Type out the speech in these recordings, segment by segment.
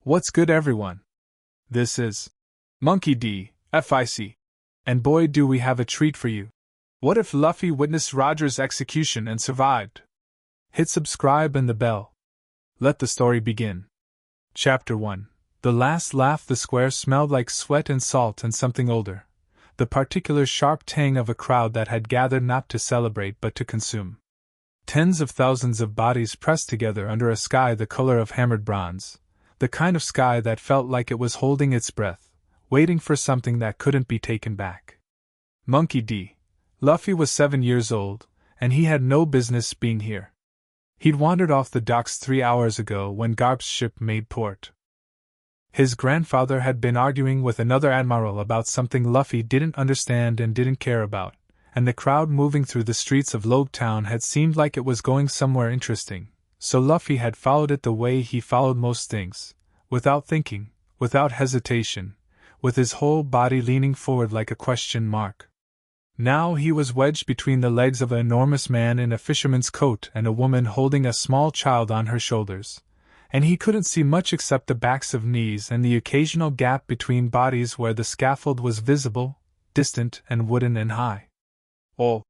What's good, everyone? This is Monkey D, FIC. And boy, do we have a treat for you. What if Luffy witnessed Roger's execution and survived? Hit subscribe and the bell. Let the story begin. Chapter 1. The last laugh. The square smelled like sweat and salt and something older. The particular sharp tang of a crowd that had gathered not to celebrate but to consume. Tens of thousands of bodies pressed together under a sky the color of hammered bronze. The kind of sky that felt like it was holding its breath, waiting for something that couldn't be taken back. Monkey D. Luffy was 7 years old, and he had no business being here. He'd wandered off the docks 3 hours ago when Garp's ship made port. His grandfather had been arguing with another admiral about something Luffy didn't understand and didn't care about, and the crowd moving through the streets of Loguetown had seemed like it was going somewhere interesting. So Luffy had followed it the way he followed most things, without thinking, without hesitation, with his whole body leaning forward like a question mark. Now he was wedged between the legs of an enormous man in a fisherman's coat and a woman holding a small child on her shoulders, and he couldn't see much except the backs of knees and the occasional gap between bodies where the scaffold was visible, distant and wooden and high. "Oh,"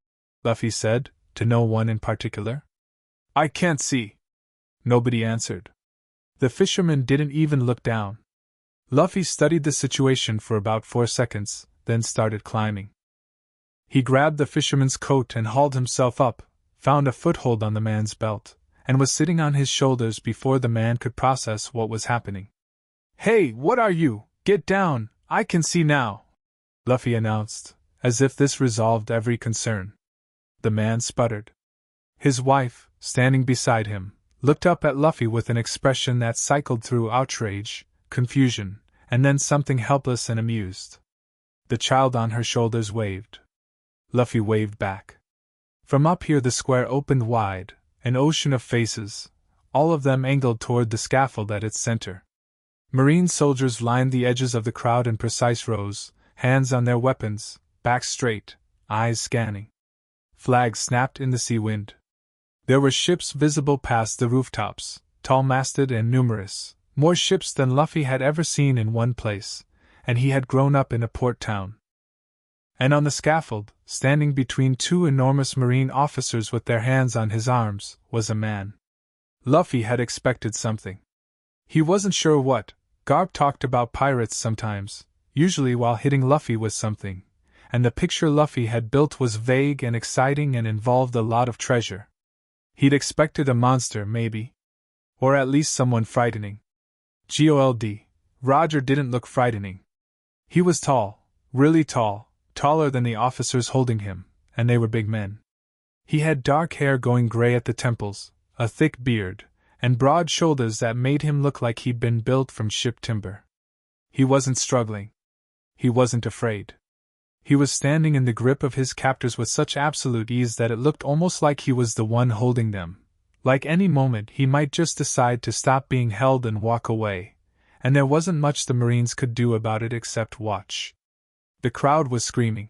Luffy said, to no one in particular. "I can't see." Nobody answered. The fisherman didn't even look down. Luffy studied the situation for about 4 seconds, then started climbing. He grabbed the fisherman's coat and hauled himself up, found a foothold on the man's belt, and was sitting on his shoulders before the man could process what was happening. "Hey, what are you? Get down, I can see now," Luffy announced, as if this resolved every concern. The man sputtered. His wife, standing beside him, looked up at Luffy with an expression that cycled through outrage, confusion, and then something helpless and amused. The child on her shoulders waved. Luffy waved back. From up here the square opened wide, an ocean of faces, all of them angled toward the scaffold at its center. Marine soldiers lined the edges of the crowd in precise rows, hands on their weapons, backs straight, eyes scanning. Flags snapped in the sea wind. There were ships visible past the rooftops, tall-masted and numerous, more ships than Luffy had ever seen in one place, and he had grown up in a port town. And on the scaffold, standing between 2 enormous marine officers with their hands on his arms, was a man. Luffy had expected something. He wasn't sure what. Garp talked about pirates sometimes, usually while hitting Luffy with something, and the picture Luffy had built was vague and exciting and involved a lot of treasure. He'd expected a monster, maybe. Or at least someone frightening. Gol D. Roger didn't look frightening. He was tall, really tall, taller than the officers holding him, and they were big men. He had dark hair going gray at the temples, a thick beard, and broad shoulders that made him look like he'd been built from ship timber. He wasn't struggling. He wasn't afraid. He was standing in the grip of his captors with such absolute ease that it looked almost like he was the one holding them. Like any moment he might just decide to stop being held and walk away, and there wasn't much the Marines could do about it except watch. The crowd was screaming.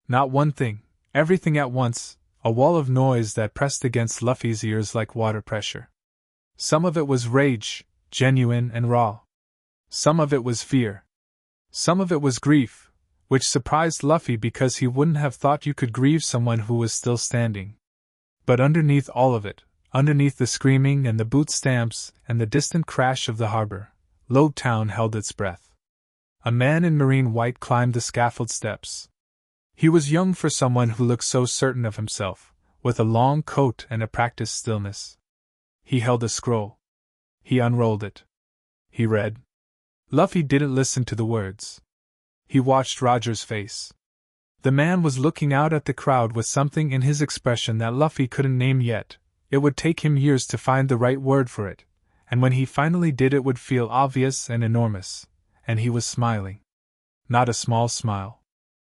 Not one thing, everything at once, a wall of noise that pressed against Luffy's ears like water pressure. Some of it was rage, genuine and raw. Some of it was fear. Some of it was grief, which surprised Luffy because he wouldn't have thought you could grieve someone who was still standing. But underneath all of it, underneath the screaming and the boot stamps and the distant crash of the harbor, Loguetown held its breath. A man in marine white climbed the scaffold steps. He was young for someone who looked so certain of himself, with a long coat and a practiced stillness. He held a scroll. He unrolled it. He read. Luffy didn't listen to the words. He watched Roger's face. The man was looking out at the crowd with something in his expression that Luffy couldn't name yet. It would take him years to find the right word for it, and when he finally did it would feel obvious and enormous, and he was smiling. Not a small smile.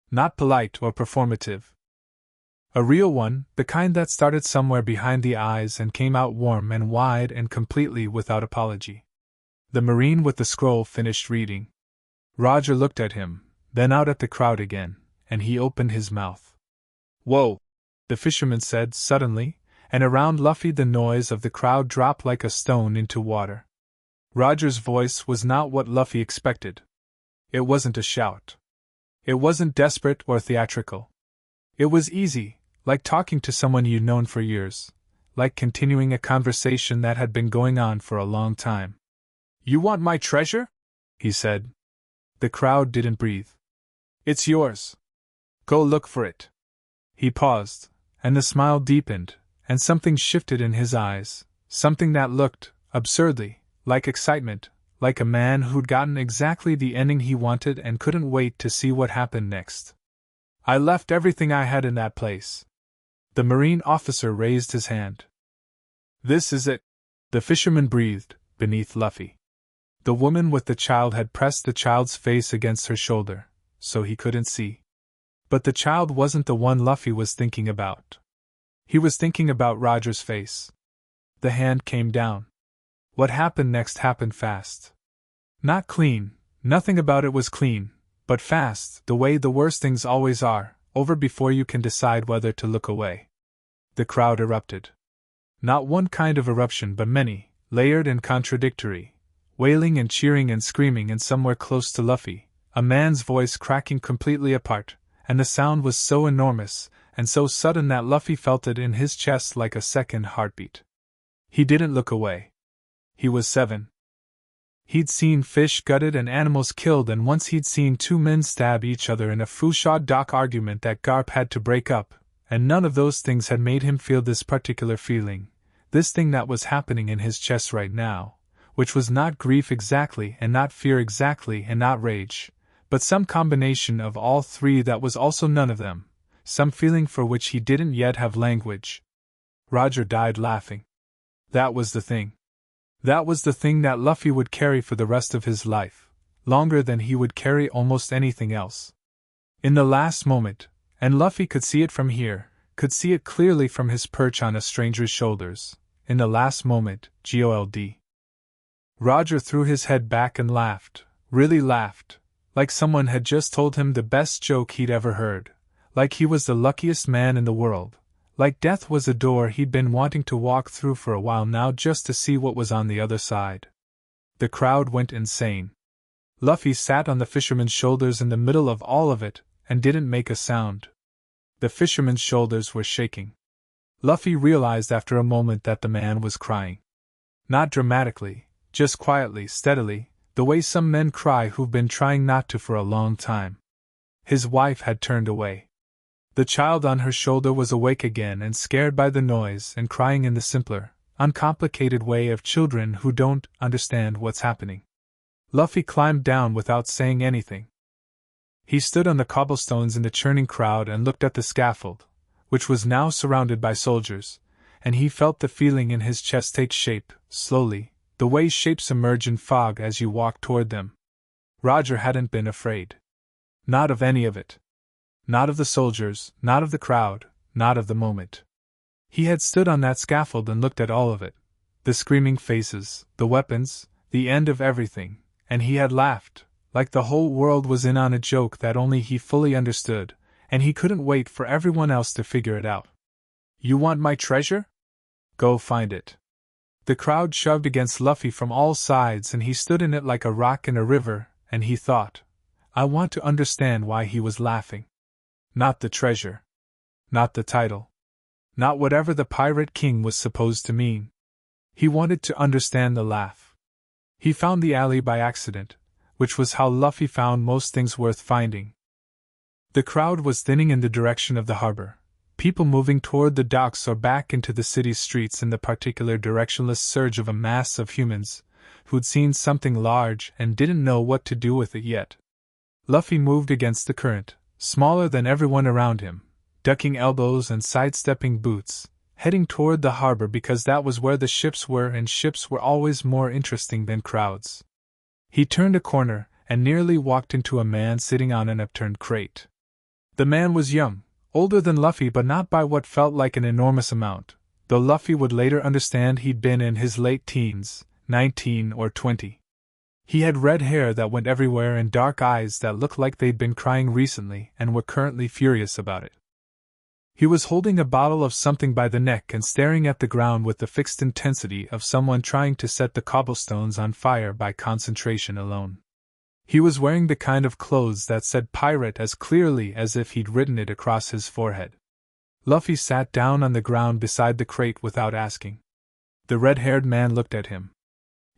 Not polite or performative. A real one, the kind that started somewhere behind the eyes and came out warm and wide and completely without apology. The Marine with the scroll finished reading. Roger looked at him, then out at the crowd again, and he opened his mouth. "Whoa," the fisherman said suddenly, and around Luffy the noise of the crowd dropped like a stone into water. Roger's voice was not what Luffy expected. It wasn't a shout. It wasn't desperate or theatrical. It was easy, like talking to someone you'd known for years, like continuing a conversation that had been going on for a long time. "You want my treasure?" he said. The crowd didn't breathe. "It's yours. Go look for it." He paused, and the smile deepened, and something shifted in his eyes, something that looked, absurdly, like excitement, like a man who'd gotten exactly the ending he wanted and couldn't wait to see what happened next. "I left everything I had in that place." The Marine officer raised his hand. "This is it," the fisherman breathed, beneath Luffy. The woman with the child had pressed the child's face against her shoulder, so he couldn't see. But the child wasn't the one Luffy was thinking about. He was thinking about Roger's face. The hand came down. What happened next happened fast. Not clean, nothing about it was clean, but fast, the way the worst things always are, over before you can decide whether to look away. The crowd erupted. Not one kind of eruption but many, layered and contradictory, wailing and cheering and screaming, and somewhere close to Luffy, a man's voice cracking completely apart, and the sound was so enormous and so sudden that Luffy felt it in his chest like a second heartbeat. He didn't look away. He was 7. He'd seen fish gutted and animals killed, and once he'd seen 2 men stab each other in a Fusha dock argument that Garp had to break up, and none of those things had made him feel this particular feeling, this thing that was happening in his chest right now, which was not grief exactly, and not fear exactly, and not rage, but some combination of all three that was also none of them, some feeling for which he didn't yet have language. Roger died laughing. That was the thing. That was the thing that Luffy would carry for the rest of his life, longer than he would carry almost anything else. In the last moment, and Luffy could see it from here, could see it clearly from his perch on a stranger's shoulders, in the last moment, Gol D. Roger threw his head back and laughed, really laughed, like someone had just told him the best joke he'd ever heard, like he was the luckiest man in the world, like death was a door he'd been wanting to walk through for a while now just to see what was on the other side. The crowd went insane. Luffy sat on the fisherman's shoulders in the middle of all of it, and didn't make a sound. The fisherman's shoulders were shaking. Luffy realized after a moment that the man was crying. Not dramatically, just quietly, steadily, the way some men cry who've been trying not to for a long time. His wife had turned away. The child on her shoulder was awake again and scared by the noise and crying in the simpler, uncomplicated way of children who don't understand what's happening. Luffy climbed down without saying anything. He stood on the cobblestones in the churning crowd and looked at the scaffold, which was now surrounded by soldiers, and he felt the feeling in his chest take shape, slowly, the way shapes emerge in fog as you walk toward them. Roger hadn't been afraid. Not of any of it. Not of the soldiers, not of the crowd, not of the moment. He had stood on that scaffold and looked at all of it, the screaming faces, the weapons, the end of everything, and he had laughed, like the whole world was in on a joke that only he fully understood, and he couldn't wait for everyone else to figure it out. "You want my treasure? Go find it." The crowd shoved against Luffy from all sides and he stood in it like a rock in a river, and he thought, I want to understand why he was laughing. Not the treasure. Not the title. Not whatever the Pirate King was supposed to mean. He wanted to understand the laugh. He found the alley by accident, which was how Luffy found most things worth finding. The crowd was thinning in the direction of the harbor, people moving toward the docks or back into the city's streets in the particular directionless surge of a mass of humans who'd seen something large and didn't know what to do with it yet. Luffy moved against the current, smaller than everyone around him, ducking elbows and sidestepping boots, heading toward the harbor because that was where the ships were, and ships were always more interesting than crowds. He turned a corner and nearly walked into a man sitting on an upturned crate. The man was young, older than Luffy, but not by what felt like an enormous amount, though Luffy would later understand he'd been in his late teens, 19 or 20. He had red hair that went everywhere and dark eyes that looked like they'd been crying recently and were currently furious about it. He was holding a bottle of something by the neck and staring at the ground with the fixed intensity of someone trying to set the cobblestones on fire by concentration alone. He was wearing the kind of clothes that said pirate as clearly as if he'd written it across his forehead. Luffy sat down on the ground beside the crate without asking. The red-haired man looked at him.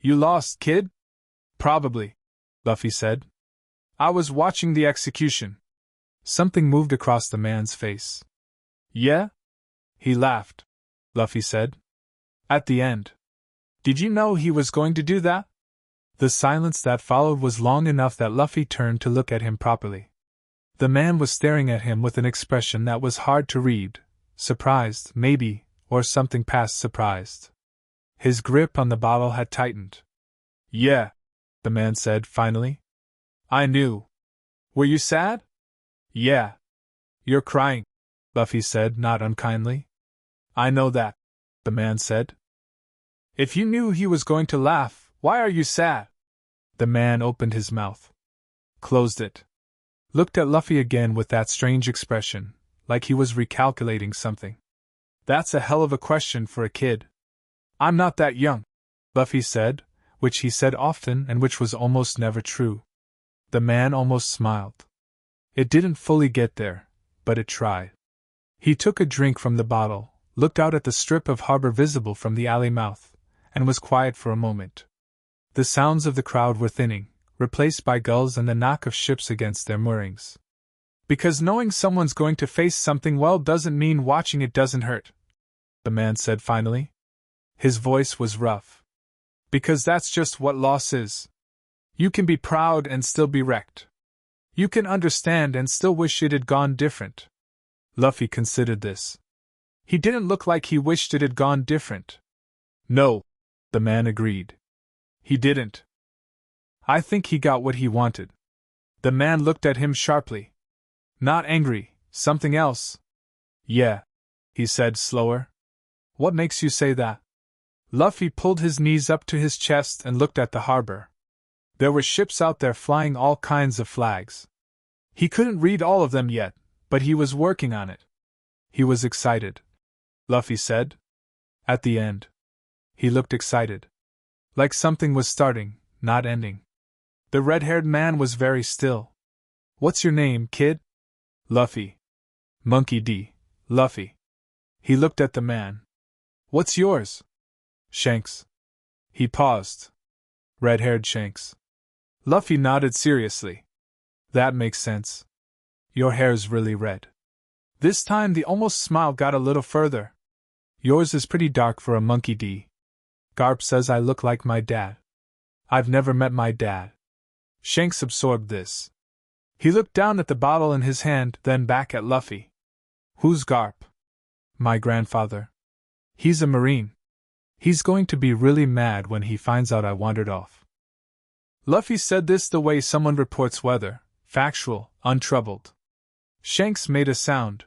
"You lost, kid?" "Probably," Luffy said. "I was watching the execution." Something moved across the man's face. "Yeah?" He laughed, Luffy said. "At the end. Did you know he was going to do that?" The silence that followed was long enough that Luffy turned to look at him properly. The man was staring at him with an expression that was hard to read, surprised, maybe, or something past surprised. His grip on the bottle had tightened. "Yeah," the man said finally. "I knew. Were you sad?" "Yeah." "You're crying," Luffy said, not unkindly. "I know that," the man said. "If you knew he was going to laugh, why are you sad?" The man opened his mouth, closed it, looked at Luffy again with that strange expression, like he was recalculating something. "That's a hell of a question for a kid." "I'm not that young," Luffy said, which he said often and which was almost never true. The man almost smiled. It didn't fully get there, but it tried. He took a drink from the bottle, looked out at the strip of harbor visible from the alley mouth, and was quiet for a moment. The sounds of the crowd were thinning, replaced by gulls and the knock of ships against their moorings. "Because knowing someone's going to face something well doesn't mean watching it doesn't hurt," the man said finally. His voice was rough. "Because that's just what loss is. You can be proud and still be wrecked. You can understand and still wish it had gone different." Luffy considered this. He didn't look like he wished it had gone different. "No," the man agreed. "He didn't. I think he got what he wanted." The man looked at him sharply. "Not angry, something else." "Yeah," he said slower. "What makes you say that?" Luffy pulled his knees up to his chest and looked at the harbor. There were ships out there flying all kinds of flags. He couldn't read all of them yet, but he was working on it. He was excited, Luffy said. At the end. He looked excited. Like something was starting, not ending. The red-haired man was very still. "What's your name, kid?" "Luffy." "Monkey D. Luffy." He looked at the man. "What's yours?" "Shanks." He paused. "Red-haired Shanks." Luffy nodded seriously. "That makes sense. Your hair's really red." This time the almost smile got a little further. "Yours is pretty dark for a monkey D. Garp says I look like my dad. I've never met my dad." Shanks absorbed this. He looked down at the bottle in his hand, then back at Luffy. "Who's Garp?" "My grandfather. He's a Marine. He's going to be really mad when he finds out I wandered off." Luffy said this the way someone reports weather, factual, untroubled. Shanks made a sound.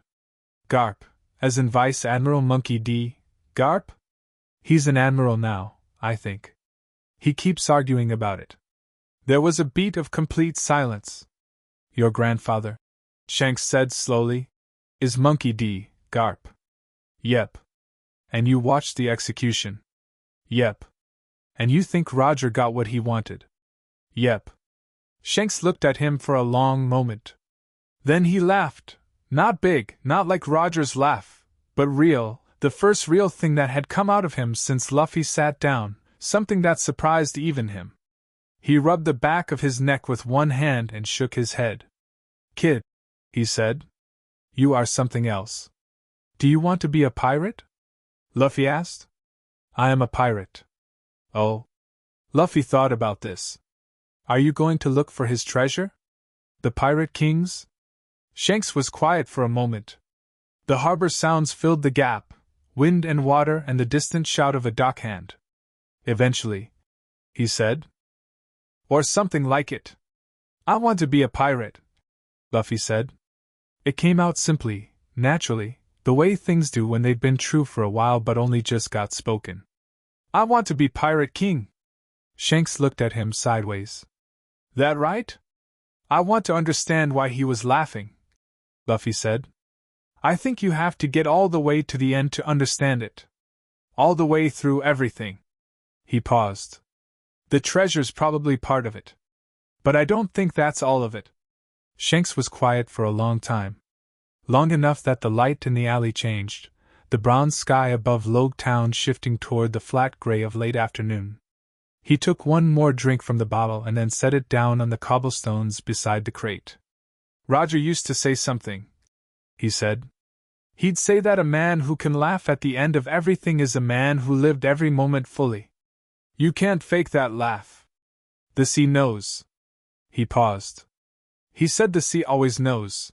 "Garp, as in Vice Admiral Monkey D. Garp? He's an admiral now, I think. He keeps arguing about it." There was a beat of complete silence. "Your grandfather," Shanks said slowly, "is Monkey D. Garp." "Yep." "And you watched the execution." "Yep." "And you think Roger got what he wanted." "Yep." Shanks looked at him for a long moment. Then he laughed. Not big, not like Roger's laugh, but real, the first real thing that had come out of him since Luffy sat down, something that surprised even him. He rubbed the back of his neck with one hand and shook his head. "Kid," he said, "you are something else." "Do you want to be a pirate?" Luffy asked. "I am a pirate." "Oh." Luffy thought about this. "Are you going to look for his treasure? The Pirate King's?" Shanks was quiet for a moment. The harbor sounds filled the gap, wind and water and the distant shout of a dockhand. "Eventually," he said. "Or something like it." "I want to be a pirate," Luffy said. It came out simply, naturally, the way things do when they've been true for a while but only just got spoken. "I want to be Pirate King." Shanks looked at him sideways. "That right?" "I want to understand why he was laughing," Luffy said. I think you have to get all the way to the end to understand it. All the way through everything. He paused. The treasure's probably part of it. But I don't think that's all of it. Shanks was quiet for a long time. Long enough that the light in the alley changed, the bronze sky above Loguetown shifting toward the flat gray of late afternoon. He took one more drink from the bottle and then set it down on the cobblestones beside the crate. Roger used to say something, he said. He'd say that a man who can laugh at the end of everything is a man who lived every moment fully. You can't fake that laugh. The sea knows. He paused. He said the sea always knows.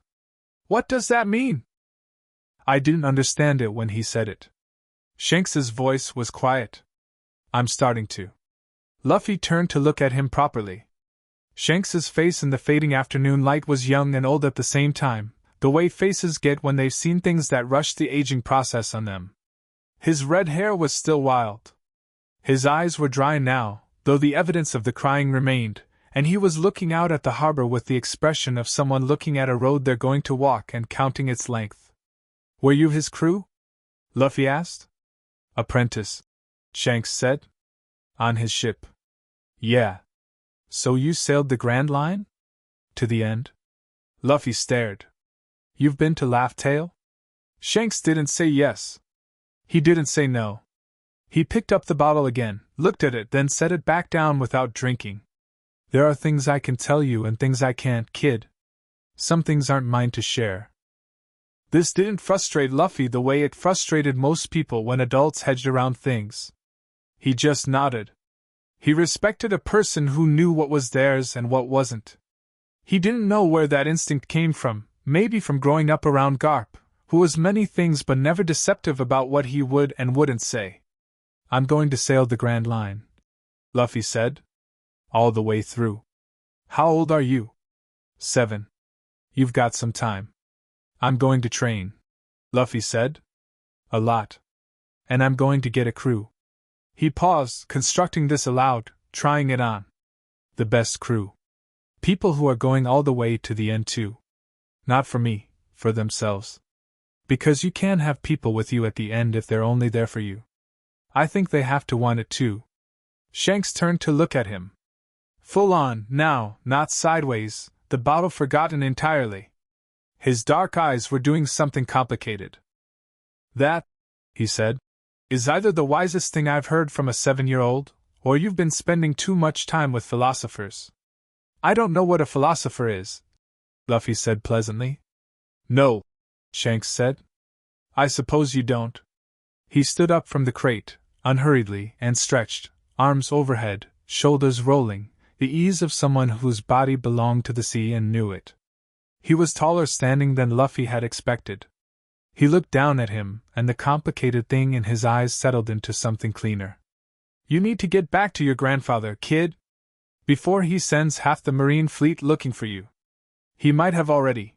What does that mean? I didn't understand it when he said it. Shanks's voice was quiet. I'm starting to. Luffy turned to look at him properly. Shanks's face in the fading afternoon light was young and old at the same time, the way faces get when they've seen things that rush the aging process on them. His red hair was still wild. His eyes were dry now, though the evidence of the crying remained, and he was looking out at the harbor with the expression of someone looking at a road they're going to walk and counting its length. Were you his crew? Luffy asked. Apprentice, Shanks said. On his ship. Yeah. So you sailed the Grand Line? To the end? Luffy stared. You've been to Laugh Tale? Shanks didn't say yes. He didn't say no. He picked up the bottle again, looked at it, then set it back down without drinking. There are things I can tell you and things I can't, kid. Some things aren't mine to share. This didn't frustrate Luffy the way it frustrated most people when adults hedged around things. He just nodded. He respected a person who knew what was theirs and what wasn't. He didn't know where that instinct came from, maybe from growing up around Garp, who was many things but never deceptive about what he would and wouldn't say. I'm going to sail the Grand Line, Luffy said. All the way through. How old are you? 7. You've got some time. I'm going to train, Luffy said. A lot. And I'm going to get a crew. He paused, constructing this aloud, trying it on. The best crew. People who are going all the way to the end too. Not for me, for themselves. Because you can't have people with you at the end if they're only there for you. I think they have to want it too. Shanks turned to look at him. Full on, now, not sideways, the bottle forgotten entirely. His dark eyes were doing something complicated. That, he said, is either the wisest thing I've heard from a 7-year-old, or you've been spending too much time with philosophers. I don't know what a philosopher is, Luffy said pleasantly. No, Shanks said. I suppose you don't. He stood up from the crate, unhurriedly, and stretched, arms overhead, shoulders rolling, the ease of someone whose body belonged to the sea and knew it. He was taller standing than Luffy had expected. He looked down at him, and the complicated thing in his eyes settled into something cleaner. You need to get back to your grandfather, kid, before he sends half the Marine fleet looking for you. He might have already,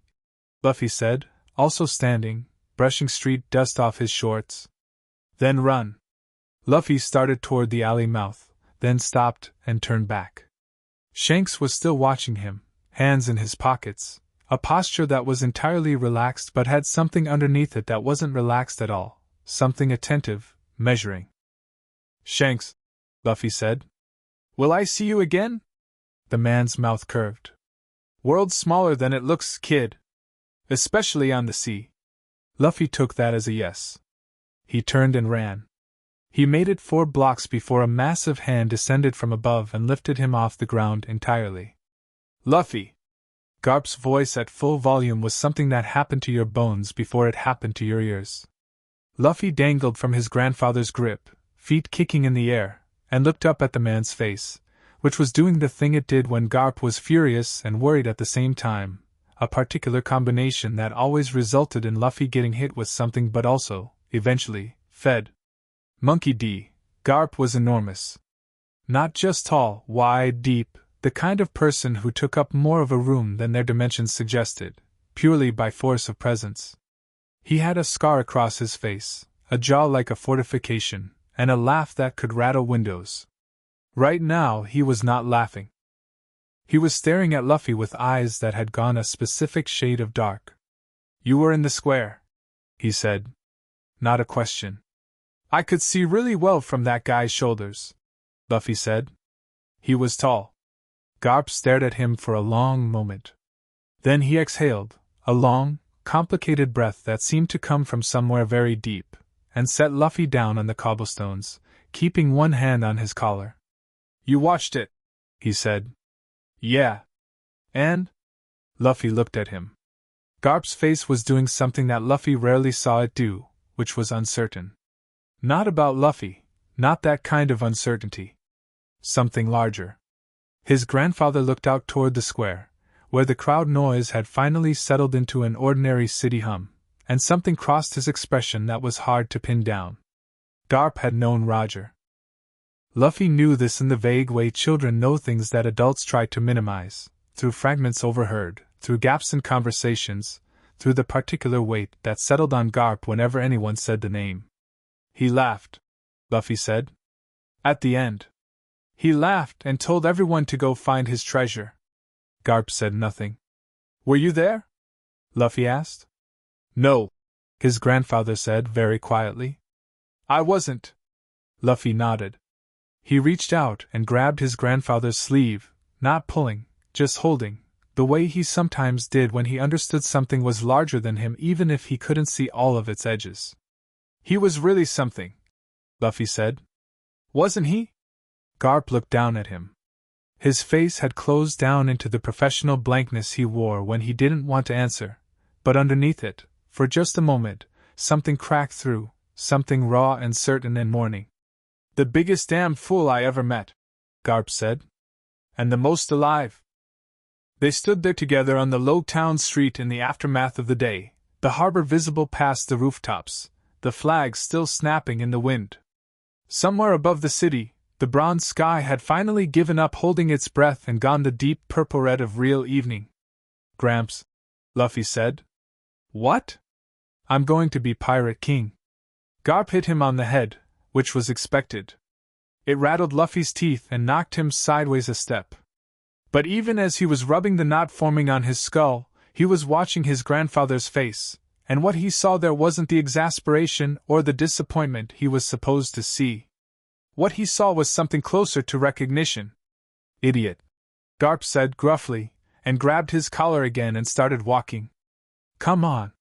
Luffy said, also standing, brushing street dust off his shorts. Then run. Luffy started toward the alley mouth, then stopped and turned back. Shanks was still watching him, hands in his pockets, a posture that was entirely relaxed but had something underneath it that wasn't relaxed at all, something attentive, measuring. Shanks, Luffy said. Will I see you again? The man's mouth curved. World's smaller than it looks, kid. Especially on the sea. Luffy took that as a yes. He turned and ran. He made it 4 blocks before a massive hand descended from above and lifted him off the ground entirely. Luffy! Garp's voice at full volume was something that happened to your bones before it happened to your ears. Luffy dangled from his grandfather's grip, feet kicking in the air, and looked up at the man's face, which was doing the thing it did when Garp was furious and worried at the same time, a particular combination that always resulted in Luffy getting hit with something but also, eventually, fed. Monkey D. Garp was enormous. Not just tall, wide, deep, the kind of person who took up more of a room than their dimensions suggested, purely by force of presence. He had a scar across his face, a jaw like a fortification, and a laugh that could rattle windows. Right now he was not laughing. He was staring at Luffy with eyes that had gone a specific shade of dark. You were in the square, he said. Not a question. I could see really well from that guy's shoulders, Luffy said. He was tall. Garp stared at him for a long moment. Then he exhaled, a long, complicated breath that seemed to come from somewhere very deep, and set Luffy down on the cobblestones, keeping one hand on his collar. You watched it, he said. Yeah. And? Luffy looked at him. Garp's face was doing something that Luffy rarely saw it do, which was uncertain. Not about Luffy, not that kind of uncertainty. Something larger. His grandfather looked out toward the square, where the crowd noise had finally settled into an ordinary city hum, and something crossed his expression that was hard to pin down. Garp had known Roger. Luffy knew this in the vague way children know things that adults try to minimize, through fragments overheard, through gaps in conversations, through the particular weight that settled on Garp whenever anyone said the name. He laughed, Luffy said. At the end. He laughed and told everyone to go find his treasure. Garp said nothing. Were you there? Luffy asked. No, his grandfather said very quietly. I wasn't. Luffy nodded. He reached out and grabbed his grandfather's sleeve, not pulling, just holding, the way he sometimes did when he understood something was larger than him even if he couldn't see all of its edges. He was really something, Luffy said. Wasn't he? Garp looked down at him. His face had closed down into the professional blankness he wore when he didn't want to answer, but underneath it, for just a moment, something cracked through, something raw and certain and mourning. The biggest damn fool I ever met, Garp said. And the most alive. They stood there together on the Loguetown street in the aftermath of the day, the harbor visible past the rooftops, the flags still snapping in the wind. Somewhere above the city, the bronze sky had finally given up holding its breath and gone the deep purple red of real evening. Gramps, Luffy said. What? I'm going to be Pirate King. Garp hit him on the head, which was expected. It rattled Luffy's teeth and knocked him sideways a step. But even as he was rubbing the knot forming on his skull, he was watching his grandfather's face, and what he saw there wasn't the exasperation or the disappointment he was supposed to see. What he saw was something closer to recognition. Idiot, Garp said gruffly, and grabbed his collar again and started walking. Come on.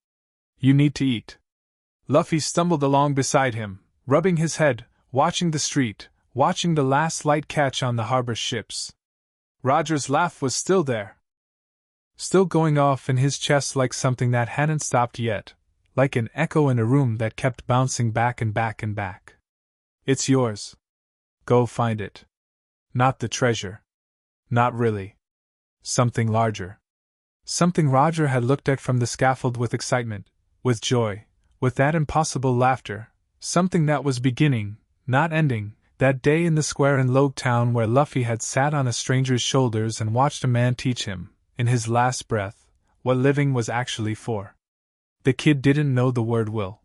You need to eat. Luffy stumbled along beside him, rubbing his head, watching the street, watching the last light catch on the harbor ships. Roger's laugh was still there. Still going off in his chest like something that hadn't stopped yet, like an echo in a room that kept bouncing back and back and back. It's yours. Go find it. Not the treasure. Not really. Something larger. Something Roger had looked at from the scaffold with excitement, with joy, with that impossible laughter, something that was beginning, not ending, that day in the square in Loguetown where Luffy had sat on a stranger's shoulders and watched a man teach him, in his last breath, what living was actually for. The kid didn't know the word will.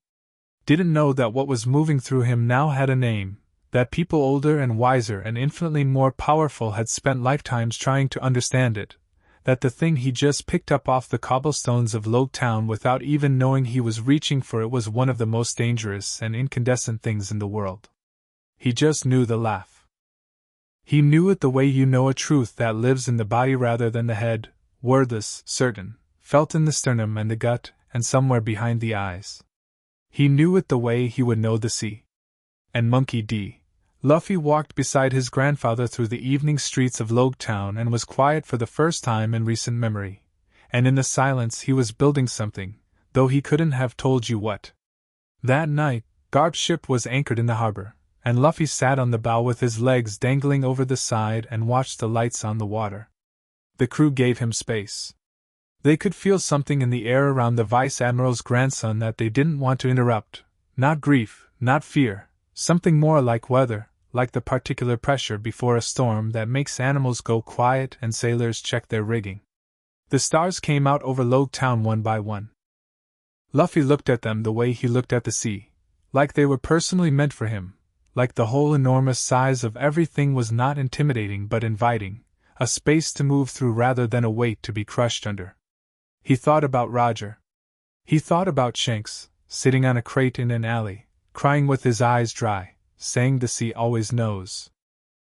Didn't know that what was moving through him now had a name, that people older and wiser and infinitely more powerful had spent lifetimes trying to understand it, that the thing he just picked up off the cobblestones of Loguetown without even knowing he was reaching for it was one of the most dangerous and incandescent things in the world. He just knew the laugh. He knew it the way you know a truth that lives in the body rather than the head, wordless, certain, felt in the sternum and the gut, and somewhere behind the eyes. He knew it the way he would know the sea. And Monkey D. Luffy walked beside his grandfather through the evening streets of Loguetown and was quiet for the first time in recent memory, and in the silence he was building something, though he couldn't have told you what. That night, Garp's ship was anchored in the harbor, and Luffy sat on the bow with his legs dangling over the side and watched the lights on the water. The crew gave him space. They could feel something in the air around the Vice Admiral's grandson that they didn't want to interrupt, not grief, not fear, something more like weather, like the particular pressure before a storm that makes animals go quiet and sailors check their rigging. The stars came out over Loguetown one by one. Luffy looked at them the way he looked at the sea, like they were personally meant for him, like the whole enormous size of everything was not intimidating but inviting, a space to move through rather than a weight to be crushed under. He thought about Roger. He thought about Shanks, sitting on a crate in an alley, crying with his eyes dry, saying the sea always knows.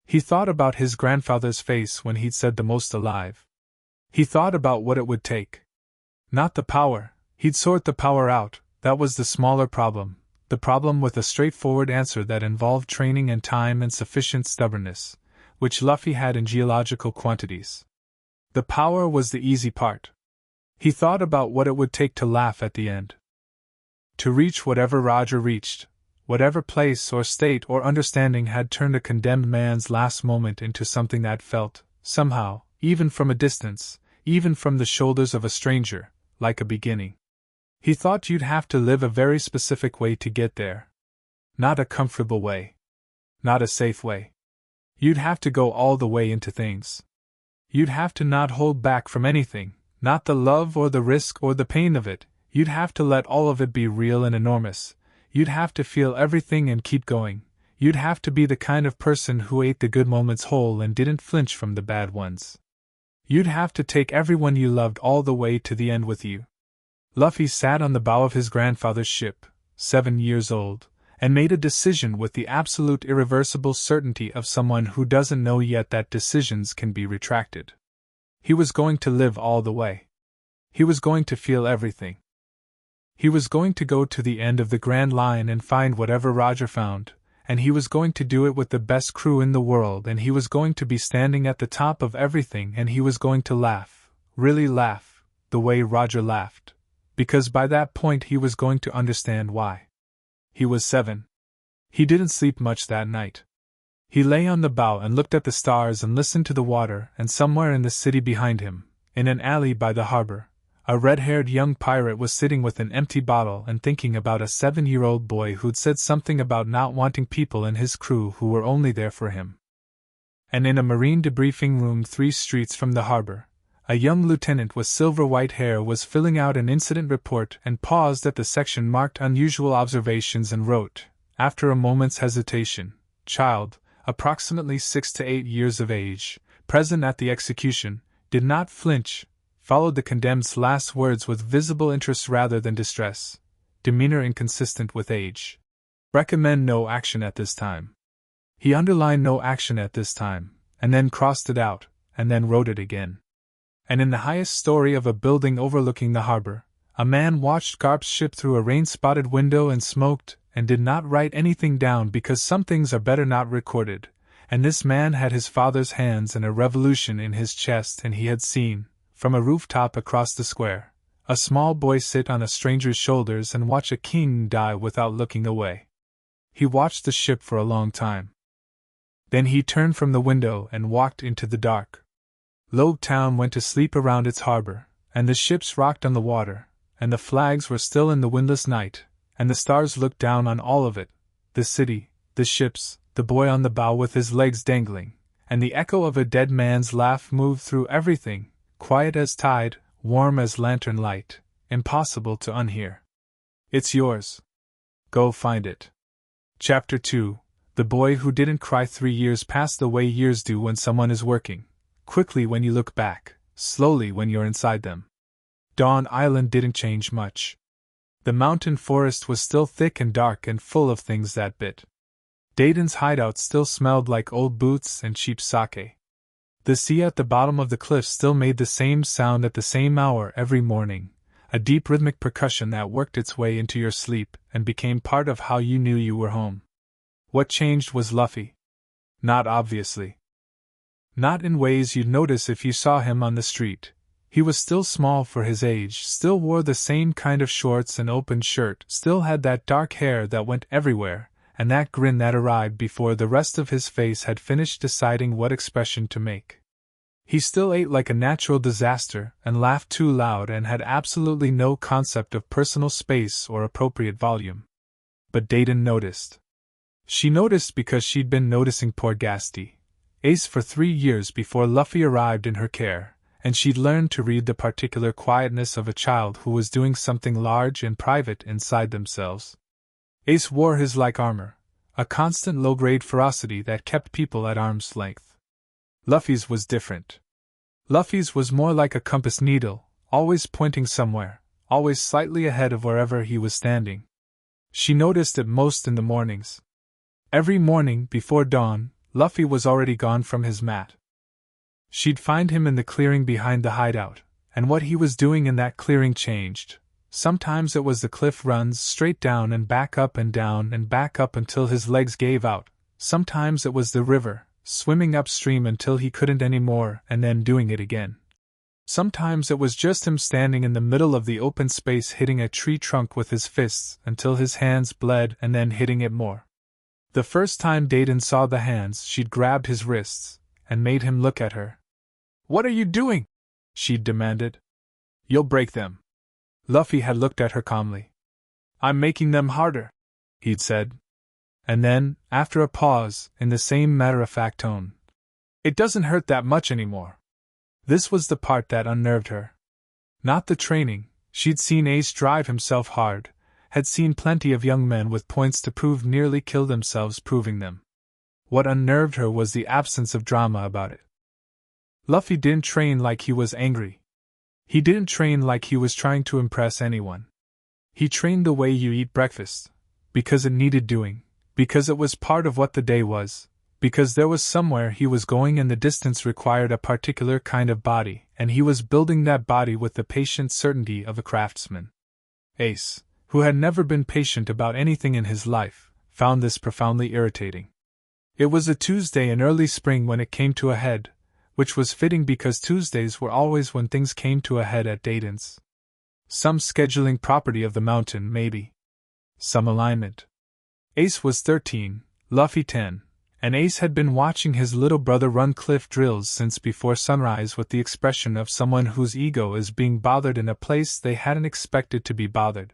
He thought about his grandfather's face when he'd said the most alive. He thought about what it would take. Not the power, he'd sort the power out, that was the smaller problem, the problem with a straightforward answer that involved training and time and sufficient stubbornness, which Luffy had in geological quantities. The power was the easy part. He thought about what it would take to laugh at the end. To reach whatever Roger reached, whatever place or state or understanding had turned a condemned man's last moment into something that felt, somehow, even from a distance, even from the shoulders of a stranger, like a beginning. He thought you'd have to live a very specific way to get there. Not a comfortable way. Not a safe way. You'd have to go all the way into things. You'd have to not hold back from anything, not the love or the risk or the pain of it. You'd have to let all of it be real and enormous. You'd have to feel everything and keep going. You'd have to be the kind of person who ate the good moments whole and didn't flinch from the bad ones. You'd have to take everyone you loved all the way to the end with you. Luffy sat on the bow of his grandfather's ship, 7 years old, and made a decision with the absolute irreversible certainty of someone who doesn't know yet that decisions can be retracted. He was going to live all the way. He was going to feel everything. He was going to go to the end of the Grand Line and find whatever Roger found, and he was going to do it with the best crew in the world, and he was going to be standing at the top of everything, and he was going to laugh, really laugh, the way Roger laughed, because by that point he was going to understand why. He was 7. He didn't sleep much that night. He lay on the bow and looked at the stars and listened to the water, and somewhere in the city behind him, in an alley by the harbor, a red-haired young pirate was sitting with an empty bottle and thinking about a 7-year-old boy who'd said something about not wanting people in his crew who were only there for him. And in a marine debriefing room 3 streets from the harbor, a young lieutenant with silver-white hair was filling out an incident report and paused at the section marked Unusual Observations and wrote, after a moment's hesitation, "Child, approximately 6 to 8 years of age, present at the execution, did not flinch," followed the condemned's last words with visible interest rather than distress, demeanor inconsistent with age. "Recommend no action at this time." He underlined no action at this time, and then crossed it out, and then wrote it again. And in the highest story of a building overlooking the harbor, a man watched Garp's ship through a rain-spotted window and smoked, and did not write anything down because some things are better not recorded, and this man had his father's hands and a revolution in his chest, and he had seen, from a rooftop across the square, a small boy sit on a stranger's shoulders and watch a king die without looking away. He watched the ship for a long time. Then he turned from the window and walked into the dark. Loguetown went to sleep around its harbor, and the ships rocked on the water, and the flags were still in the windless night, and the stars looked down on all of it, the city, the ships, the boy on the bow with his legs dangling, and the echo of a dead man's laugh moved through everything, quiet as tide, warm as lantern light, impossible to unhear. It's yours. Go find it. Chapter 2. The boy who didn't cry. 3 years passed the way years do when someone is working, quickly when you look back, slowly when you're inside them. Dawn Island didn't change much. The mountain forest was still thick and dark and full of things that bit. Dayton's hideout still smelled like old boots and cheap sake. The sea at the bottom of the cliff still made the same sound at the same hour every morning, a deep rhythmic percussion that worked its way into your sleep and became part of how you knew you were home. What changed was Luffy. Not obviously. Not in ways you'd notice if you saw him on the street. He was still small for his age, still wore the same kind of shorts and open shirt, still had that dark hair that went everywhere, and that grin that arrived before the rest of his face had finished deciding what expression to make. He still ate like a natural disaster, and laughed too loud, and had absolutely no concept of personal space or appropriate volume. But Dayton noticed. She noticed because she'd been noticing poor Gasty, Ace, for 3 years before Luffy arrived in her care, and she'd learned to read the particular quietness of a child who was doing something large and private inside themselves. Ace wore his like armor, a constant low-grade ferocity that kept people at arm's length. Luffy's was different. Luffy's was more like a compass needle, always pointing somewhere, always slightly ahead of wherever he was standing, She noticed it most in the mornings. Every morning, before dawn, Luffy was already gone from his mat. She'd find him in the clearing behind the hideout, and what he was doing in that clearing changed. Sometimes it was the cliff runs straight down and back up and down and back up until his legs gave out. Sometimes it was the river, swimming upstream until he couldn't anymore and then doing it again. Sometimes it was just him standing in the middle of the open space hitting a tree trunk with his fists until his hands bled and then hitting it more. The first time Dayton saw the hands, she'd grabbed his wrists and made him look at her. "What are you doing?" she'd demanded. "You'll break them." Luffy had looked at her calmly. "I'm making them harder," he'd said. And then, after a pause, in the same matter-of-fact tone, "It doesn't hurt that much anymore." This was the part that unnerved her. Not the training. She'd seen Ace drive himself hard, had seen plenty of young men with points to prove nearly kill themselves proving them. What unnerved her was the absence of drama about it. Luffy didn't train like he was angry. He didn't train like he was trying to impress anyone. He trained the way you eat breakfast, because it needed doing, because it was part of what the day was, because there was somewhere he was going and the distance required a particular kind of body, and he was building that body with the patient certainty of a craftsman. Ace, who had never been patient about anything in his life, found this profoundly irritating. It was a Tuesday in early spring when it came to a head, which was fitting because Tuesdays were always when things came to a head at Dayton's. Some scheduling property of the mountain, maybe. Some alignment. Ace was 13, Luffy 10, and Ace had been watching his little brother run cliff drills since before sunrise with the expression of someone whose ego is being bothered in a place they hadn't expected to be bothered.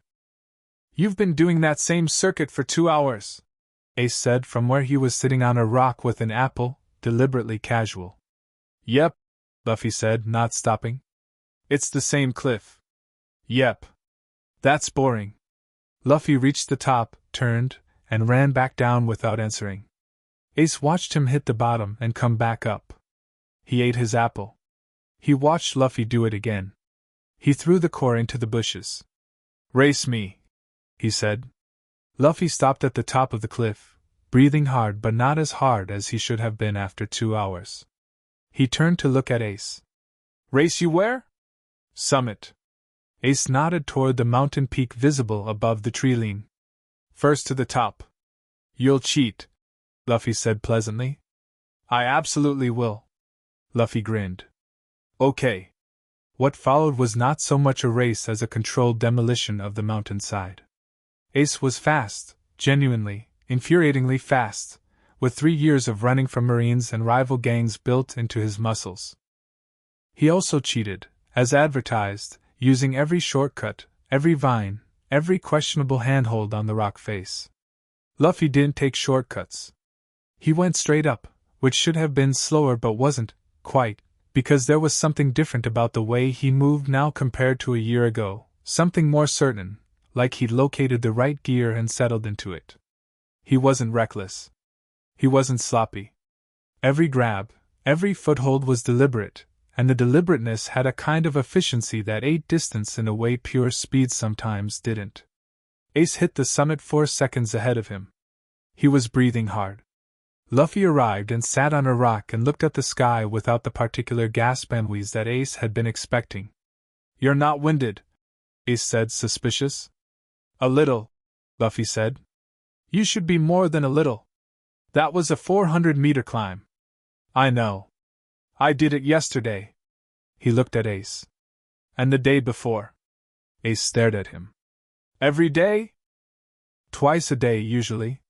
"You've been doing that same circuit for 2 hours," Ace said from where he was sitting on a rock with an apple, deliberately casual. "Yep," Luffy said, not stopping. "It's the same cliff." "Yep. That's boring." Luffy reached the top, turned, and ran back down without answering. Ace watched him hit the bottom and come back up. He ate his apple. He watched Luffy do it again. He threw the core into the bushes. "Race me," he said. Luffy stopped at the top of the cliff, breathing hard but not as hard as he should have been after 2 hours. He turned to look at Ace. "Race you where?" "Summit." Ace nodded toward the mountain peak visible above the tree line. "First to the top." "You'll cheat," Luffy said pleasantly. "I absolutely will." Luffy grinned. "Okay." What followed was not so much a race as a controlled demolition of the mountainside. Ace was fast, genuinely, infuriatingly fast, with 3 years of running from Marines and rival gangs built into his muscles. He also cheated, as advertised, using every shortcut, every vine, every questionable handhold on the rock face. Luffy didn't take shortcuts. He went straight up, which should have been slower but wasn't, quite, because there was something different about the way he moved now compared to a year ago, something more certain, like he'd located the right gear and settled into it. He wasn't reckless. He wasn't sloppy. Every grab, every foothold was deliberate, and the deliberateness had a kind of efficiency that ate distance in a way pure speed sometimes didn't. Ace hit the summit 4 seconds ahead of him. He was breathing hard. Luffy arrived and sat on a rock and looked at the sky without the particular gasp and wheeze that Ace had been expecting. "You're not winded," Ace said, suspicious. "A little," Luffy said. "You should be more than a little. That was a 400-meter climb." "I know. I did it yesterday." He looked at Ace. "And the day before." Ace stared at him. "Every day?" "Twice a day, usually."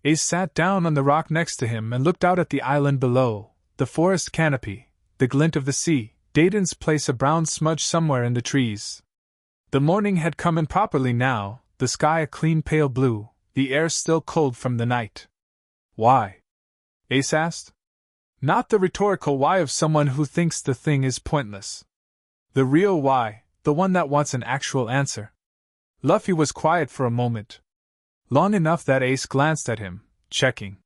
Ace sat down on the rock next to him and looked out at the island below, the forest canopy, the glint of the sea, Dayton's place a brown smudge somewhere in the trees. The morning had come in properly now, the sky a clean pale blue, the air still cold from the night. "Why?" Ace asked. Not the rhetorical why of someone who thinks the thing is pointless. The real why, the one that wants an actual answer. Luffy was quiet for a moment. Long enough that Ace glanced at him, checking.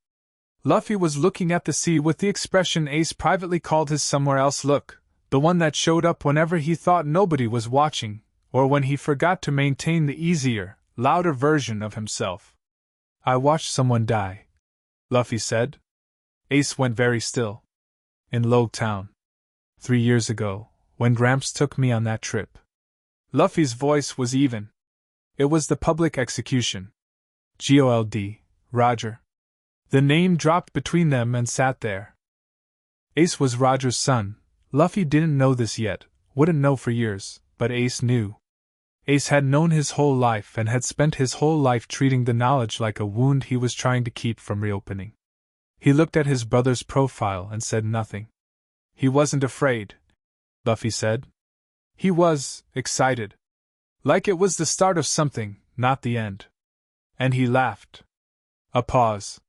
Luffy was looking at the sea with the expression Ace privately called his somewhere else look, the one that showed up whenever he thought nobody was watching, or when he forgot to maintain the easier, louder version of himself. I watched someone die, Luffy said. Ace went very still. In Loguetown. 3 years ago, when Gramps took me on that trip. Luffy's voice was even. It was the public execution. Gold, Roger. The name dropped between them and sat there. Ace was Roger's son. Luffy didn't know this yet, wouldn't know for years, but Ace knew. Ace had known his whole life and had spent his whole life treating the knowledge like a wound he was trying to keep from reopening. He looked at his brother's profile and said nothing. He wasn't afraid, Luffy said. He was excited. Like it was the start of something, not the end. And he laughed. A pause.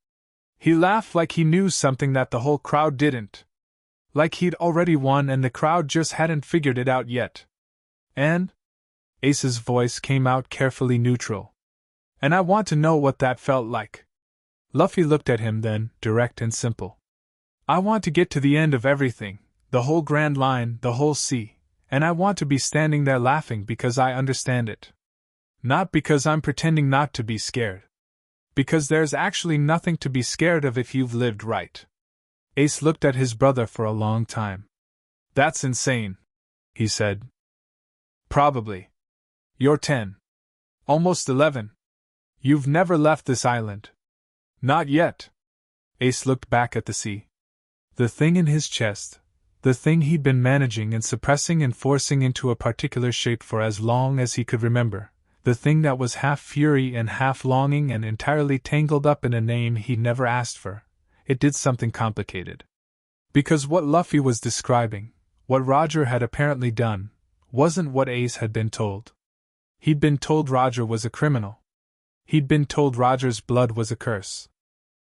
He laughed like he knew something that the whole crowd didn't. Like he'd already won and the crowd just hadn't figured it out yet. And? Ace's voice came out carefully neutral. And I want to know what that felt like. Luffy looked at him then, direct and simple. I want to get to the end of everything, the whole grand line, the whole sea, and I want to be standing there laughing because I understand it. Not because I'm pretending not to be scared. Because there's actually nothing to be scared of if you've lived right. Ace looked at his brother for a long time. That's insane, he said. Probably. You're 10. Almost 11. You've never left this island. Not yet. Ace looked back at the sea. The thing in his chest, the thing he'd been managing and suppressing and forcing into a particular shape for as long as he could remember, the thing that was half fury and half longing and entirely tangled up in a name he'd never asked for, it did something complicated. Because what Luffy was describing, what Roger had apparently done, wasn't what Ace had been told. He'd been told Roger was a criminal. He'd been told Roger's blood was a curse.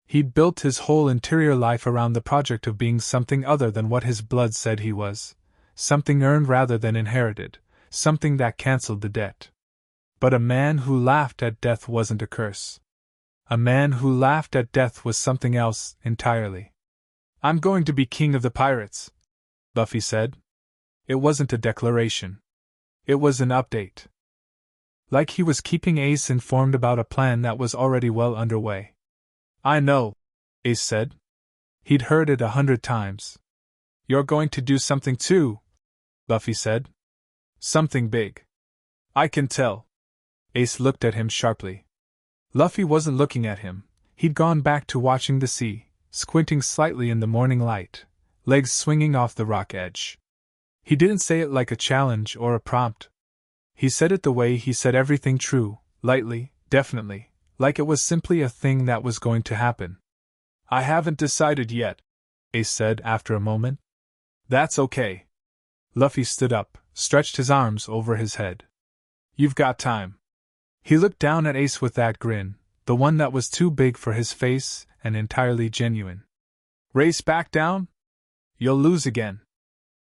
He'd built his whole interior life around the project of being something other than what his blood said he was, something earned rather than inherited, something that cancelled the debt. But a man who laughed at death wasn't a curse. A man who laughed at death was something else entirely. I'm going to be king of the pirates, Luffy said. It wasn't a declaration. It was an update. Like he was keeping Ace informed about a plan that was already well underway. I know, Ace said. He'd heard it 100 times. You're going to do something too, Luffy said. Something big. I can tell. Ace looked at him sharply. Luffy wasn't looking at him. He'd gone back to watching the sea, squinting slightly in the morning light, legs swinging off the rock edge. He didn't say it like a challenge or a prompt. He said it the way he said everything true, lightly, definitely, like it was simply a thing that was going to happen. I haven't decided yet, Ace said after a moment. That's okay. Luffy stood up, stretched his arms over his head. You've got time. He looked down at Ace with that grin, the one that was too big for his face and entirely genuine. Race back down? You'll lose again.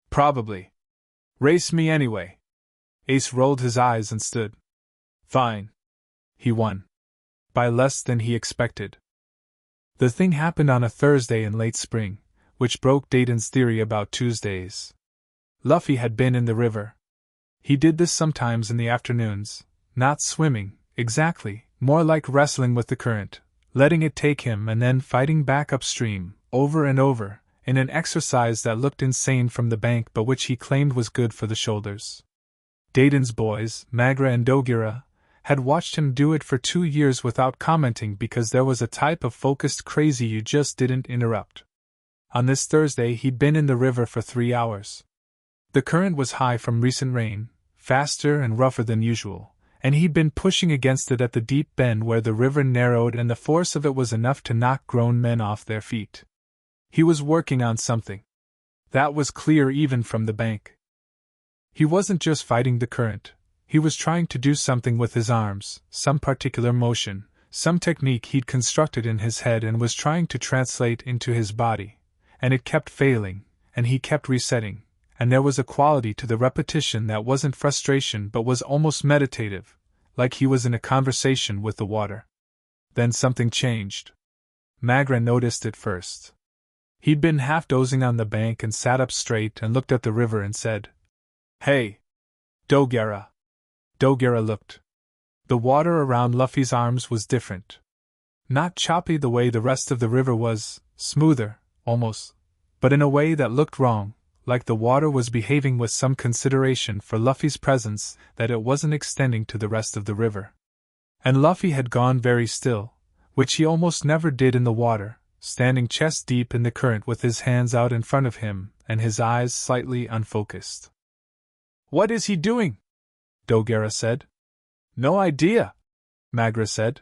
Probably. Race me anyway. Ace rolled his eyes and stood. Fine. He won. By less than he expected. The thing happened on a Thursday in late spring, which broke Dayton's theory about Tuesdays. Luffy had been in the river. He did this sometimes in the afternoons, not swimming, exactly, more like wrestling with the current, letting it take him and then fighting back upstream, over and over, in an exercise that looked insane from the bank but which he claimed was good for the shoulders. Dayton's boys, Magra and Dogira, had watched him do it for 2 years without commenting because there was a type of focused crazy you just didn't interrupt. On this Thursday he'd been in the river for 3 hours. The current was high from recent rain, faster and rougher than usual, and he'd been pushing against it at the deep bend where the river narrowed and the force of it was enough to knock grown men off their feet. He was working on something. That was clear even from the bank. He wasn't just fighting the current, he was trying to do something with his arms, some particular motion, some technique he'd constructed in his head and was trying to translate into his body, and it kept failing, and he kept resetting, and there was a quality to the repetition that wasn't frustration but was almost meditative, like he was in a conversation with the water. Then something changed. Magra noticed it first. He'd been half dozing on the bank and sat up straight and looked at the river and said, Hey! Dogira! Dogira looked. The water around Luffy's arms was different. Not choppy the way the rest of the river was, smoother, almost, but in a way that looked wrong, like the water was behaving with some consideration for Luffy's presence that it wasn't extending to the rest of the river. And Luffy had gone very still, which he almost never did in the water, standing chest deep in the current with his hands out in front of him and his eyes slightly unfocused. "What is he doing?" Dogera said. "No idea," Magra said.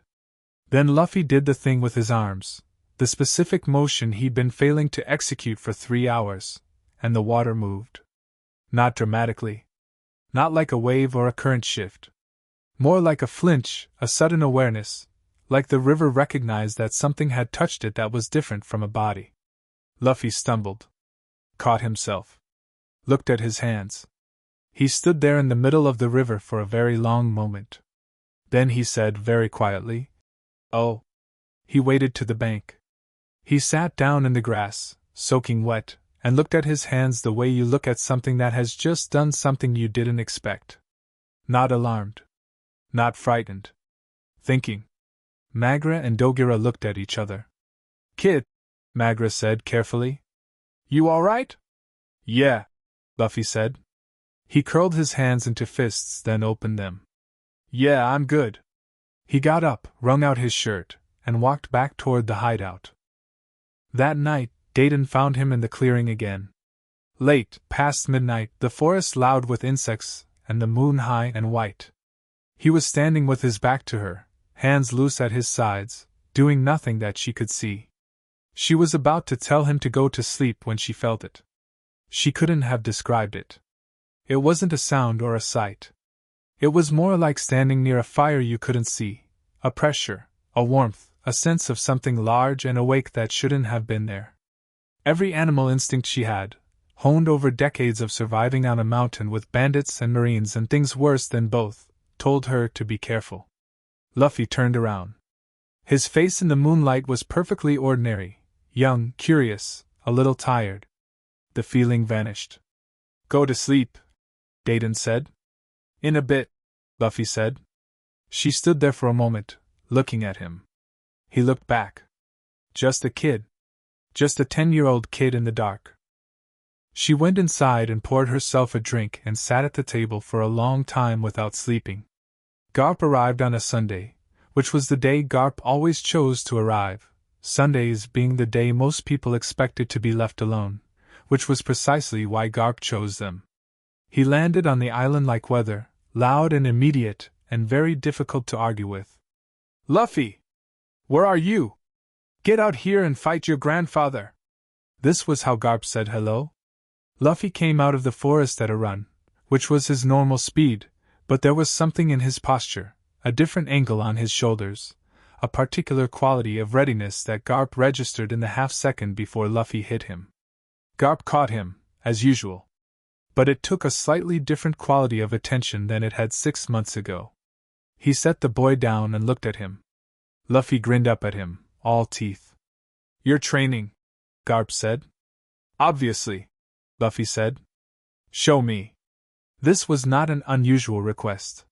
Then Luffy did the thing with his arms, the specific motion he'd been failing to execute for 3 hours, and the water moved. Not dramatically. Not like a wave or a current shift. More like a flinch, a sudden awareness, like the river recognized that something had touched it that was different from a body. Luffy stumbled. Caught himself. Looked at his hands. He stood there in the middle of the river for a very long moment. Then he said very quietly, "Oh." He waded to the bank. He sat down in the grass, soaking wet, and looked at his hands the way you look at something that has just done something you didn't expect. Not alarmed. Not frightened. Thinking. Magra and Dogera looked at each other. "Kid," Magra said carefully. "You all right?" "Yeah," Luffy said. He curled his hands into fists, then opened them. "Yeah, I'm good." He got up, wrung out his shirt, and walked back toward the hideout. That night, Dayton found him in the clearing again. Late, past midnight, the forest loud with insects, and the moon high and white. He was standing with his back to her, hands loose at his sides, doing nothing that she could see. She was about to tell him to go to sleep when she felt it. She couldn't have described it. It wasn't a sound or a sight. It was more like standing near a fire you couldn't see, a pressure, a warmth, a sense of something large and awake that shouldn't have been there. Every animal instinct she had, honed over decades of surviving on a mountain with bandits and marines and things worse than both, told her to be careful. Luffy turned around. His face in the moonlight was perfectly ordinary, young, curious, a little tired. The feeling vanished. "Go to sleep," Dayton said. "In a bit," Luffy said. She stood there for a moment, looking at him. He looked back. Just a kid. Just a 10-year-old kid in the dark. She went inside and poured herself a drink and sat at the table for a long time without sleeping. Garp arrived on a Sunday, which was the day Garp always chose to arrive, Sundays being the day most people expected to be left alone, which was precisely why Garp chose them. He landed on the island like weather, loud and immediate, and very difficult to argue with. "Luffy! Where are you? Get out here and fight your grandfather!" This was how Garp said hello. Luffy came out of the forest at a run, which was his normal speed, but there was something in his posture, a different angle on his shoulders, a particular quality of readiness that Garp registered in the half-second before Luffy hit him. Garp caught him, as usual. But it took a slightly different quality of attention than it had 6 months ago. He set the boy down and looked at him. Luffy grinned up at him, all teeth. "You're training," Garp said. "Obviously," Luffy said. "Show me." This was not an unusual request.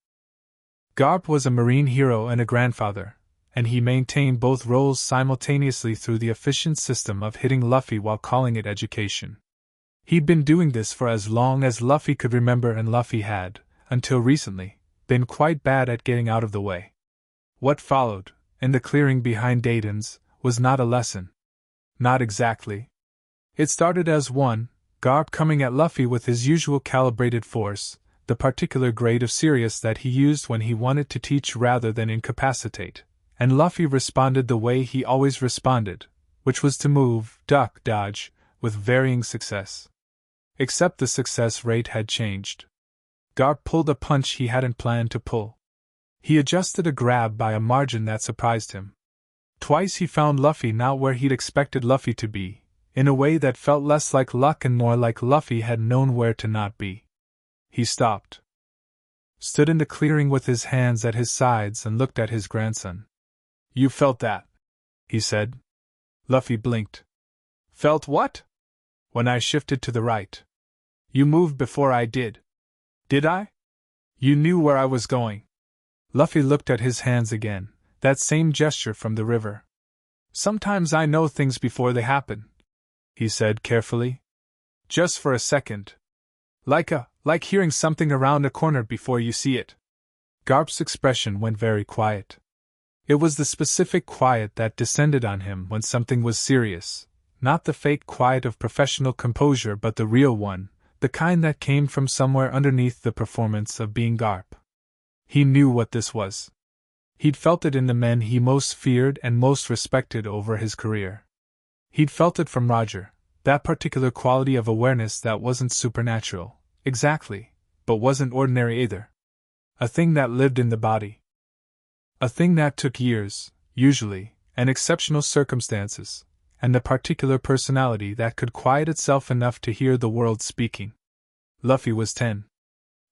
Garp was a marine hero and a grandfather, and he maintained both roles simultaneously through the efficient system of hitting Luffy while calling it education. He'd been doing this for as long as Luffy could remember, and Luffy had, until recently, been quite bad at getting out of the way. What followed, in the clearing behind Dayton's, was not a lesson. Not exactly. It started as one, Garp coming at Luffy with his usual calibrated force, the particular grade of serious that he used when he wanted to teach rather than incapacitate, and Luffy responded the way he always responded, which was to move, duck, dodge, with varying success. Except the success rate had changed. Garp pulled a punch he hadn't planned to pull. He adjusted a grab by a margin that surprised him. Twice he found Luffy not where he'd expected Luffy to be, in a way that felt less like luck and more like Luffy had known where to not be. He stopped. Stood in the clearing with his hands at his sides and looked at his grandson. "You felt that," he said. Luffy blinked. "Felt what?" "When I shifted to the right. You moved before I did." "Did I?" "You knew where I was going." Luffy looked at his hands again, that same gesture from the river. Sometimes I know things before they happen, he said carefully. Just for a second. Like hearing something around a corner before you see it. Garp's expression went very quiet. It was the specific quiet that descended on him when something was serious, not the fake quiet of professional composure but the real one, the kind that came from somewhere underneath the performance of being Garp. He knew what this was. He'd felt it in the men he most feared and most respected over his career. He'd felt it from Roger, that particular quality of awareness that wasn't supernatural, exactly, but wasn't ordinary either. A thing that lived in the body. A thing that took years, usually, and exceptional circumstances, and a particular personality that could quiet itself enough to hear the world speaking. Luffy was 10.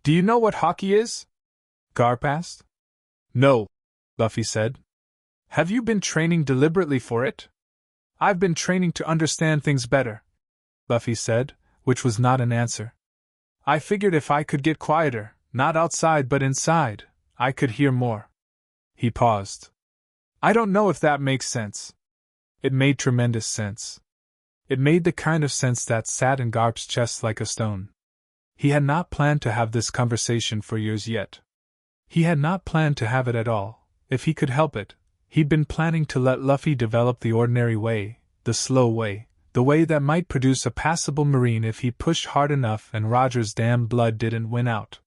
Do you know what hockey is? Garp asked. No, Luffy said. Have you been training deliberately for it? I've been training to understand things better, Luffy said, which was not an answer. I figured if I could get quieter, not outside but inside, I could hear more. He paused. I don't know if that makes sense. It made tremendous sense. It made the kind of sense that sat in Garp's chest like a stone. He had not planned to have this conversation for years yet. He had not planned to have it at all, if he could help it. He'd been planning to let Luffy develop the ordinary way, the slow way, the way that might produce a passable marine if he pushed hard enough and Roger's damn blood didn't win out.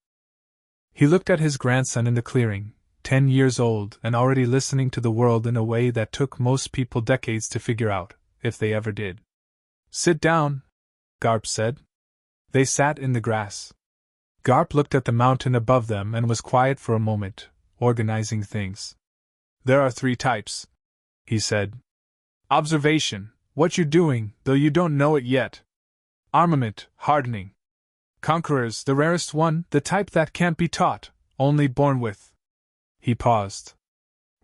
He looked at his grandson in the clearing, 10 years old and already listening to the world in a way that took most people decades to figure out, if they ever did. Sit down, Garp said. They sat in the grass. Garp looked at the mountain above them and was quiet for a moment, organizing things. There are 3 types, he said. Observation, what you're doing, though you don't know it yet. Armament, hardening. Conquerors, the rarest one, the type that can't be taught, only born with. He paused.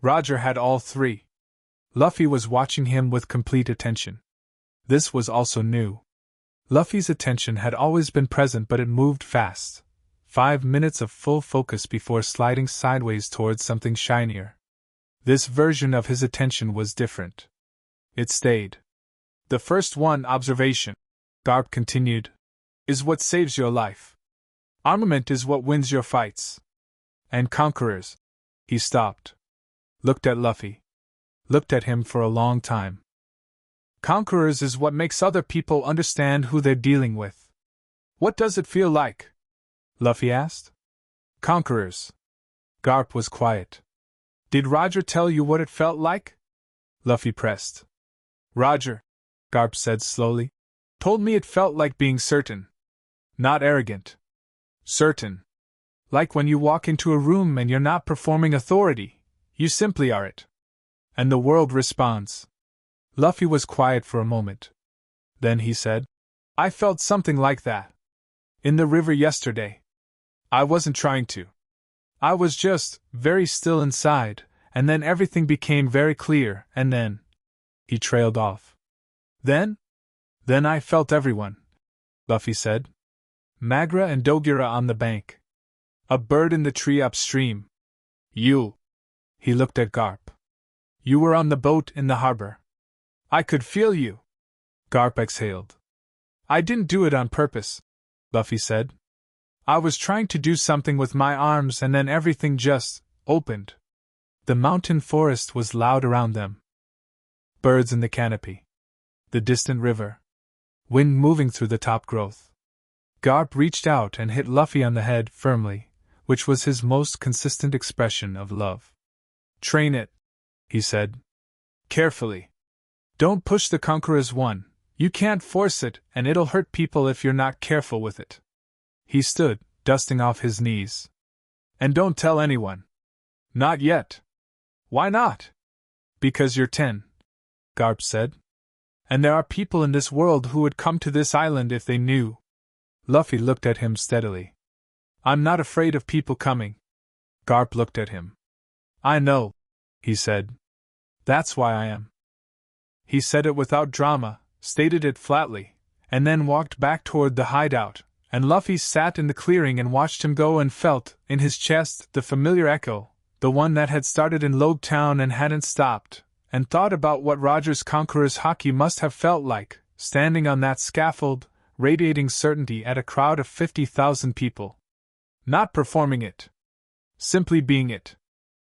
Roger had all 3. Luffy was watching him with complete attention. This was also new. Luffy's attention had always been present, but it moved fast. 5 minutes of full focus before sliding sideways towards something shinier. This version of his attention was different. It stayed. The first one, observation, Garp continued, is what saves your life. Armament is what wins your fights. And conquerors. He stopped. Looked at Luffy. Looked at him for a long time. Conquerors is what makes other people understand who they're dealing with. What does it feel like? Luffy asked. Conquerors. Garp was quiet. Did Roger tell you what it felt like? Luffy pressed. Roger, Garp said slowly, told me it felt like being certain. Not arrogant. Certain. Like when you walk into a room and you're not performing authority, you simply are it. And the world responds. Luffy was quiet for a moment. Then he said, I felt something like that. In the river yesterday. I wasn't trying to. I was just very still inside, and then everything became very clear, and then. He trailed off. Then I felt everyone, Luffy said. Magra and Dogura on the bank. A bird in the tree upstream. You. He looked at Garp. You were on the boat in the harbor. I could feel you. Garp exhaled. I didn't do it on purpose, Luffy said. I was trying to do something with my arms and then everything just opened. The mountain forest was loud around them. Birds in the canopy. The distant river. Wind moving through the top growth. Garp reached out and hit Luffy on the head firmly, which was his most consistent expression of love. Train it, he said. Carefully. Don't push the Conqueror's one. You can't force it, and it'll hurt people if you're not careful with it. He stood, dusting off his knees. And don't tell anyone. Not yet. Why not? Because you're 10, Garp said. And there are people in this world who would come to this island if they knew. Luffy looked at him steadily. I'm not afraid of people coming. Garp looked at him. I know, he said. That's why I am. He said it without drama, stated it flatly, and then walked back toward the hideout, and Luffy sat in the clearing and watched him go and felt, in his chest, the familiar echo, The one that had started in Loguetown and hadn't stopped, and thought about what Roger's conqueror's hockey must have felt like, standing on that scaffold, radiating certainty at a crowd of 50,000 people. Not performing it. Simply being it.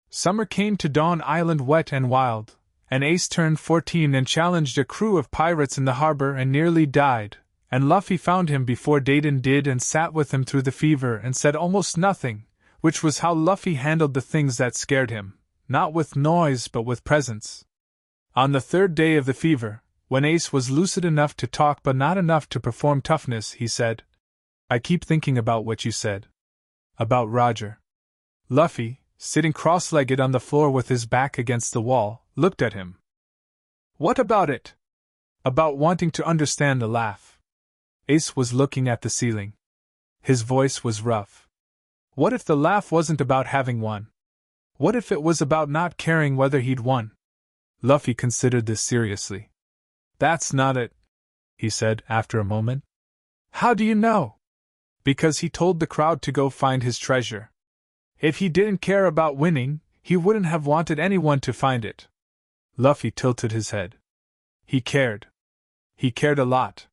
Summer came to Dawn Island wet and wild, and Ace turned 14 and challenged a crew of pirates in the harbor and nearly died, and Luffy found him before Dayton did and sat with him through the fever and said almost nothing, which was how Luffy handled the things that scared him, not with noise but with presence. On the third day of the fever, when Ace was lucid enough to talk but not enough to perform toughness, he said, "I keep thinking about what you said. About Roger." Luffy, sitting cross-legged on the floor with his back against the wall, looked at him. "What about it?" "About wanting to understand the laugh." Ace was looking at the ceiling. His voice was rough. What if the laugh wasn't about having won? What if it was about not caring whether he'd won? Luffy considered this seriously. "That's not it," he said after a moment. "How do you know?" "Because he told the crowd to go find his treasure. If he didn't care about winning, he wouldn't have wanted anyone to find it." Luffy tilted his head. He cared. He cared a lot.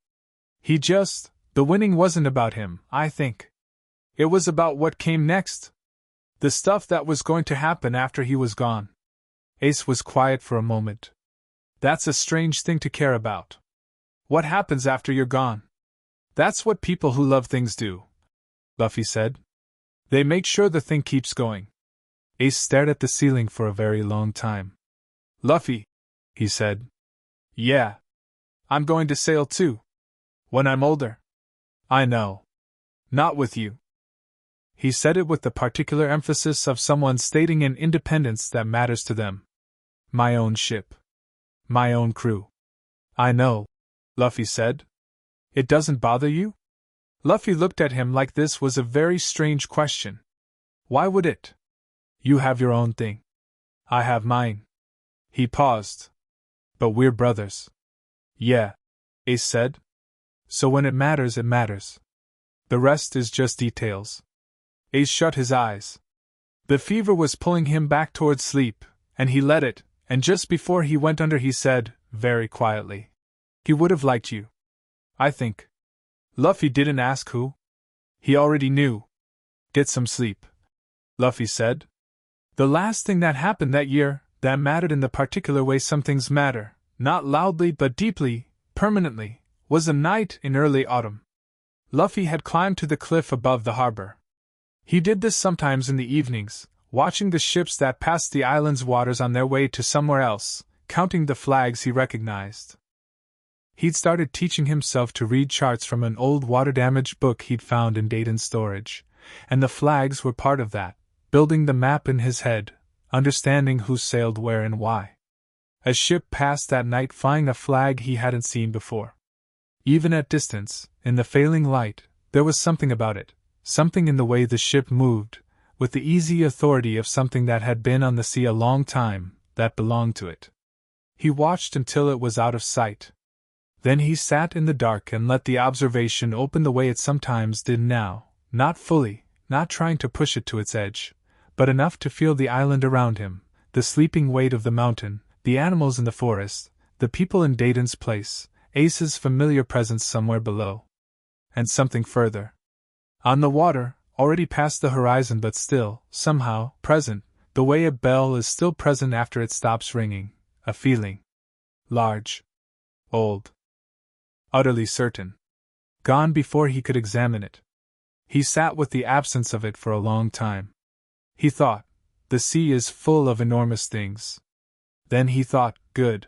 The winning wasn't about him, I think. It was about what came next. The stuff that was going to happen after he was gone. Ace was quiet for a moment. "That's a strange thing to care about. What happens after you're gone?" "That's what people who love things do," Luffy said. "They make sure the thing keeps going." Ace stared at the ceiling for a very long time. "Luffy," he said. "Yeah. I'm going to sail too. When I'm older." "I know. Not with you." He said it with the particular emphasis of someone stating an independence that matters to them. "My own ship. My own crew." "I know," Luffy said. "It doesn't bother you?" Luffy looked at him like this was a very strange question. "Why would it? You have your own thing. I have mine." He paused. "But we're brothers." "Yeah," Ace said. "So when it matters, it matters. The rest is just details." Ace shut his eyes. The fever was pulling him back towards sleep, and he let it, and just before he went under he said, very quietly, "He would have liked you. I think." Luffy didn't ask who. He already knew. "Get some sleep," Luffy said. "The last thing that happened that year, that mattered in the particular way some things matter, not loudly but deeply, permanently, was a night in early autumn. Luffy had climbed to the cliff above the harbor. He did this sometimes in the evenings, watching the ships that passed the island's waters on their way to somewhere else, counting the flags he recognized. He'd started teaching himself to read charts from an old water-damaged book he'd found in Dayton's storage, and the flags were part of that, building the map in his head, understanding who sailed where and why. A ship passed that night flying a flag he hadn't seen before. Even at distance, in the failing light, there was something about it. Something in the way the ship moved, with the easy authority of something that had been on the sea a long time, that belonged to it. He watched until it was out of sight. Then he sat in the dark and let the observation open the way it sometimes did now, not fully, not trying to push it to its edge, but enough to feel the island around him, the sleeping weight of the mountain, the animals in the forest, the people in Dayton's place, Ace's familiar presence somewhere below. And something further. On the water, already past the horizon but still, somehow, present, the way a bell is still present after it stops ringing, a feeling. Large. Old. Utterly certain. Gone before he could examine it. He sat with the absence of it for a long time. He thought, the sea is full of enormous things. Then he thought, good.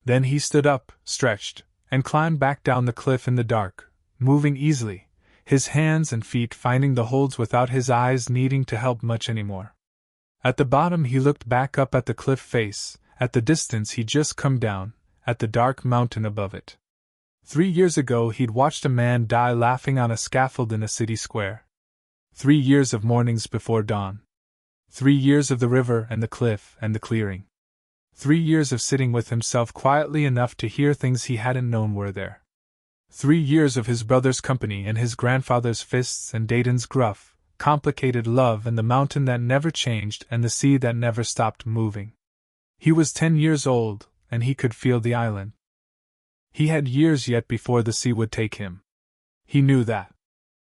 Then he stood up, stretched, and climbed back down the cliff in the dark, moving easily, his hands and feet finding the holds without his eyes needing to help much anymore. At the bottom he looked back up at the cliff face, at the distance he'd just come down, at the dark mountain above it. 3 years ago he'd watched a man die laughing on a scaffold in a city square. 3 years of mornings before dawn. 3 years of the river and the cliff and the clearing. 3 years of sitting with himself quietly enough to hear things he hadn't known were there. 3 years of his brother's company and his grandfather's fists and Dayton's gruff, complicated love and the mountain that never changed and the sea that never stopped moving. He was 10 years old, and he could feel the island. He had years yet before the sea would take him. He knew that.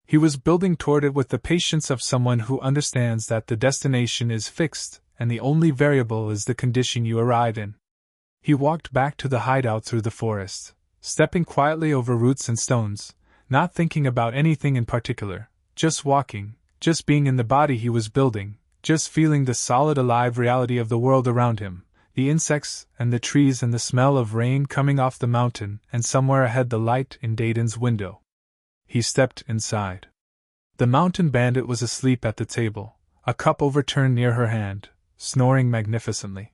He was building toward it with the patience of someone who understands that the destination is fixed and the only variable is the condition you arrive in. He walked back to the hideout through the forest, stepping quietly over roots and stones, not thinking about anything in particular, just walking, just being in the body he was building, just feeling the solid alive reality of the world around him, the insects and the trees and the smell of rain coming off the mountain and somewhere ahead the light in Dayton's window. He stepped inside. The mountain bandit was asleep at the table, a cup overturned near her hand, snoring magnificently.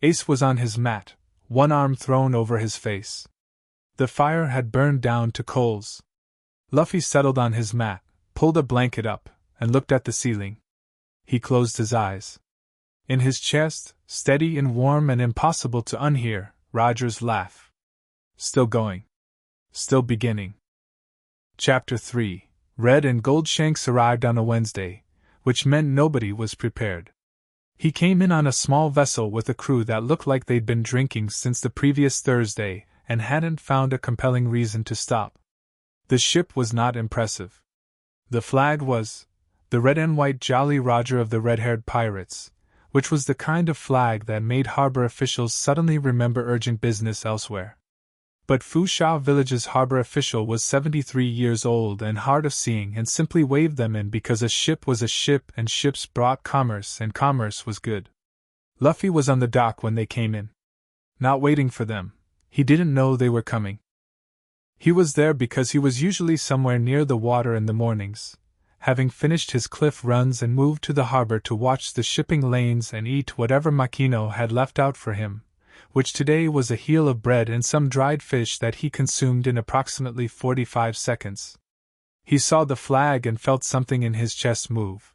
Ace was on his mat, one arm thrown over his face. The fire had burned down to coals. Luffy settled on his mat, pulled a blanket up, and looked at the ceiling. He closed his eyes. In his chest, steady and warm and impossible to unhear, Roger's laugh. Still going. Still beginning. Chapter 3. Red and Gold. Shanks arrived on a Wednesday, which meant nobody was prepared. He came in on a small vessel with a crew that looked like they'd been drinking since the previous Thursday and hadn't found a compelling reason to stop. The ship was not impressive. The flag was the red and white Jolly Roger of the red-haired pirates, which was the kind of flag that made harbor officials suddenly remember urgent business elsewhere. But Fu Sha Village's harbor official was 73 years old and hard of seeing and simply waved them in because a ship was a ship and ships brought commerce and commerce was good. Luffy was on the dock when they came in. Not waiting for them, he didn't know they were coming. He was there because he was usually somewhere near the water in the mornings, having finished his cliff runs and moved to the harbor to watch the shipping lanes and eat whatever Makino had left out for him, which today was a heel of bread and some dried fish that he consumed in approximately 45 seconds. He saw the flag and felt something in his chest move.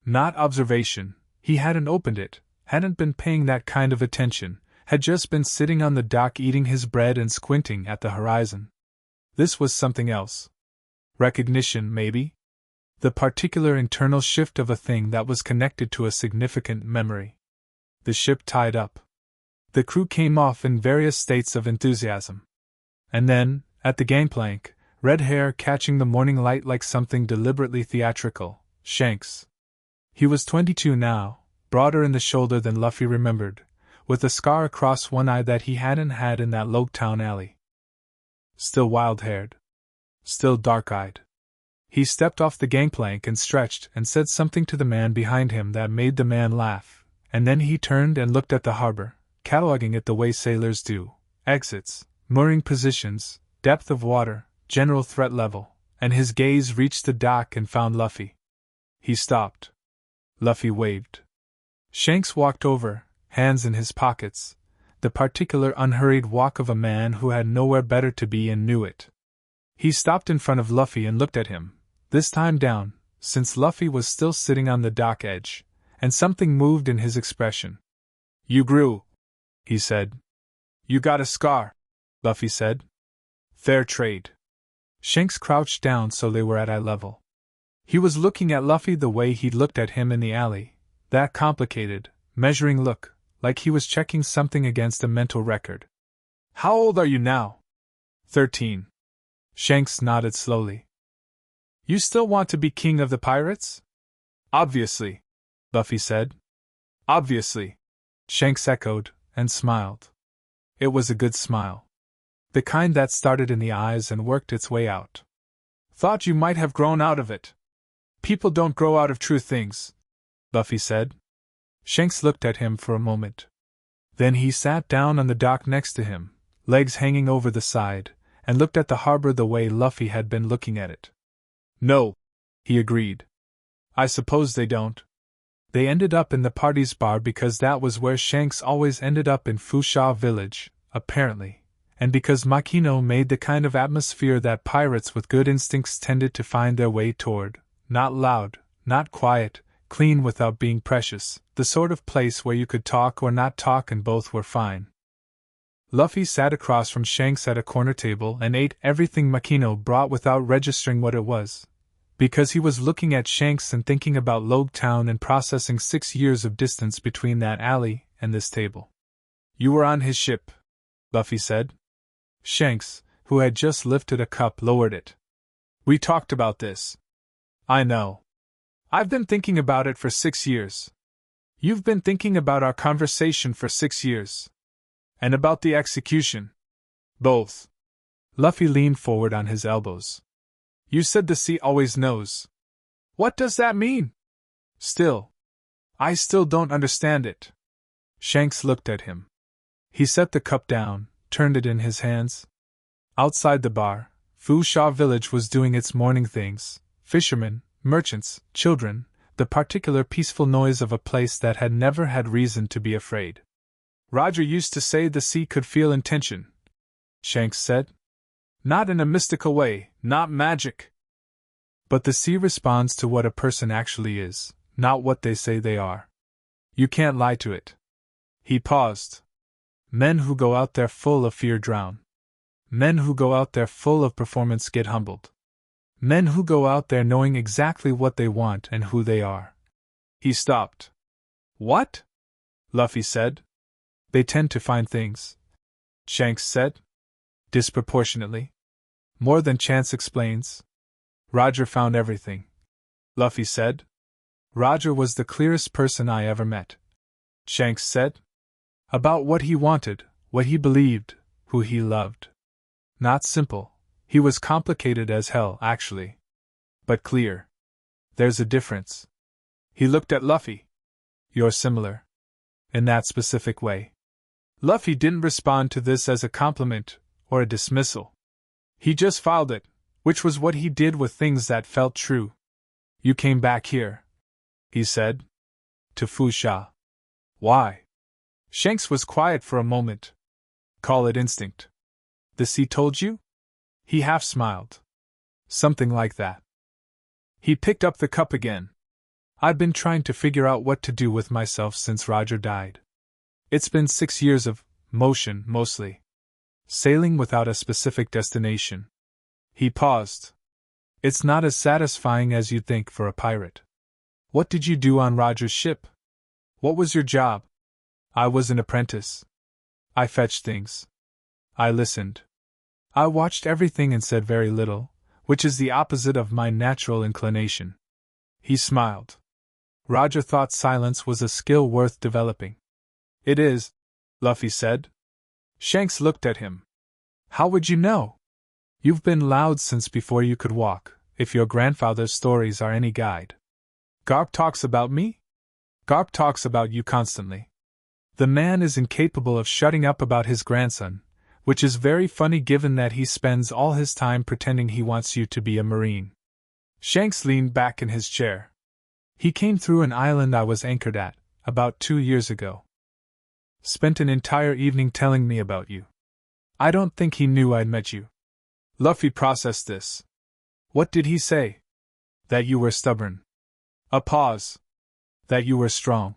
Not observation, he hadn't opened it, hadn't been paying that kind of attention, had just been sitting on the dock eating his bread and squinting at the horizon. This was something else. Recognition, maybe? The particular internal shift of a thing that was connected to a significant memory. The ship tied up. The crew came off in various states of enthusiasm. And then, at the gangplank, red hair catching the morning light like something deliberately theatrical, Shanks. He was 22 now, broader in the shoulder than Luffy remembered, with a scar across one eye that he hadn't had in that Loguetown alley. Still wild-haired. Still dark-eyed. He stepped off the gangplank and stretched and said something to the man behind him that made the man laugh, and then he turned and looked at the harbor, cataloging it the way sailors do: exits, mooring positions, depth of water, general threat level, and his gaze reached the dock and found Luffy. He stopped. Luffy waved. Shanks walked over, hands in his pockets, the particular unhurried walk of a man who had nowhere better to be and knew it. He stopped in front of Luffy and looked at him, this time down, since Luffy was still sitting on the dock edge, and something moved in his expression. "You grew," he said. "You got a scar," Luffy said. "Fair trade." Shanks crouched down so they were at eye level. He was looking at Luffy the way he'd looked at him in the alley, that complicated, measuring look, like he was checking something against a mental record. "How old are you now?" 13. Shanks nodded slowly. "You still want to be king of the pirates?" "Obviously," Luffy said. "Obviously," Shanks echoed, and smiled. It was a good smile. The kind that started in the eyes and worked its way out. "Thought you might have grown out of it." "People don't grow out of true things," Luffy said. Shanks looked at him for a moment. Then he sat down on the dock next to him, legs hanging over the side, and looked at the harbor the way Luffy had been looking at it. "No," he agreed. "I suppose they don't." They ended up in the party's bar because that was where Shanks always ended up in Fu Sha Village, apparently, and because Makino made the kind of atmosphere that pirates with good instincts tended to find their way toward, not loud, not quiet, clean without being precious, the sort of place where you could talk or not talk and both were fine. Luffy sat across from Shanks at a corner table and ate everything Makino brought without registering what it was. Because he was looking at Shanks and thinking about Loguetown and processing 6 years of distance between that alley and this table. You were on his ship, Luffy said. Shanks, who had just lifted a cup, lowered it. We talked about this. I know. I've been thinking about it for 6 years. You've been thinking about our conversation for 6 years. And about the execution. Both. Luffy leaned forward on his elbows. You said the sea always knows. What does that mean? I still don't understand it. Shanks looked at him. He set the cup down, turned it in his hands. Outside the bar, Fu Sha village was doing its morning things. Fishermen, merchants, children, the particular peaceful noise of a place that had never had reason to be afraid. Roger used to say the sea could feel intention, Shanks said. Not in a mystical way, not magic. But the sea responds to what a person actually is, not what they say they are. You can't lie to it. He paused. Men who go out there full of fear drown. Men who go out there full of performance get humbled. Men who go out there knowing exactly what they want and who they are. He stopped. What? Luffy said. They tend to find things, Shanks said. Disproportionately. More than chance explains. Roger found everything, Luffy said. Roger was the clearest person I ever met, Shanks said. About what he wanted, what he believed, who he loved. Not simple, he was complicated as hell, actually. But clear. There's a difference. He looked at Luffy. You're similar. In that specific way. Luffy didn't respond to this as a compliment or a dismissal. He just filed it, which was what he did with things that felt true. You came back here, he said. To Fu Sha. Why? Shanks was quiet for a moment. Call it instinct. The sea told you? He half smiled. Something like that. He picked up the cup again. I've been trying to figure out what to do with myself since Roger died. It's been 6 years of motion, mostly. Sailing without a specific destination. He paused. It's not as satisfying as you'd think for a pirate. What did you do on Roger's ship? What was your job? I was an apprentice. I fetched things. I listened. I watched everything and said very little, which is the opposite of my natural inclination. He smiled. Roger thought silence was a skill worth developing. It is, Luffy said. Shanks looked at him. How would you know? You've been loud since before you could walk, if your grandfather's stories are any guide. Garp talks about me? Garp talks about you constantly. The man is incapable of shutting up about his grandson, which is very funny given that he spends all his time pretending he wants you to be a marine. Shanks leaned back in his chair. He came through an island I was anchored at, about 2 years ago. Spent an entire evening telling me about you. I don't think he knew I'd met you. Luffy processed this. What did he say? That you were stubborn. A pause. That you were strong.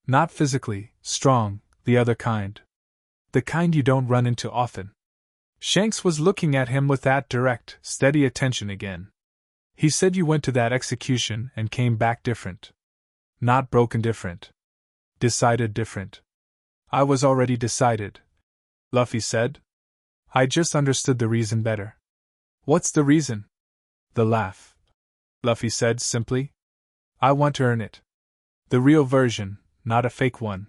Not physically strong, the other kind. The kind you don't run into often. Shanks was looking at him with that direct, steady attention again. He said you went to that execution and came back different. Not broken different. Decided different. I was already decided, Luffy said. I just understood the reason better. What's the reason? The laugh, Luffy said simply. I want to earn it. The real version, not a fake one.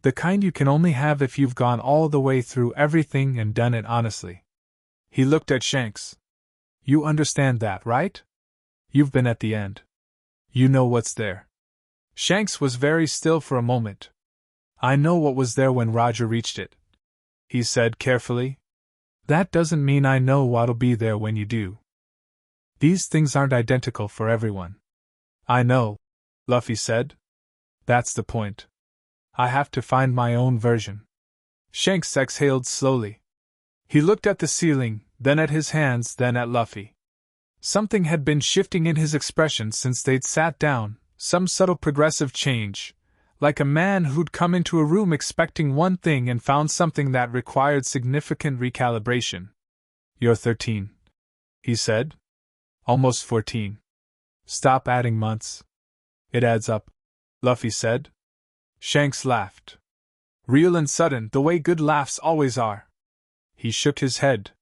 The kind you can only have if you've gone all the way through everything and done it honestly. He looked at Shanks. You understand that, right? You've been at the end. You know what's there. Shanks was very still for a moment. I know what was there when Roger reached it, he said carefully. That doesn't mean I know what'll be there when you do. These things aren't identical for everyone. I know, Luffy said. That's the point. I have to find my own version. Shanks exhaled slowly. He looked at the ceiling, then at his hands, then at Luffy. Something had been shifting in his expression since they'd sat down, some subtle progressive change, like a man who'd come into a room expecting one thing and found something that required significant recalibration. You're 13, he said. Almost 14. Stop adding months. It adds up, Luffy said. Shanks laughed. Real and sudden, the way good laughs always are. He shook his head.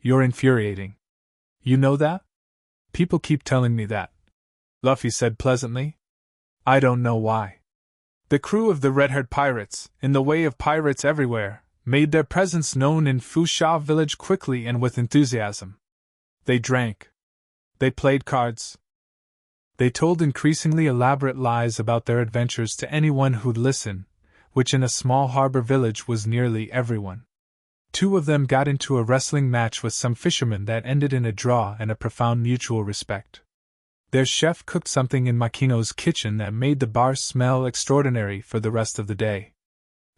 You're infuriating. You know that? People keep telling me that, Luffy said pleasantly. I don't know why. The crew of the red-haired pirates, in the way of pirates everywhere, made their presence known in Fusha village quickly and with enthusiasm. They drank. They played cards. They told increasingly elaborate lies about their adventures to anyone who'd listen, which in a small harbor village was nearly everyone. 2 of them got into a wrestling match with some fishermen that ended in a draw and a profound mutual respect. Their chef cooked something in Makino's kitchen that made the bar smell extraordinary for the rest of the day.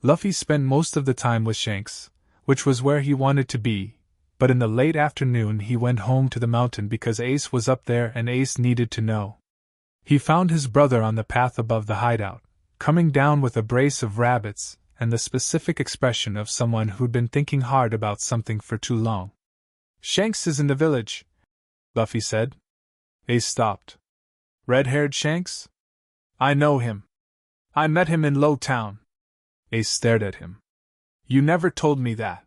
Luffy spent most of the time with Shanks, which was where he wanted to be, but in the late afternoon he went home to the mountain because Ace was up there and Ace needed to know. He found his brother on the path above the hideout, coming down with a brace of rabbits and the specific expression of someone who'd been thinking hard about something for too long. Shanks is in the village, Luffy said. Ace stopped. Red-haired Shanks? I know him. I met him in Loguetown. Ace stared at him. You never told me that.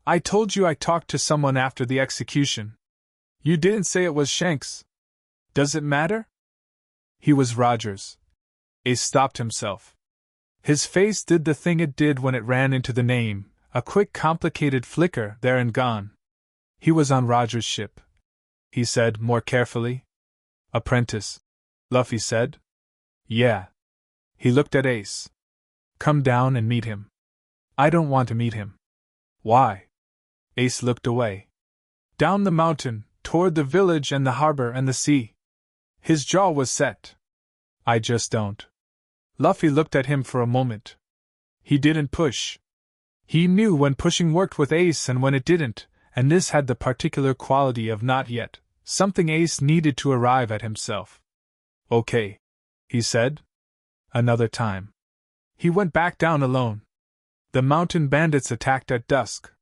I told you I talked to someone after the execution. You didn't say it was Shanks. Does it matter? He was Rogers. Ace stopped himself. His face did the thing it did when it ran into the name, a quick complicated flicker there and gone. He was on Rogers' ship, he said more carefully. Apprentice, Luffy said. Yeah. He looked at Ace. Come down and meet him. I don't want to meet him. Why? Ace looked away. Down the mountain, toward the village and the harbor and the sea. His jaw was set. I just don't. Luffy looked at him for a moment. He didn't push. He knew when pushing worked with Ace and when it didn't, and this had the particular quality of not yet, something Ace needed to arrive at himself. Okay, he said. Another time. He went back down alone. The mountain bandits attacked at dusk.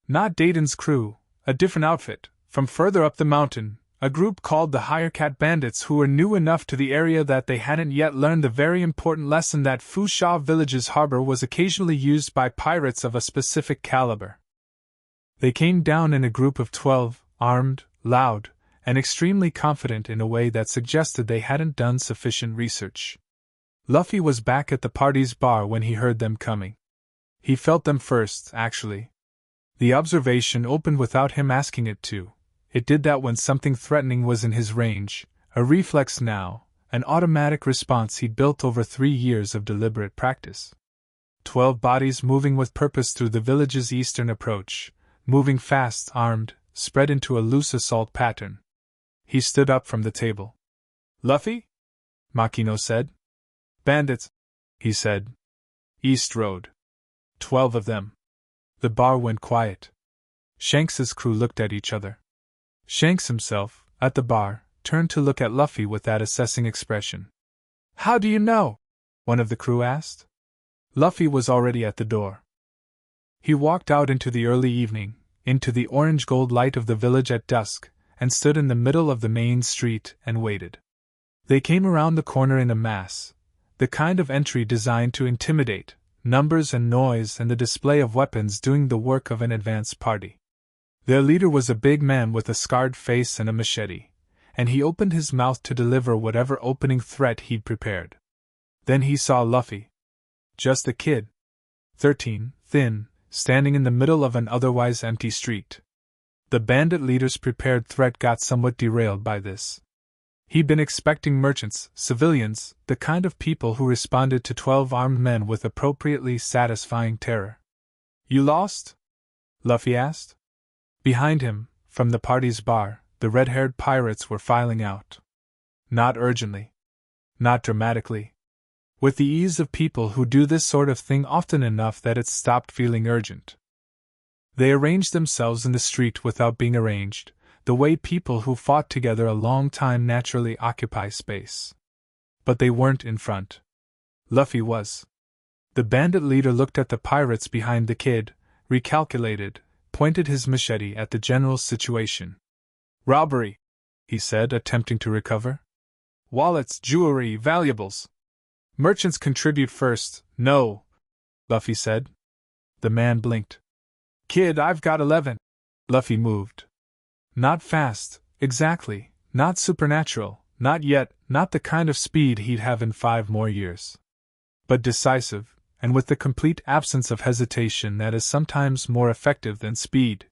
Not Dayton's crew, a different outfit, from further up the mountain, a group called the Higher Cat Bandits who were new enough to the area that they hadn't yet learned the very important lesson that Fusha Village's harbor was occasionally used by pirates of a specific caliber. They came down in a group of 12, armed, loud, and extremely confident in a way that suggested they hadn't done sufficient research. Luffy was back at the party's bar when he heard them coming. He felt them first, actually. The observation opened without him asking it to. It did that when something threatening was in his range, a reflex now, an automatic response he'd built over 3 years of deliberate practice. 12 bodies moving with purpose through the village's eastern approach, moving fast, armed, spread into a loose assault pattern. He stood up from the table. Luffy? Makino said. Bandits, he said. East Road. 12 of them. The bar went quiet. Shanks's crew looked at each other. Shanks himself, at the bar, turned to look at Luffy with that assessing expression. How do you know? One of the crew asked. Luffy was already at the door. He walked out into the early evening, into the orange-gold light of the village at dusk, and stood in the middle of the main street and waited. They came around the corner in a mass, the kind of entry designed to intimidate, numbers and noise and the display of weapons doing the work of an advance party. Their leader was a big man with a scarred face and a machete, and he opened his mouth to deliver whatever opening threat he'd prepared. Then he saw Luffy. Just a kid. 13, thin, standing in the middle of an otherwise empty street. The bandit leader's prepared threat got somewhat derailed by this. He'd been expecting merchants, civilians, the kind of people who responded to 12 armed men with appropriately satisfying terror. You lost? Luffy asked. Behind him, from the party's bar, the red-haired pirates were filing out. Not urgently. Not dramatically. With the ease of people who do this sort of thing often enough that it's stopped feeling urgent. They arranged themselves in the street without being arranged, the way people who fought together a long time naturally occupy space. But they weren't in front. Luffy was. The bandit leader looked at the pirates behind the kid, recalculated, pointed his machete at the general situation. Robbery, he said, attempting to recover. Wallets, jewelry, valuables. Merchants contribute first. No, Luffy said. The man blinked. Kid, I've got 11. Luffy moved. Not fast, exactly, not supernatural, not yet, not the kind of speed he'd have in 5 more years. But decisive, and with the complete absence of hesitation that is sometimes more effective than speed.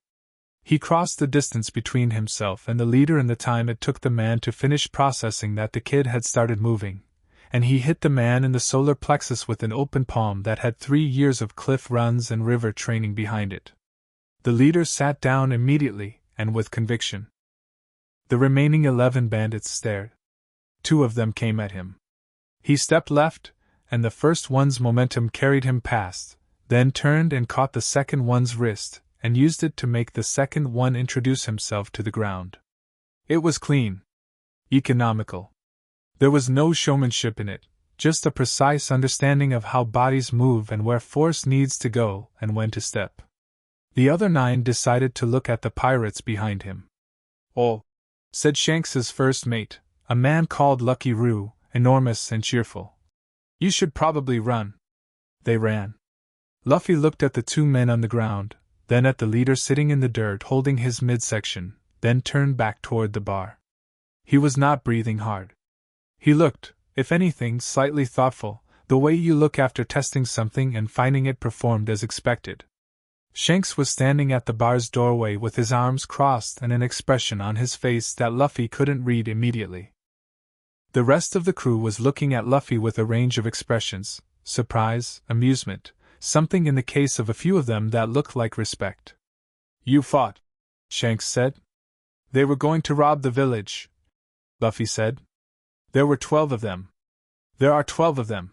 He crossed the distance between himself and the leader in the time it took the man to finish processing that the kid had started moving, and he hit the man in the solar plexus with an open palm that had 3 years of cliff runs and river training behind it. The leader sat down immediately, and with conviction. The remaining 11 bandits stared. 2 of them came at him. He stepped left, and the first one's momentum carried him past, then turned and caught the second one's wrist, and used it to make the second one introduce himself to the ground. It was clean. Economical. There was no showmanship in it, just a precise understanding of how bodies move and where force needs to go and when to step. The other 9 decided to look at the pirates behind him. Oh, said Shanks's first mate, a man called Lucky Roo, enormous and cheerful. You should probably run. They ran. Luffy looked at the 2 men on the ground, then at the leader sitting in the dirt holding his midsection, then turned back toward the bar. He was not breathing hard. He looked, if anything, slightly thoughtful, the way you look after testing something and finding it performed as expected. Shanks was standing at the bar's doorway with his arms crossed and an expression on his face that Luffy couldn't read immediately. The rest of the crew was looking at Luffy with a range of expressions: surprise, amusement, something in the case of a few of them that looked like respect. You fought, Shanks said. They were going to rob the village, Luffy said. There were 12 of them. There are 12 of them,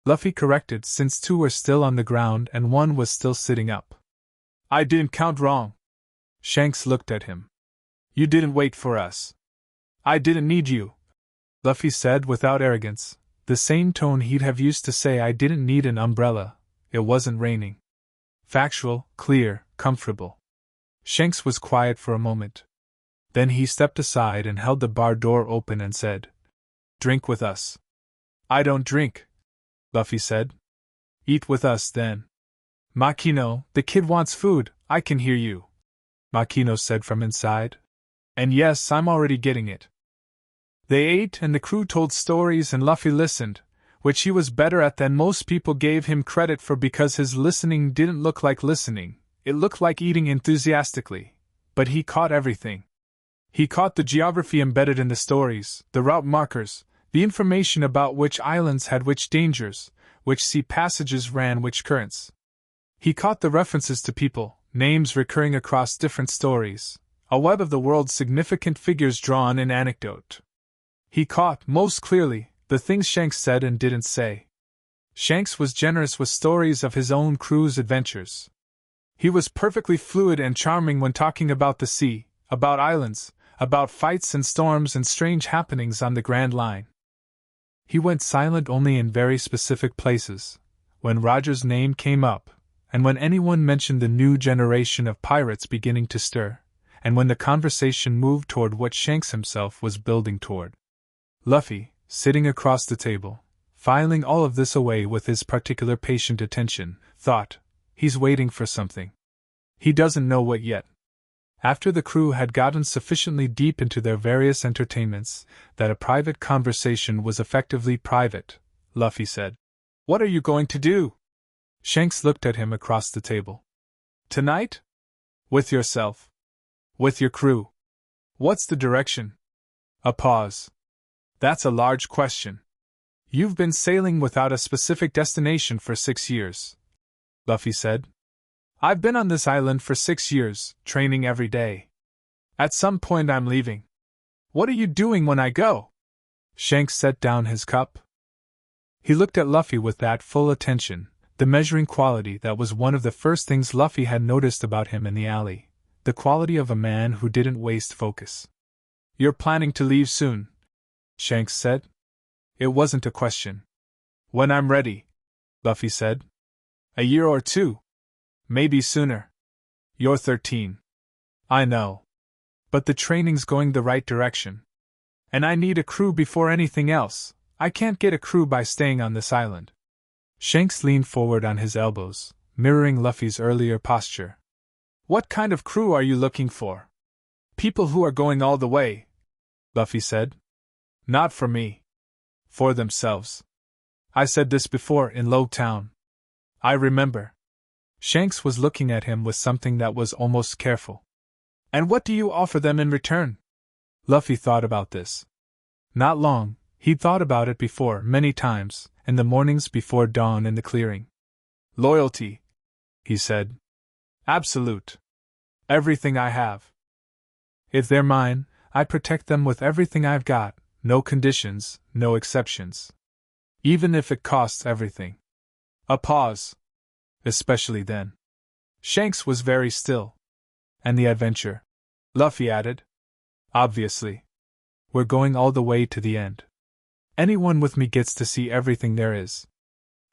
Luffy corrected, since 2 were still on the ground and 1 was still sitting up. I didn't count wrong. Shanks looked at him. You didn't wait for us. I didn't need you, Luffy said without arrogance, the same tone he'd have used to say I didn't need an umbrella, it wasn't raining. Factual, clear, comfortable. Shanks was quiet for a moment. Then he stepped aside and held the bar door open and said, Drink with us. I don't drink, Luffy said. Eat with us then. Makino, the kid wants food, I can hear you, Makino said from inside. And yes, I'm already getting it. They ate and the crew told stories and Luffy listened, which he was better at than most people gave him credit for because his listening didn't look like listening, it looked like eating enthusiastically, but he caught everything. He caught the geography embedded in the stories, the route markers, the information about which islands had which dangers, which sea passages ran which currents. He caught the references to people, names recurring across different stories, a web of the world's significant figures drawn in anecdote. He caught, most clearly, the things Shanks said and didn't say. Shanks was generous with stories of his own crew's adventures. He was perfectly fluid and charming when talking about the sea, about islands, about fights and storms and strange happenings on the Grand Line. He went silent only in very specific places, when Roger's name came up, and when anyone mentioned the new generation of pirates beginning to stir, and when the conversation moved toward what Shanks himself was building toward. Luffy, sitting across the table, filing all of this away with his particular patient attention, thought, he's waiting for something. He doesn't know what yet. After the crew had gotten sufficiently deep into their various entertainments that a private conversation was effectively private, Luffy said, What are you going to do? Shanks looked at him across the table. Tonight? With yourself. With your crew. What's the direction? A pause. That's a large question. You've been sailing without a specific destination for 6 years, Luffy said. I've been on this island for 6 years, training every day. At some point I'm leaving. What are you doing when I go? Shanks set down his cup. He looked at Luffy with that full attention, the measuring quality that was one of the first things Luffy had noticed about him in the alley, the quality of a man who didn't waste focus. You're planning to leave soon, Shanks said. It wasn't a question. When I'm ready, Luffy said. A year or 2. Maybe sooner. You're 13. I know. But the training's going the right direction. And I need a crew before anything else. I can't get a crew by staying on this island. Shanks leaned forward on his elbows, mirroring Luffy's earlier posture. What kind of crew are you looking for? People who are going all the way, Luffy said. Not for me. For themselves. I said this before in Loguetown. I remember. Shanks was looking at him with something that was almost careful. And what do you offer them in return? Luffy thought about this. Not long, he'd thought about it before, many times, in the mornings before dawn in the clearing. Loyalty, he said. Absolute. Everything I have. If they're mine, I protect them with everything I've got, no conditions, no exceptions. Even if it costs everything. A pause. Especially then. Shanks was very still. And the adventure? Luffy added. Obviously. We're going all the way to the end. Anyone with me gets to see everything there is.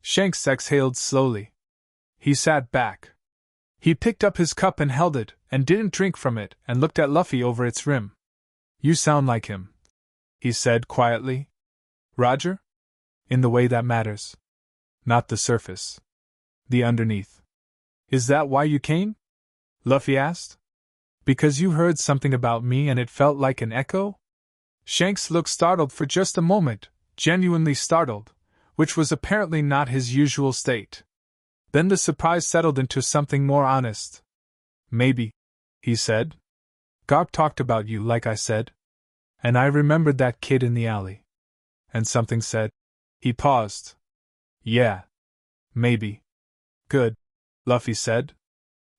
Shanks exhaled slowly. He sat back. He picked up his cup and held it, and didn't drink from it, and looked at Luffy over its rim. You sound like him, he said quietly. Roger? In the way that matters. Not the surface. The underneath. Is that why you came? Luffy asked. Because you heard something about me and it felt like an echo? Shanks looked startled for just a moment, genuinely startled, which was apparently not his usual state. Then the surprise settled into something more honest. Maybe, he said. Garp talked about you, like I said. And I remembered that kid in the alley. And something said. He paused. Yeah. Maybe. Good, Luffy said.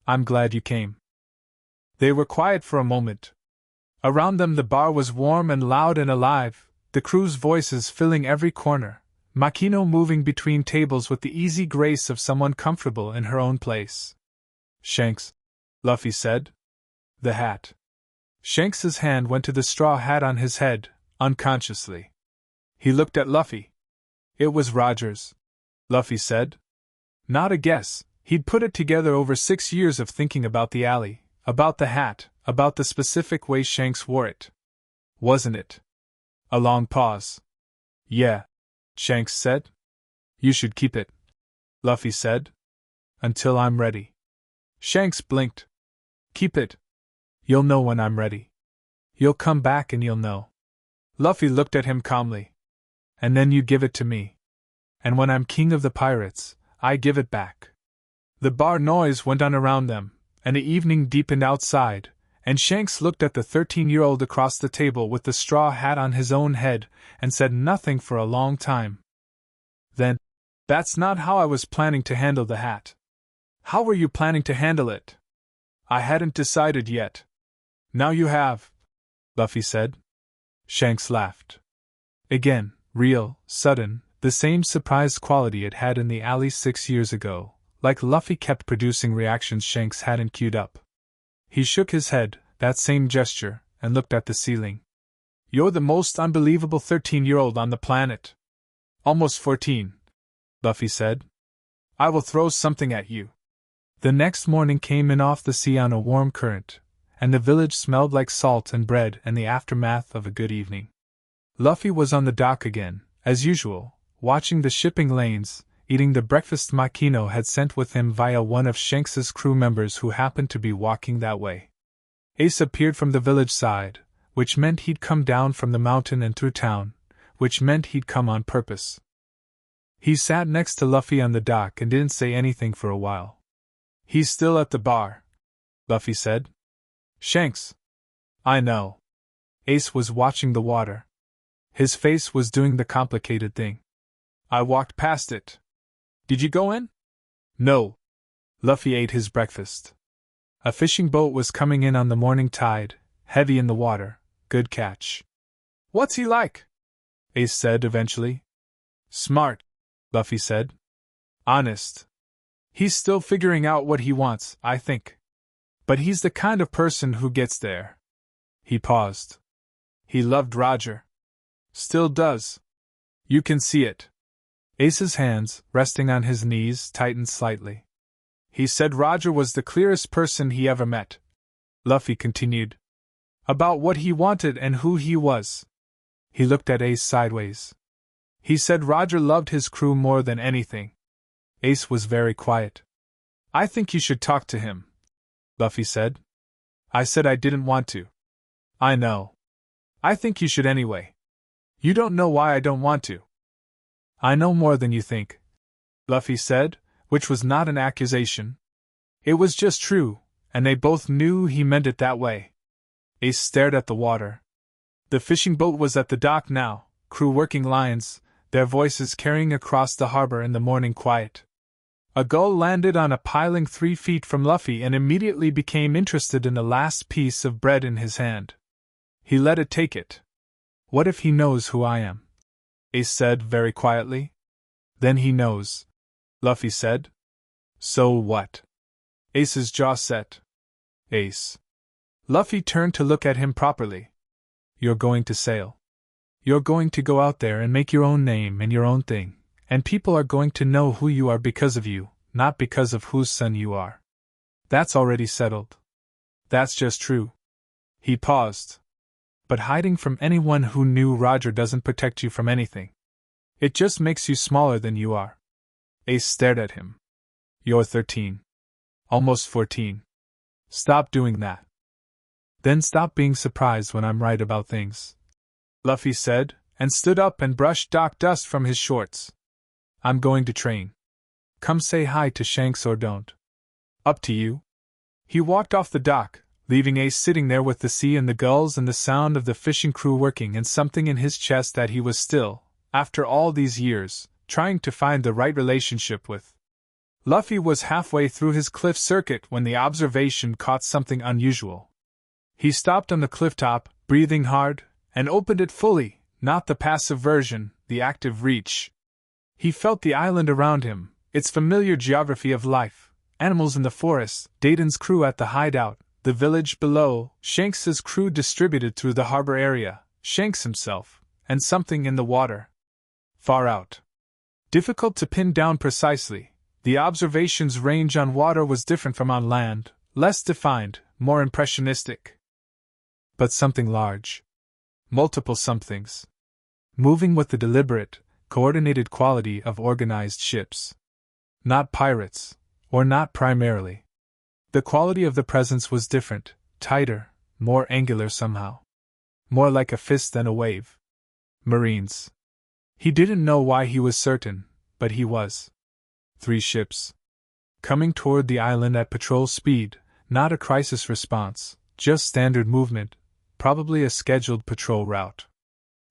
I'm glad you came. They were quiet for a moment. Around them the bar was warm and loud and alive, the crew's voices filling every corner, Makino moving between tables with the easy grace of someone comfortable in her own place. Shanks, Luffy said. The hat. Shanks's hand went to the straw hat on his head, unconsciously. He looked at Luffy. It was Roger's, Luffy said. Not a guess, he'd put it together over 6 years of thinking about the alley, about the hat, about the specific way Shanks wore it. Wasn't it? A long pause. Yeah, Shanks said. You should keep it, Luffy said. Until I'm ready. Shanks blinked. Keep it. You'll know when I'm ready. You'll come back and you'll know. Luffy looked at him calmly. And then you give it to me. And when I'm king of the pirates, I give it back. The bar noise went on around them, and the evening deepened outside, and Shanks looked at the 13-year-old across the table with the straw hat on his own head, and said nothing for a long time. Then, that's not how I was planning to handle the hat. How were you planning to handle it? I hadn't decided yet. Now you have, Luffy said. Shanks laughed. Again, real, sudden, the same surprised quality it had in the alley 6 years ago, like Luffy kept producing reactions Shanks hadn't queued up. He shook his head, that same gesture, and looked at the ceiling. You're the most unbelievable 13-year-old on the planet. Almost 14, Luffy said. I will throw something at you. The next morning came in off the sea on a warm current, and the village smelled like salt and bread and the aftermath of a good evening. Luffy was on the dock again, as usual, watching the shipping lanes, eating the breakfast Makino had sent with him via one of Shanks's crew members who happened to be walking that way. Ace appeared from the village side, which meant he'd come down from the mountain and through town, which meant he'd come on purpose. He sat next to Luffy on the dock and didn't say anything for a while. He's still at the bar, Luffy said. Shanks. I know. Ace was watching the water. His face was doing the complicated thing. I walked past it. Did you go in? No. Luffy ate his breakfast. A fishing boat was coming in on the morning tide, heavy in the water. Good catch. What's he like? Ace said eventually. Smart, Luffy said. Honest. He's still figuring out what he wants, I think. But he's the kind of person who gets there. He paused. He loved Roger. Still does. You can see it. Ace's hands, resting on his knees, tightened slightly. He said Roger was the clearest person he ever met. Luffy continued. About what he wanted and who he was. He looked at Ace sideways. He said Roger loved his crew more than anything. Ace was very quiet. I think you should talk to him, Luffy said. I said I didn't want to. I know. I think you should anyway. You don't know why I don't want to. I know more than you think, Luffy said, which was not an accusation. It was just true, and they both knew he meant it that way. Ace stared at the water. The fishing boat was at the dock now, crew working lines, their voices carrying across the harbor in the morning quiet. A gull landed on a piling 3 feet from Luffy and immediately became interested in the last piece of bread in his hand. He let it take it. What if he knows who I am? Ace said very quietly. Then he knows, Luffy said. So what? Ace's jaw set. Ace. Luffy turned to look at him properly. You're going to sail. You're going to go out there and make your own name and your own thing, and people are going to know who you are because of you, not because of whose son you are. That's already settled. That's just true. He paused. But hiding from anyone who knew Roger doesn't protect you from anything. It just makes you smaller than you are. Ace stared at him. You're 13. Almost 14. Stop doing that. Then stop being surprised when I'm right about things, Luffy said, and stood up and brushed dock dust from his shorts. I'm going to train. Come say hi to Shanks or don't. Up to you. He walked off the dock, leaving Ace sitting there with the sea and the gulls and the sound of the fishing crew working and something in his chest that he was still, after all these years, trying to find the right relationship with. Luffy was halfway through his cliff circuit when the observation caught something unusual. He stopped on the cliff top, breathing hard, and opened it fully, not the passive version, the active reach. He felt the island around him, its familiar geography of life, animals in the forest, Dayton's crew at the hideout, the village below, Shanks's crew distributed through the harbor area, Shanks himself, and something in the water. Far out. Difficult to pin down precisely, the observation's range on water was different from on land, less defined, more impressionistic. But something large. Multiple somethings. Moving with the deliberate, coordinated quality of organized ships. Not pirates, or not primarily. The quality of the presence was different, tighter, more angular somehow. More like a fist than a wave. Marines. He didn't know why he was certain, but he was. 3 ships. Coming toward the island at patrol speed, not a crisis response, just standard movement, probably a scheduled patrol route.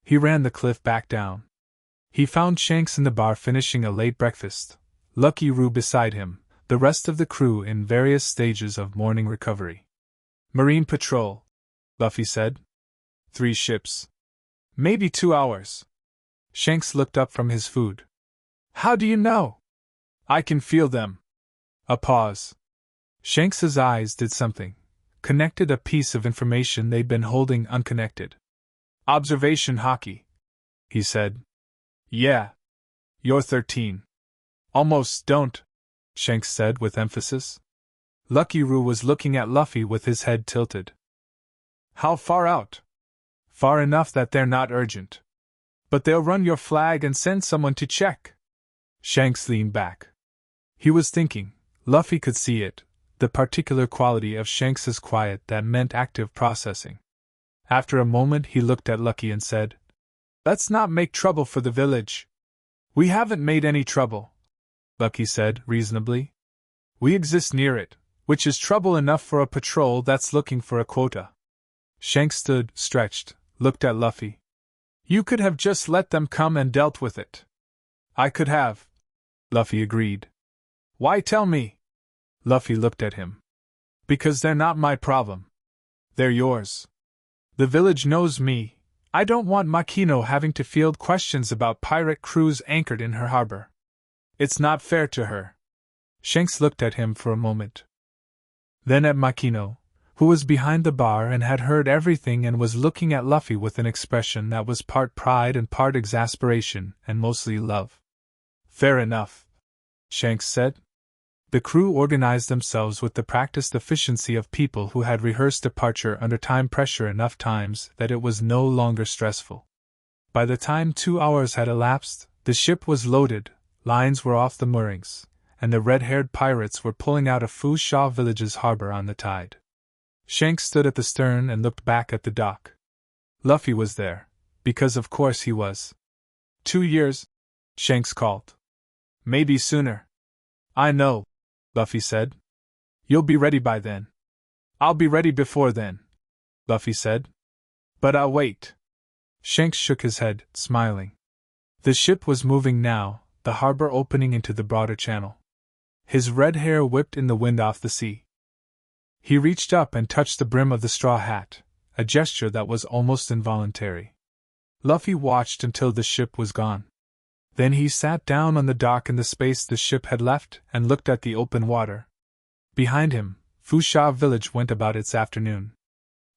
He ran the cliff back down. He found Shanks in the bar finishing a late breakfast, Lucky Roo beside him, the rest of the crew in various stages of morning recovery. Marine patrol, Luffy said. 3 ships. Maybe 2 hours. Shanks looked up from his food. How do you know? I can feel them. A pause. Shanks's eyes did something. Connected a piece of information they'd been holding unconnected. Observation hockey, he said. Yeah. You're 13. Almost don't, Shanks said with emphasis. Lucky Roo was looking at Luffy with his head tilted. How far out? Far enough that they're not urgent. But they'll run your flag and send someone to check. Shanks leaned back. He was thinking, Luffy could see it, the particular quality of Shanks's quiet that meant active processing. After a moment he looked at Lucky and said, Let's not make trouble for the village. We haven't made any trouble, Lucky said reasonably. We exist near it, which is trouble enough for a patrol that's looking for a quota. Shanks stood, stretched, looked at Luffy. You could have just let them come and dealt with it. I could have, Luffy agreed. Why tell me? Luffy looked at him. Because they're not my problem. They're yours. The village knows me. I don't want Makino having to field questions about pirate crews anchored in her harbor. It's not fair to her. Shanks looked at him for a moment. Then at Makino, who was behind the bar and had heard everything and was looking at Luffy with an expression that was part pride and part exasperation and mostly love. Fair enough, Shanks said. The crew organized themselves with the practiced efficiency of people who had rehearsed departure under time pressure enough times that it was no longer stressful. By the time 2 hours had elapsed, the ship was loaded, lines were off the moorings, and the red-haired pirates were pulling out of Fu Sha village's harbor on the tide. Shanks stood at the stern and looked back at the dock. Luffy was there, because of course he was. 2 years? Shanks called. Maybe sooner. I know, Luffy said. You'll be ready by then. I'll be ready before then, Luffy said. But I'll wait. Shanks shook his head, smiling. The ship was moving now, the harbor opening into the broader channel. His red hair whipped in the wind off the sea. He reached up and touched the brim of the straw hat, a gesture that was almost involuntary. Luffy watched until the ship was gone. Then he sat down on the dock in the space the ship had left and looked at the open water. Behind him, Fu Sha village went about its afternoon.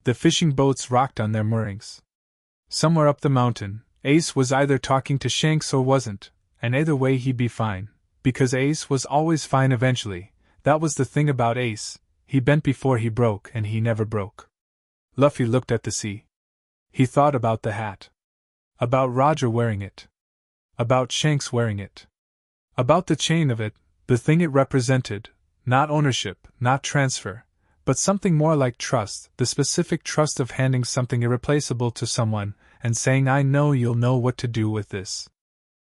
The fishing boats rocked on their moorings. Somewhere up the mountain, Ace was either talking to Shanks or wasn't, and either way he'd be fine, because Ace was always fine eventually. That was the thing about Ace, he bent before he broke and he never broke. Luffy looked at the sea. He thought about the hat. About Roger wearing it. About Shanks wearing it. About the chain of it, the thing it represented, not ownership, not transfer, but something more like trust, the specific trust of handing something irreplaceable to someone and saying, I know you'll know what to do with this.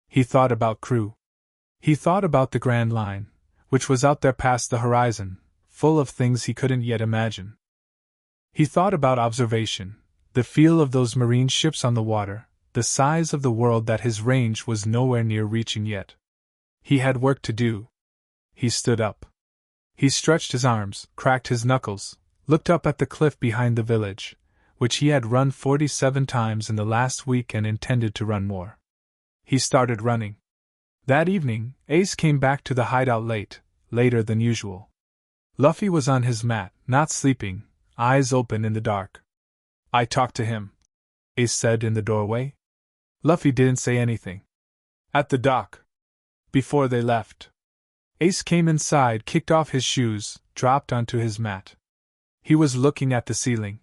He thought about crew. He thought about the Grand Line, which was out there past the horizon, full of things he couldn't yet imagine. He thought about observation, the feel of those marine ships on the water, the size of the world that his range was nowhere near reaching yet. He had work to do. He stood up. He stretched his arms, cracked his knuckles, looked up at the cliff behind the village, which he had run 47 times in the last week and intended to run more. He started running. That evening, Ace came back to the hideout late, later than usual. Luffy was on his mat, not sleeping, eyes open in the dark. I talked to him, Ace said in the doorway. Luffy didn't say anything. At the dock. Before they left. Ace came inside, kicked off his shoes, dropped onto his mat. He was looking at the ceiling.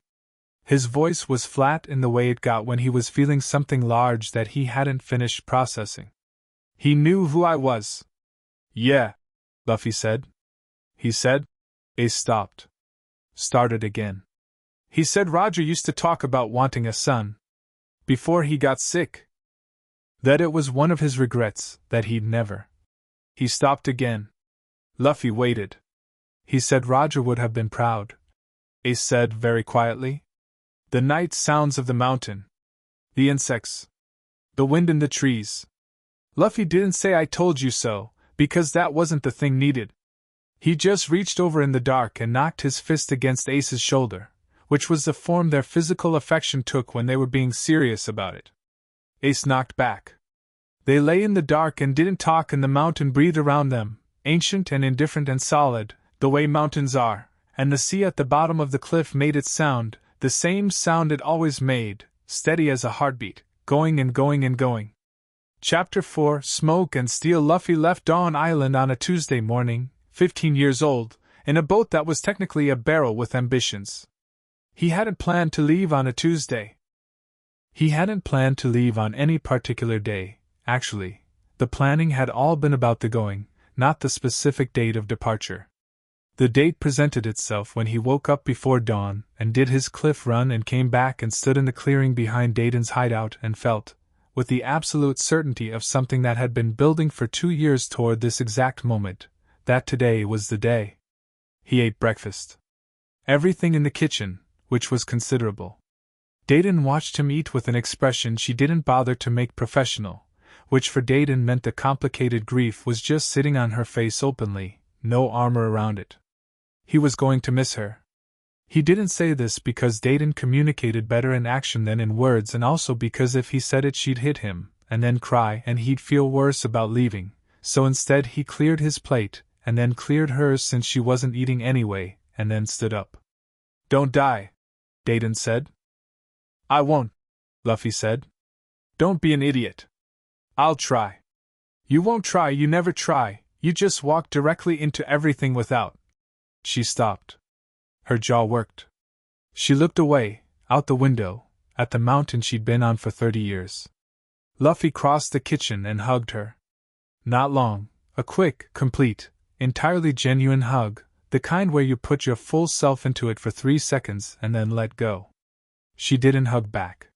His voice was flat in the way it got when he was feeling something large that he hadn't finished processing. He knew who I was. Yeah, Luffy said. He said. Ace stopped. Started again. He said Roger used to talk about wanting a son. Before he got sick. That it was one of his regrets, that he'd never. He stopped again. Luffy waited. He said Roger would have been proud. Ace said very quietly. The night sounds of the mountain. The insects. The wind in the trees. Luffy didn't say I told you so, because that wasn't the thing needed. He just reached over in the dark and knocked his fist against Ace's shoulder, which was the form their physical affection took when they were being serious about it. Ace knocked back. They lay in the dark and didn't talk, and the mountain breathed around them, ancient and indifferent and solid, the way mountains are, and the sea at the bottom of the cliff made its sound, the same sound it always made, steady as a heartbeat, going and going and going. Chapter 4 Smoke and Steel. Luffy left Dawn Island on a Tuesday morning, 15 years old, in a boat that was technically a barrel with ambitions. He hadn't planned to leave on a Tuesday. He hadn't planned to leave on any particular day, actually. The planning had all been about the going, not the specific date of departure. The date presented itself when he woke up before dawn and did his cliff run and came back and stood in the clearing behind Dayton's hideout and felt, with the absolute certainty of something that had been building for 2 years toward this exact moment, that today was the day. He ate breakfast. Everything in the kitchen, which was considerable. Dayton watched him eat with an expression she didn't bother to make professional, which for Dayton meant the complicated grief was just sitting on her face openly, no armor around it. He was going to miss her. He didn't say this because Dayton communicated better in action than in words, and also because if he said it she'd hit him, and then cry, and he'd feel worse about leaving, so instead he cleared his plate, and then cleared hers since she wasn't eating anyway, and then stood up. Don't die, Dayton said. I won't, Luffy said. Don't be an idiot. I'll try. You won't try, you never try, you just walk directly into everything without. She stopped. Her jaw worked. She looked away, out the window, at the mountain she'd been on for 30 years. Luffy crossed the kitchen and hugged her. Not long, a quick, complete, entirely genuine hug, the kind where you put your full self into it for 3 seconds and then let go. She didn't hug back.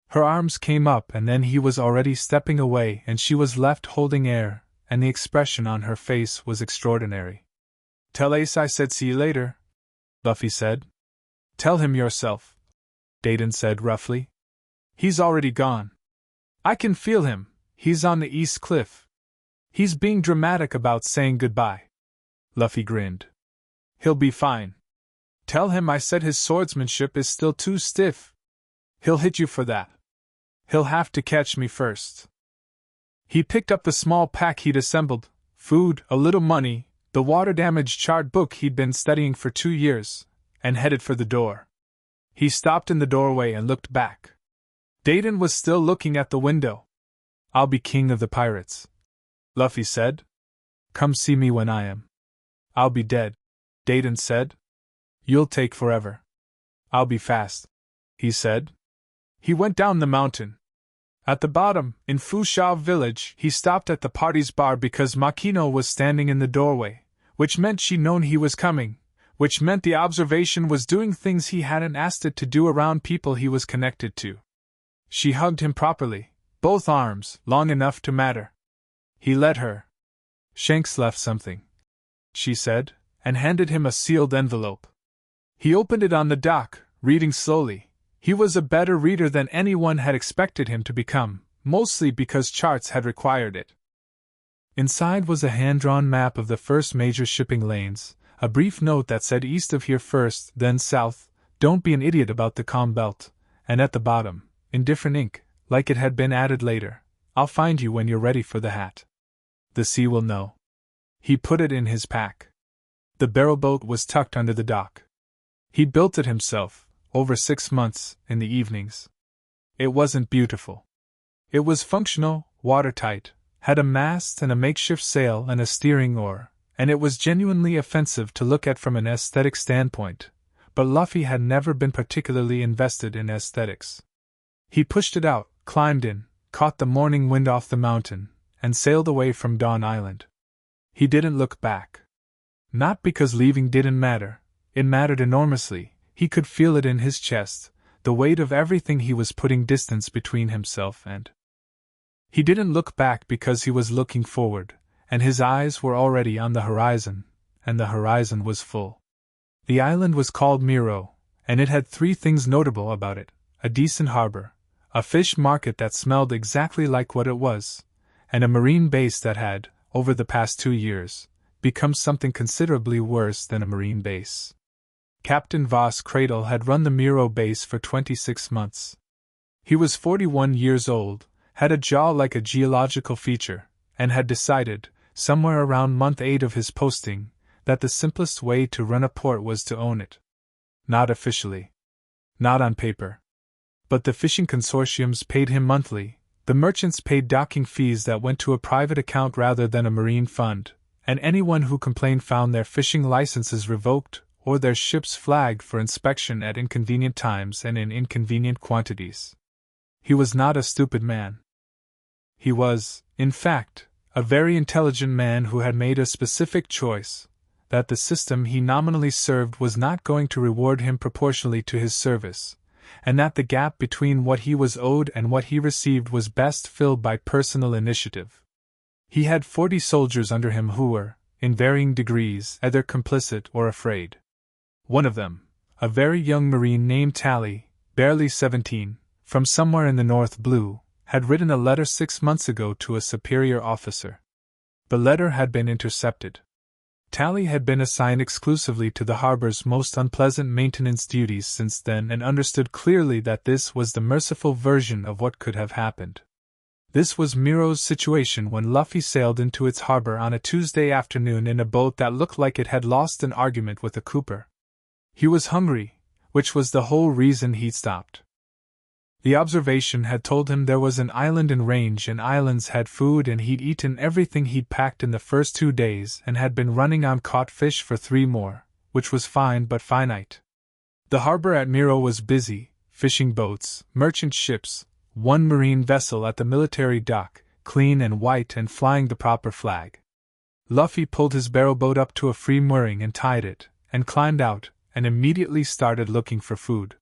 Her arms came up and then he was already stepping away and she was left holding air, and the expression on her face was extraordinary. Tell Ace I said see you later, Luffy said. Tell him yourself, Dayton said roughly. He's already gone. I can feel him, he's on the East Cliff. He's being dramatic about saying goodbye. Luffy grinned. He'll be fine. Tell him I said his swordsmanship is still too stiff. He'll hit you for that. He'll have to catch me first. He picked up the small pack he'd assembled, food, a little money, the water-damage chart book he'd been studying for 2 years, and headed for the door. He stopped in the doorway and looked back. Dayton was still looking at the window. I'll be king of the pirates, Luffy said. Come see me when I am. I'll be dead, Dayton said. You'll take forever. I'll be fast, he said. He went down the mountain. At the bottom, in Fusha village, he stopped at the party's bar because Makino was standing in the doorway, which meant she'd known he was coming, which meant the observation was doing things he hadn't asked it to do around people he was connected to. She hugged him properly, both arms, long enough to matter. He let her. Shanks left something, she said, and handed him a sealed envelope. He opened it on the dock, reading slowly. He was a better reader than anyone had expected him to become, mostly because charts had required it. Inside was a hand-drawn map of the first major shipping lanes, a brief note that said east of here first, then south, don't be an idiot about the calm belt, and at the bottom, in different ink, like it had been added later, I'll find you when you're ready for the hat. The sea will know. He put it in his pack. The barrowboat was tucked under the dock. He'd built it himself, over 6 months, in the evenings. It wasn't beautiful. It was functional, watertight, had a mast and a makeshift sail and a steering oar, and it was genuinely offensive to look at from an aesthetic standpoint, but Luffy had never been particularly invested in aesthetics. He pushed it out, climbed in, caught the morning wind off the mountain, and sailed away from Dawn Island. He didn't look back. Not because leaving didn't matter, it mattered enormously. He could feel it in his chest, the weight of everything he was putting distance between himself and. He didn't look back because he was looking forward, and his eyes were already on the horizon, and the horizon was full. The island was called Miro, and it had 3 things notable about it: a decent harbor, a fish market that smelled exactly like what it was, and a marine base that had, over the past 2 years, become something considerably worse than a marine base. Captain Voss Cradle had run the Miro base for 26 months. He was 41 years old, had a jaw like a geological feature, and had decided, somewhere around month 8 of his posting, that the simplest way to run a port was to own it. Not officially. Not on paper. But the fishing consortiums paid him monthly, the merchants paid docking fees that went to a private account rather than a marine fund, and anyone who complained found their fishing licenses revoked, or their ships flagged for inspection at inconvenient times and in inconvenient quantities. He was not a stupid man. He was, in fact, a very intelligent man who had made a specific choice, that the system he nominally served was not going to reward him proportionally to his service, and that the gap between what he was owed and what he received was best filled by personal initiative. He had 40 soldiers under him who were, in varying degrees, either complicit or afraid. One of them, a very young Marine named Tally, barely 17, from somewhere in the North Blue, had written a letter 6 months ago to a superior officer. The letter had been intercepted. Tally had been assigned exclusively to the harbor's most unpleasant maintenance duties since then and understood clearly that this was the merciful version of what could have happened. This was Miro's situation when Luffy sailed into its harbor on a Tuesday afternoon in a boat that looked like it had lost an argument with a cooper. He was hungry, which was the whole reason he'd stopped. The observation had told him there was an island in range and islands had food, and he'd eaten everything he'd packed in the first 2 days and had been running on caught fish for 3 more, which was fine but finite. The harbor at Miro was busy, fishing boats, merchant ships, one marine vessel at the military dock, clean and white and flying the proper flag. Luffy pulled his barrowboat up to a free mooring and tied it, and climbed out, and immediately started looking for food.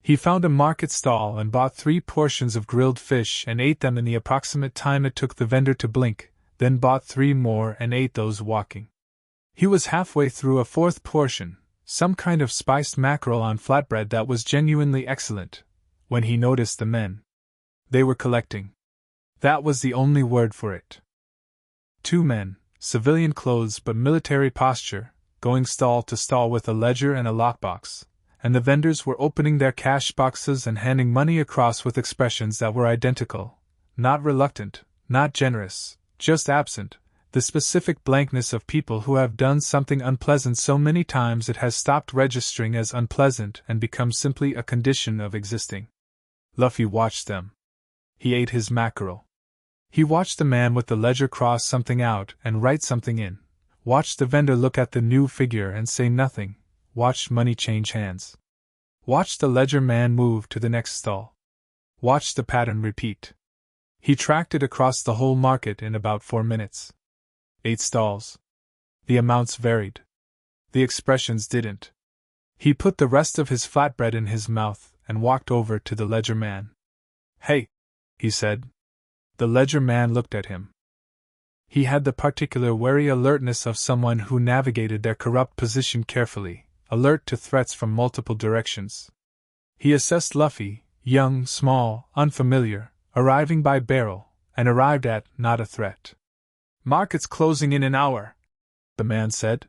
He found a market stall and bought 3 portions of grilled fish and ate them in the approximate time it took the vendor to blink, then bought 3 more and ate those walking. He was halfway through a 4th portion, some kind of spiced mackerel on flatbread that was genuinely excellent, when he noticed the men. They were collecting. That was the only word for it. 2 men, civilian clothes but military posture, going stall to stall with a ledger and a lockbox, and the vendors were opening their cash boxes and handing money across with expressions that were identical, not reluctant, not generous, just absent, the specific blankness of people who have done something unpleasant so many times it has stopped registering as unpleasant and become simply a condition of existing. Luffy watched them. He ate his mackerel. He watched the man with the ledger cross something out and write something in, watched the vendor look at the new figure and say nothing, watched money change hands. Watched the ledger man move to the next stall. Watched the pattern repeat. He tracked it across the whole market in about 4 minutes. 8 stalls. The amounts varied. The expressions didn't. He put the rest of his flatbread in his mouth and walked over to the ledger man. "Hey," he said. The ledger man looked at him. He had the particular wary alertness of someone who navigated their corrupt position carefully, alert to threats from multiple directions. He assessed Luffy, young, small, unfamiliar, arriving by barrel, and arrived at not a threat. "Market's closing in an hour," the man said.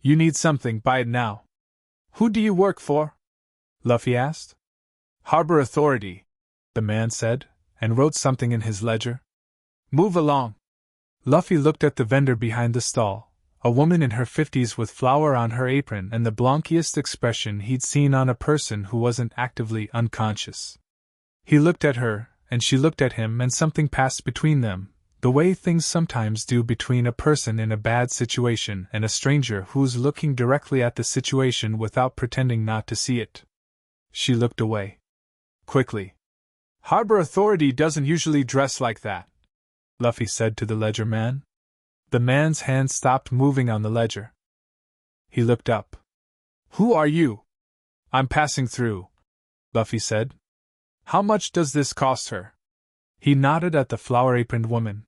"You need something, buy it now." "Who do you work for?" Luffy asked. "Harbor Authority," the man said, and wrote something in his ledger. "Move along." Luffy looked at the vendor behind the stall, a woman in her 50s with flour on her apron and the blankiest expression he'd seen on a person who wasn't actively unconscious. He looked at her, and she looked at him, and something passed between them, the way things sometimes do between a person in a bad situation and a stranger who's looking directly at the situation without pretending not to see it. She looked away. Quickly. "Harbor Authority doesn't usually dress like that," Luffy said to the ledger man. The man's hand stopped moving on the ledger. He looked up. "Who are you?" "I'm passing through," Luffy said. "How much does this cost her?" He nodded at the flower-aproned woman.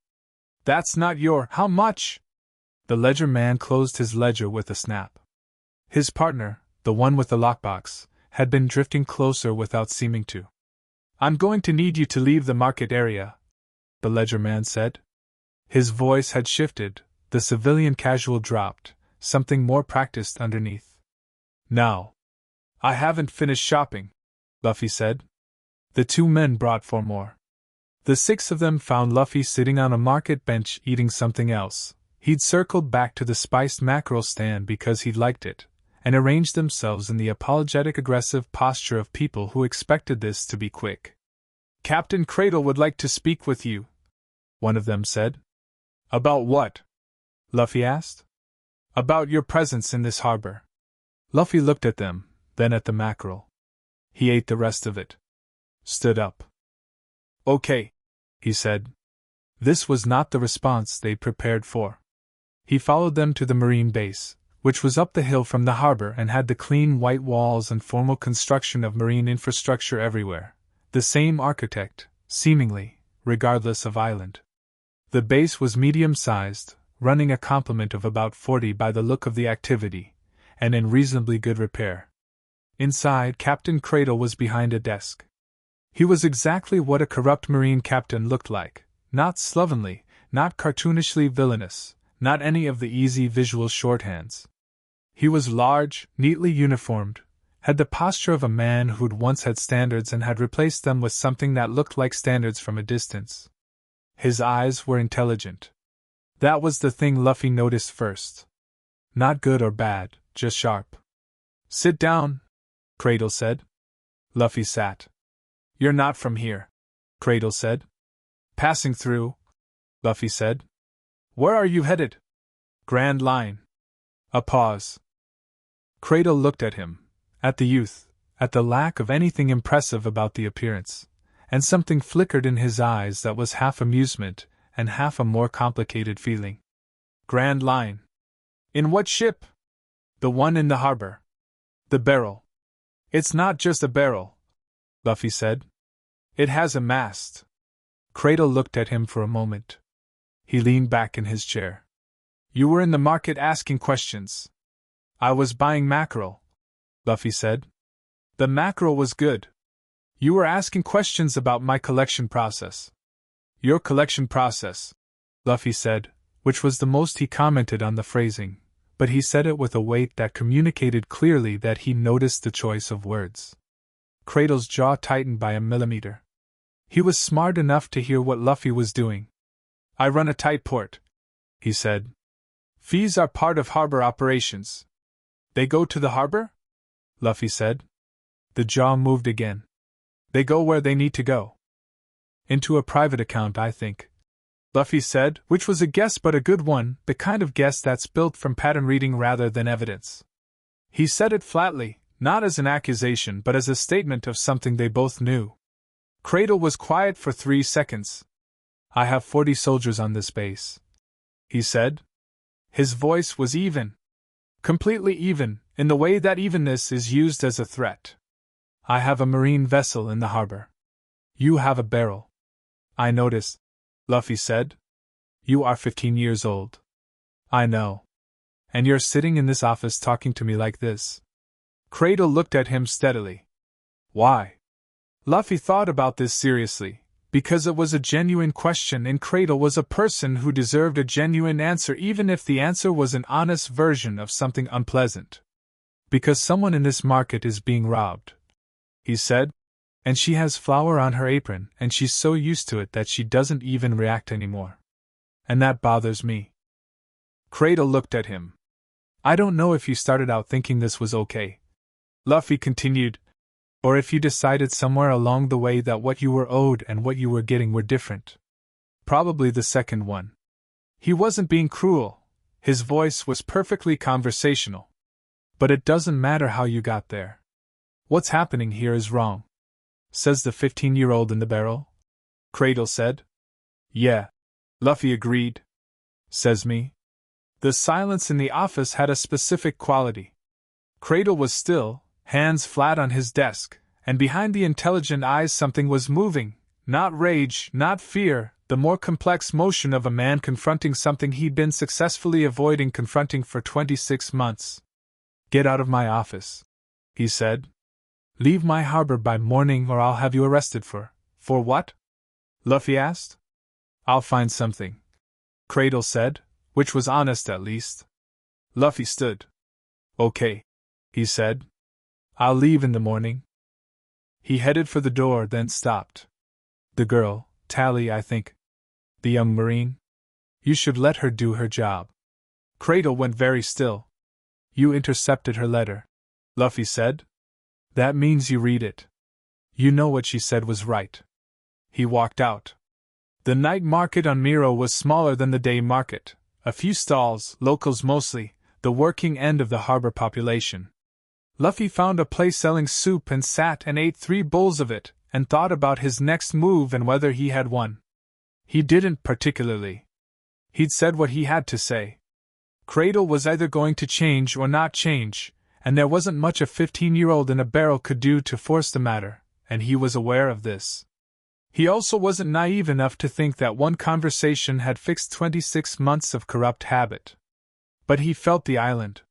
"That's not your how much?" The ledger man closed his ledger with a snap. His partner, the one with the lockbox, had been drifting closer without seeming to. "I'm going to need you to leave the market area," the ledger man said. His voice had shifted, the civilian casual dropped, something more practiced underneath. "Now. I haven't finished shopping," Luffy said. The 2 men brought 4 more. The 6 of them found Luffy sitting on a market bench eating something else. He'd circled back to the spiced mackerel stand because he'd liked it, and arranged themselves in the apologetic aggressive posture of people who expected this to be quick. "Captain Cradle would like to speak with you," one of them said. "About what?" Luffy asked. "About your presence in this harbor." Luffy looked at them, then at the mackerel. He ate the rest of it. Stood up. "Okay," he said. This was not the response they'd prepared for. He followed them to the marine base, which was up the hill from the harbor and had the clean white walls and formal construction of marine infrastructure everywhere, the same architect, seemingly, regardless of island. The base was medium-sized, running a complement of about 40 by the look of the activity, and in reasonably good repair. Inside, Captain Cradle was behind a desk. He was exactly what a corrupt marine captain looked like, not slovenly, not cartoonishly villainous, not any of the easy visual shorthands. He was large, neatly uniformed, had the posture of a man who'd once had standards and had replaced them with something that looked like standards from a distance. His eyes were intelligent. That was the thing Luffy noticed first. Not good or bad, just sharp. "Sit down," Cradle said. Luffy sat. "You're not from here," Cradle said. "Passing through," Luffy said. "Where are you headed?" "Grand Line." A pause. Cradle looked at him, at the youth, at the lack of anything impressive about the appearance, and something flickered in his eyes that was half amusement and half a more complicated feeling. Grand Line. In what ship? The one in the harbor. The barrel. It's not just a barrel, Luffy said. It has a mast. Cradle looked at him for a moment. He leaned back in his chair. You were in the market asking questions. I was buying mackerel, Luffy said. The mackerel was good. You were asking questions about my collection process. Your collection process, Luffy said, which was the most he commented on the phrasing, but he said it with a weight that communicated clearly that he noticed the choice of words. Cradle's jaw tightened by a millimeter. He was smart enough to hear what Luffy was doing. I run a tight port, he said. Fees are part of harbor operations. They go to the harbor? Luffy said. The jaw moved again. They go where they need to go. Into a private account, I think, Luffy said, which was a guess but a good one, the kind of guess that's built from pattern reading rather than evidence. He said it flatly, not as an accusation but as a statement of something they both knew. Cradle was quiet for 3 seconds. I have 40 soldiers on this base, he said. His voice was even. Completely even, in the way that evenness is used as a threat. I have a marine vessel in the harbor. You have a barrel. I noticed, Luffy said. You are 15 years old. I know. And you're sitting in this office talking to me like this. Cradle looked at him steadily. Why? Luffy thought about this seriously, because it was a genuine question and Cradle was a person who deserved a genuine answer even if the answer was an honest version of something unpleasant. Because someone in this market is being robbed, he said. And she has flour on her apron, and she's so used to it that she doesn't even react anymore. And that bothers me. Cradle looked at him. I don't know if you started out thinking this was okay, Luffy continued, or if you decided somewhere along the way that what you were owed and what you were getting were different. Probably the second one. He wasn't being cruel. His voice was perfectly conversational. But it doesn't matter how you got there. What's happening here is wrong. Says the 15-year-old in the barrel? Cradle said. Yeah, Luffy agreed. Says me. The silence in the office had a specific quality. Cradle was still, hands flat on his desk, and behind the intelligent eyes something was moving, not rage, not fear, the more complex motion of a man confronting something he'd been successfully avoiding confronting for 26 months. Get out of my office, he said. Leave my harbor by morning or I'll have you arrested for what? Luffy asked. I'll find something, Cradle said, which was honest at least. Luffy stood. Okay, he said. I'll leave in the morning. He headed for the door, then stopped. The girl, Tally, I think. The young Marine. You should let her do her job. Cradle went very still. You intercepted her letter, Luffy said. That means you read it. You know what she said was right. He walked out. The night market on Miro was smaller than the day market. A few stalls, locals mostly, the working end of the harbor population. Luffy found a place selling soup and sat and ate 3 bowls of it, and thought about his next move and whether he had one. He didn't particularly. He'd said what he had to say. Cradle was either going to change or not change, and there wasn't much a 15-year-old in a barrel could do to force the matter, and he was aware of this. He also wasn't naive enough to think that one conversation had fixed 26 months of corrupt habit. But he felt the island.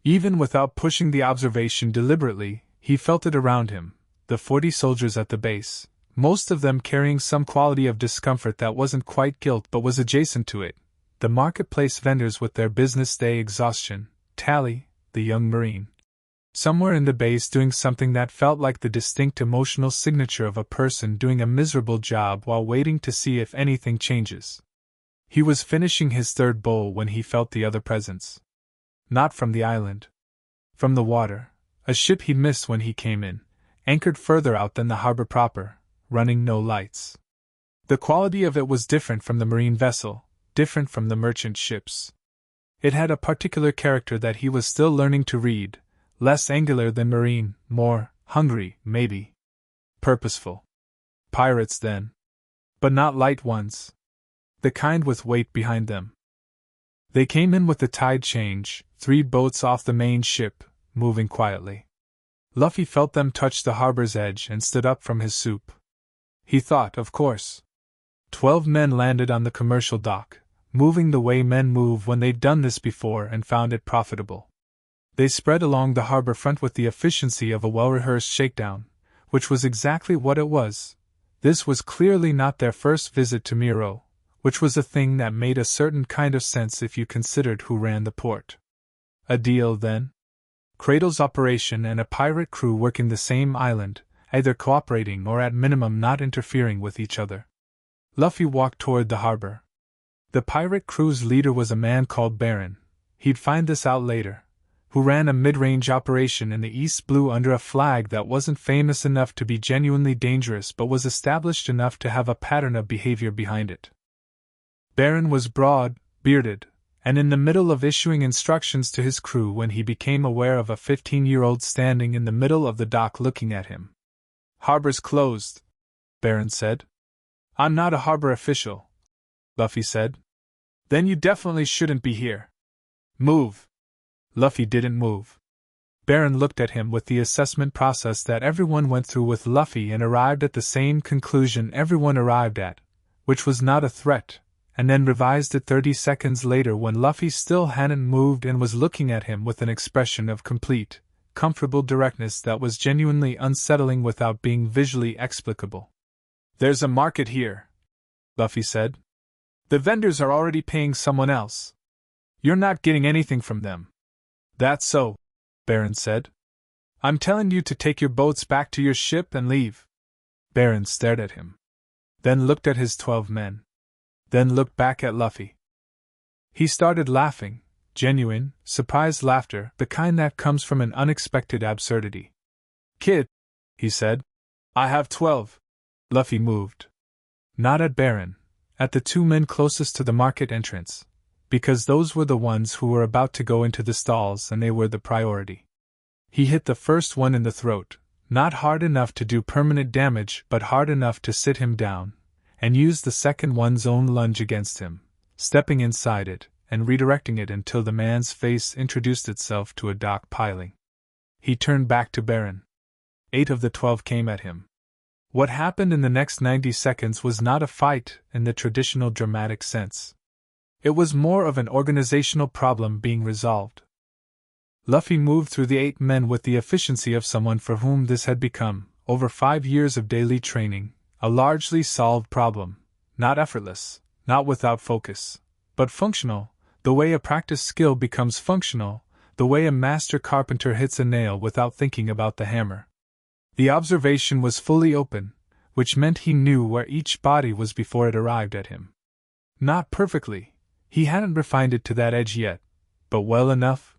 Even without pushing the observation deliberately, he felt it around him, the 40 soldiers at the base, most of them carrying some quality of discomfort that wasn't quite guilt but was adjacent to it, the marketplace vendors with their business day exhaustion, Tally, the young Marine. Somewhere in the base doing something that felt like the distinct emotional signature of a person doing a miserable job while waiting to see if anything changes. He was finishing his 3rd bowl when he felt the other presence. Not from the island. From the water, a ship he'd missed when he came in, anchored further out than the harbor proper, running no lights. The quality of it was different from the marine vessel, different from the merchant ships. It had a particular character that he was still learning to read, less angular than marine, more hungry, maybe. Purposeful. Pirates, then. But not light ones. The kind with weight behind them. They came in with the tide change, 3 boats off the main ship, moving quietly. Luffy felt them touch the harbor's edge and stood up from his soup. He thought, of course. 12 men landed on the commercial dock, moving the way men move when they'd done this before and found it profitable. They spread along the harbor front with the efficiency of a well-rehearsed shakedown, which was exactly what it was. This was clearly not their first visit to Miro, which was a thing that made a certain kind of sense if you considered who ran the port. A deal, then? Cradle's operation and a pirate crew working the same island, either cooperating or at minimum not interfering with each other. Luffy walked toward the harbor. The pirate crew's leader was a man called Baron, he'd find this out later, who ran a mid-range operation in the East Blue under a flag that wasn't famous enough to be genuinely dangerous but was established enough to have a pattern of behavior behind it. Baron was broad, bearded, and in the middle of issuing instructions to his crew when he became aware of a 15-year-old standing in the middle of the dock looking at him. "Harbor's closed," Baron said. "I'm not a harbor official," Luffy said. "Then you definitely shouldn't be here. Move." Luffy didn't move. Baron looked at him with the assessment process that everyone went through with Luffy and arrived at the same conclusion everyone arrived at, which was not a threat, and then revised it 30 seconds later when Luffy still hadn't moved and was looking at him with an expression of complete, comfortable directness that was genuinely unsettling without being visually explicable. "There's a market here," Luffy said. "The vendors are already paying someone else. You're not getting anything from them." "That's so," Baron said. "I'm telling you to take your boats back to your ship and leave." Baron stared at him. Then looked at his 12 men. Then looked back at Luffy. He started laughing, genuine, surprised laughter, the kind that comes from an unexpected absurdity. "Kid," he said, "I have 12. Luffy moved. Not at Baron, at the 2 men closest to the market entrance, because those were the ones who were about to go into the stalls and they were the priority. He hit the first one in the throat, not hard enough to do permanent damage but hard enough to sit him down, and used the second one's own lunge against him, stepping inside it and redirecting it until the man's face introduced itself to a dock piling. He turned back to Baron. 8 of the 12 came at him. What happened in the next 90 seconds was not a fight in the traditional dramatic sense. It was more of an organizational problem being resolved. Luffy moved through the 8 men with the efficiency of someone for whom this had become, over 5 years of daily training, a largely solved problem, not effortless, not without focus, but functional, the way a practiced skill becomes functional, the way a master carpenter hits a nail without thinking about the hammer. The observation was fully open, which meant he knew where each body was before it arrived at him. Not perfectly, he hadn't refined it to that edge yet, but well enough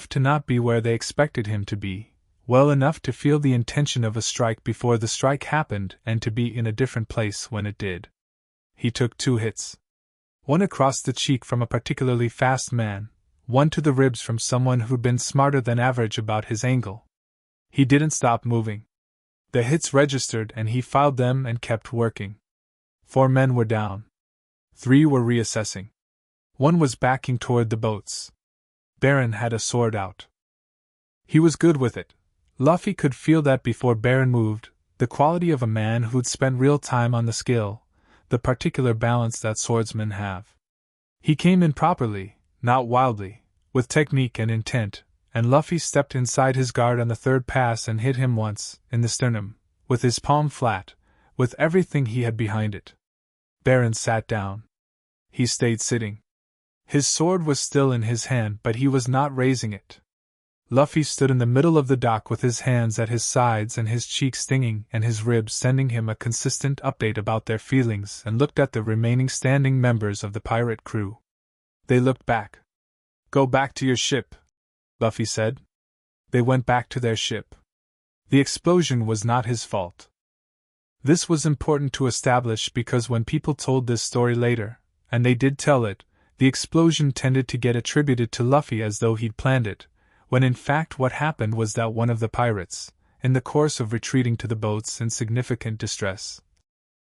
to not be where they expected him to be, well enough to feel the intention of a strike before the strike happened and to be in a different place when it did. He took 2 hits. One across the cheek from a particularly fast man, one to the ribs from someone who'd been smarter than average about his angle. He didn't stop moving. The hits registered and he filed them and kept working. 4 men were down. 3 were reassessing. 1 was backing toward the boats. Baron had a sword out. He was good with it. Luffy could feel that before Baron moved, the quality of a man who'd spent real time on the skill, the particular balance that swordsmen have. He came in properly, not wildly, with technique and intent, and Luffy stepped inside his guard on the 3rd pass and hit him once, in the sternum, with his palm flat, with everything he had behind it. Baron sat down. He stayed sitting. His sword was still in his hand but he was not raising it. Luffy stood in the middle of the dock with his hands at his sides and his cheeks stinging and his ribs sending him a consistent update about their feelings and looked at the remaining standing members of the pirate crew. They looked back. "Go back to your ship," Luffy said. They went back to their ship. The explosion was not his fault. This was important to establish because when people told this story later, and they did tell it, the explosion tended to get attributed to Luffy as though he'd planned it, when in fact what happened was that one of the pirates, in the course of retreating to the boats in significant distress,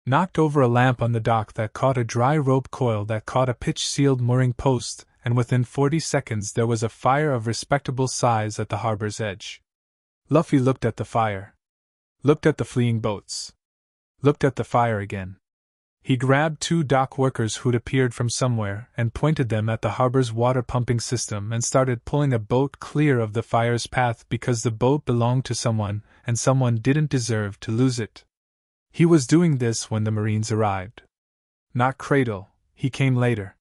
knocked over a lamp on the dock that caught a dry rope coil that caught a pitch-sealed mooring post, and within 40 seconds there was a fire of respectable size at the harbor's edge. Luffy looked at the fire. Looked at the fleeing boats. Looked at the fire again. He grabbed 2 dock workers who'd appeared from somewhere and pointed them at the harbor's water pumping system and started pulling a boat clear of the fire's path because the boat belonged to someone and someone didn't deserve to lose it. He was doing this when the Marines arrived. Not Cradle, he came later.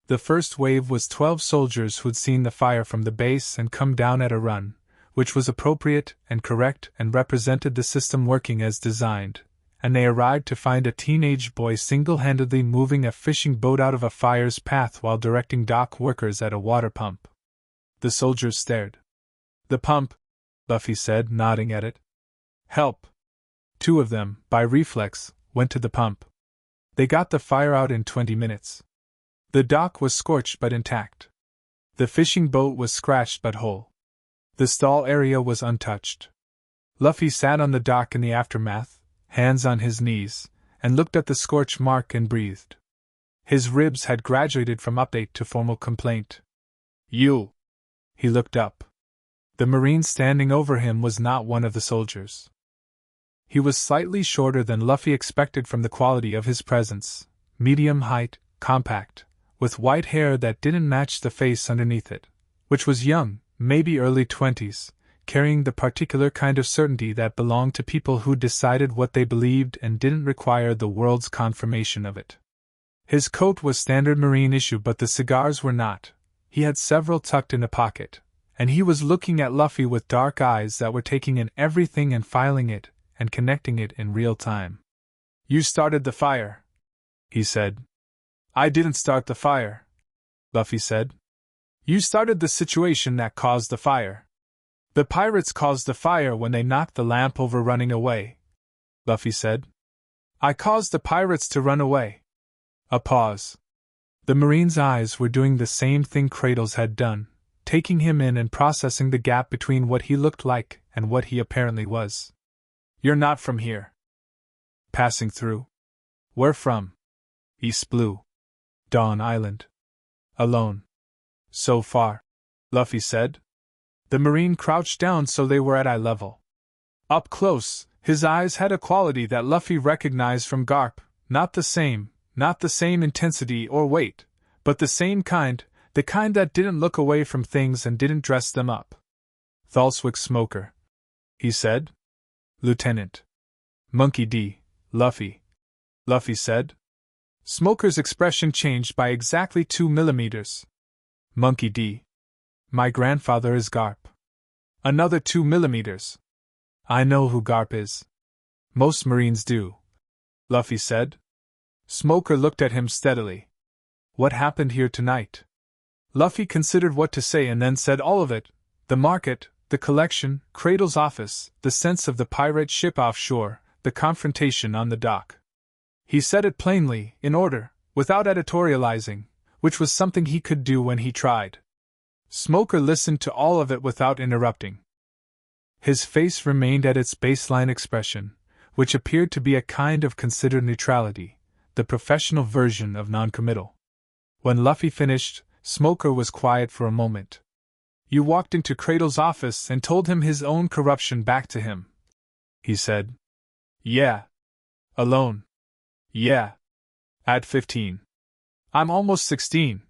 The first wave was 12 soldiers who'd seen the fire from the base and come down at a run, which was appropriate and correct and represented the system working as designed, and they arrived to find a teenage boy single-handedly moving a fishing boat out of a fire's path while directing dock workers at a water pump. The soldiers stared. "The pump," Luffy said, nodding at it. "Help." 2 of them, by reflex, went to the pump. They got the fire out in 20 minutes. The dock was scorched but intact. The fishing boat was scratched but whole. The stall area was untouched. Luffy sat on the dock in the aftermath, hands on his knees, and looked at the scorch mark and breathed. His ribs had graduated from update to formal complaint. "You!" He looked up. The Marine standing over him was not one of the soldiers. He was slightly shorter than Luffy expected from the quality of his presence, medium height, compact, with white hair that didn't match the face underneath it, which was young, maybe early 20s, carrying the particular kind of certainty that belonged to people who decided what they believed and didn't require the world's confirmation of it. His coat was standard Marine issue, but the cigars were not. He had several tucked in a pocket, and he was looking at Luffy with dark eyes that were taking in everything and filing it, and connecting it in real time. "You started the fire," he said. "I didn't start the fire," Luffy said. "You started the situation that caused the fire. The pirates caused the fire when they knocked the lamp over running away," Luffy said. "I caused the pirates to run away." A pause. The Marine's eyes were doing the same thing Cradle's had done, taking him in and processing the gap between what he looked like and what he apparently was. "You're not from here." "Passing through." "Where from?" "East Blue. Dawn Island." "Alone." "So far," Luffy said. The Marine crouched down so they were at eye level. Up close, his eyes had a quality that Luffy recognized from Garp, not the same intensity or weight, but the same kind, the kind that didn't look away from things and didn't dress them up. "Thalswick Smoker," he said. "Lieutenant." "Monkey D, Luffy," Luffy said. Smoker's expression changed by exactly 2 millimeters. "Monkey D. My grandfather is Garp." Another 2 millimeters. "I know who Garp is." "Most Marines do," Luffy said. Smoker looked at him steadily. "What happened here tonight?" Luffy considered what to say and then said all of it: the market, the collection, Cradle's office, the sense of the pirate ship offshore, the confrontation on the dock. He said it plainly, in order, without editorializing, which was something he could do when he tried. Smoker listened to all of it without interrupting. His face remained at its baseline expression, which appeared to be a kind of considered neutrality, the professional version of noncommittal. When Luffy finished, Smoker was quiet for a moment. "You walked into Cradle's office and told him his own corruption back to him," he said. "Yeah." "Alone?" "Yeah. At 15. I'm almost 16,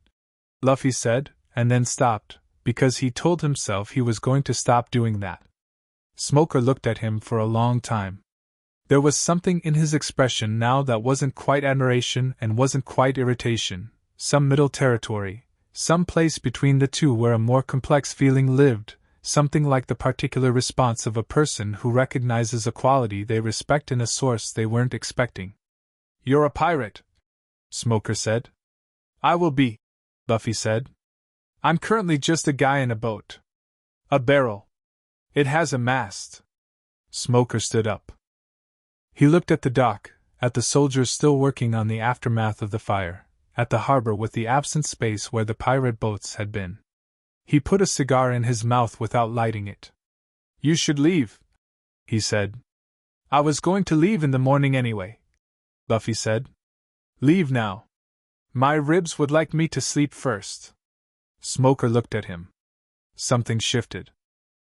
Luffy said, and then stopped, because he told himself he was going to stop doing that. Smoker looked at him for a long time. There was something in his expression now that wasn't quite admiration and wasn't quite irritation, some middle territory, some place between the two where a more complex feeling lived, something like the particular response of a person who recognizes a quality they respect in a source they weren't expecting. "You're a pirate," Smoker said. "I will be," Luffy said. "I'm currently just a guy in a boat. A barrel. It has a mast." Smoker stood up. He looked at the dock, at the soldiers still working on the aftermath of the fire, at the harbor with the absent space where the pirate boats had been. He put a cigar in his mouth without lighting it. "You should leave," he said. "I was going to leave in the morning anyway." Luffy said. Leave now. My ribs would like me to sleep first. Smoker looked at him. Something shifted.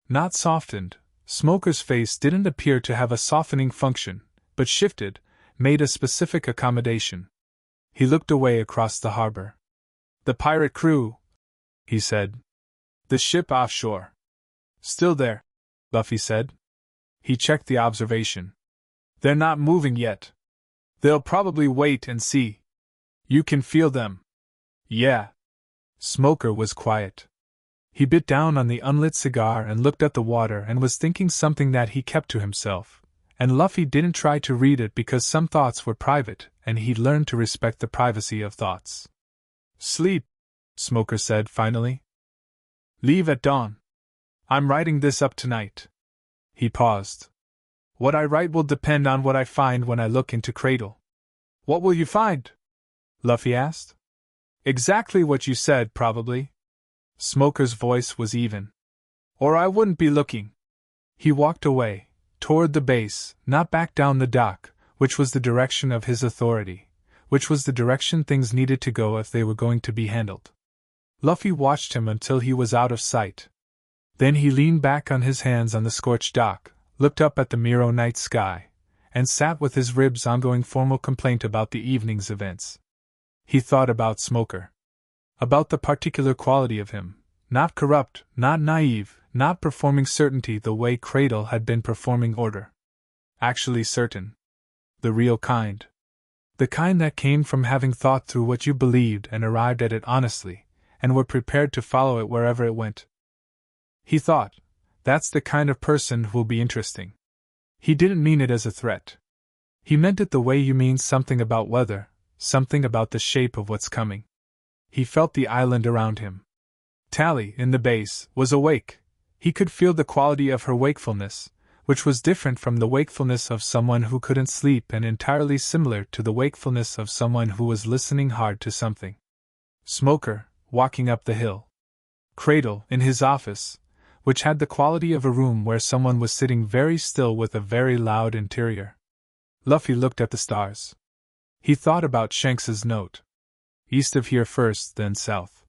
Not softened. Smoker's face didn't appear to have a softening function, but shifted, made a specific accommodation. He looked away across the harbor. The pirate crew, he said. The ship offshore. Still there, Luffy said. He checked the observation. They're not moving yet. They'll probably wait and see. You can feel them. Yeah. Smoker was quiet. He bit down on the unlit cigar and looked at the water and was thinking something that he kept to himself, and Luffy didn't try to read it because some thoughts were private and he'd learned to respect the privacy of thoughts. Sleep, Smoker said finally. Leave at dawn. I'm writing this up tonight. He paused. What I write will depend on what I find when I look into Cradle. What will you find? Luffy asked. Exactly what you said, probably. Smoker's voice was even. Or I wouldn't be looking. He walked away, toward the base, not back down the dock, which was the direction of his authority, which was the direction things needed to go if they were going to be handled. Luffy watched him until he was out of sight. Then he leaned back on his hands on the scorched dock, looked up at the Miro night sky, and sat with his ribs ongoing formal complaint about the evening's events. He thought about Smoker. About the particular quality of him, not corrupt, not naive, not performing certainty the way Cradle had been performing order. Actually certain. The real kind. The kind that came from having thought through what you believed and arrived at it honestly, and were prepared to follow it wherever it went. He thought, that's the kind of person who'll be interesting. He didn't mean it as a threat. He meant it the way you mean something about weather, something about the shape of what's coming. He felt the island around him. Tally, in the base, was awake. He could feel the quality of her wakefulness, which was different from the wakefulness of someone who couldn't sleep and entirely similar to the wakefulness of someone who was listening hard to something. Smoker, walking up the hill. Cradle, in his office, which had the quality of a room where someone was sitting very still with a very loud interior. Luffy looked at the stars. He thought about Shanks's note. East of here first, then south.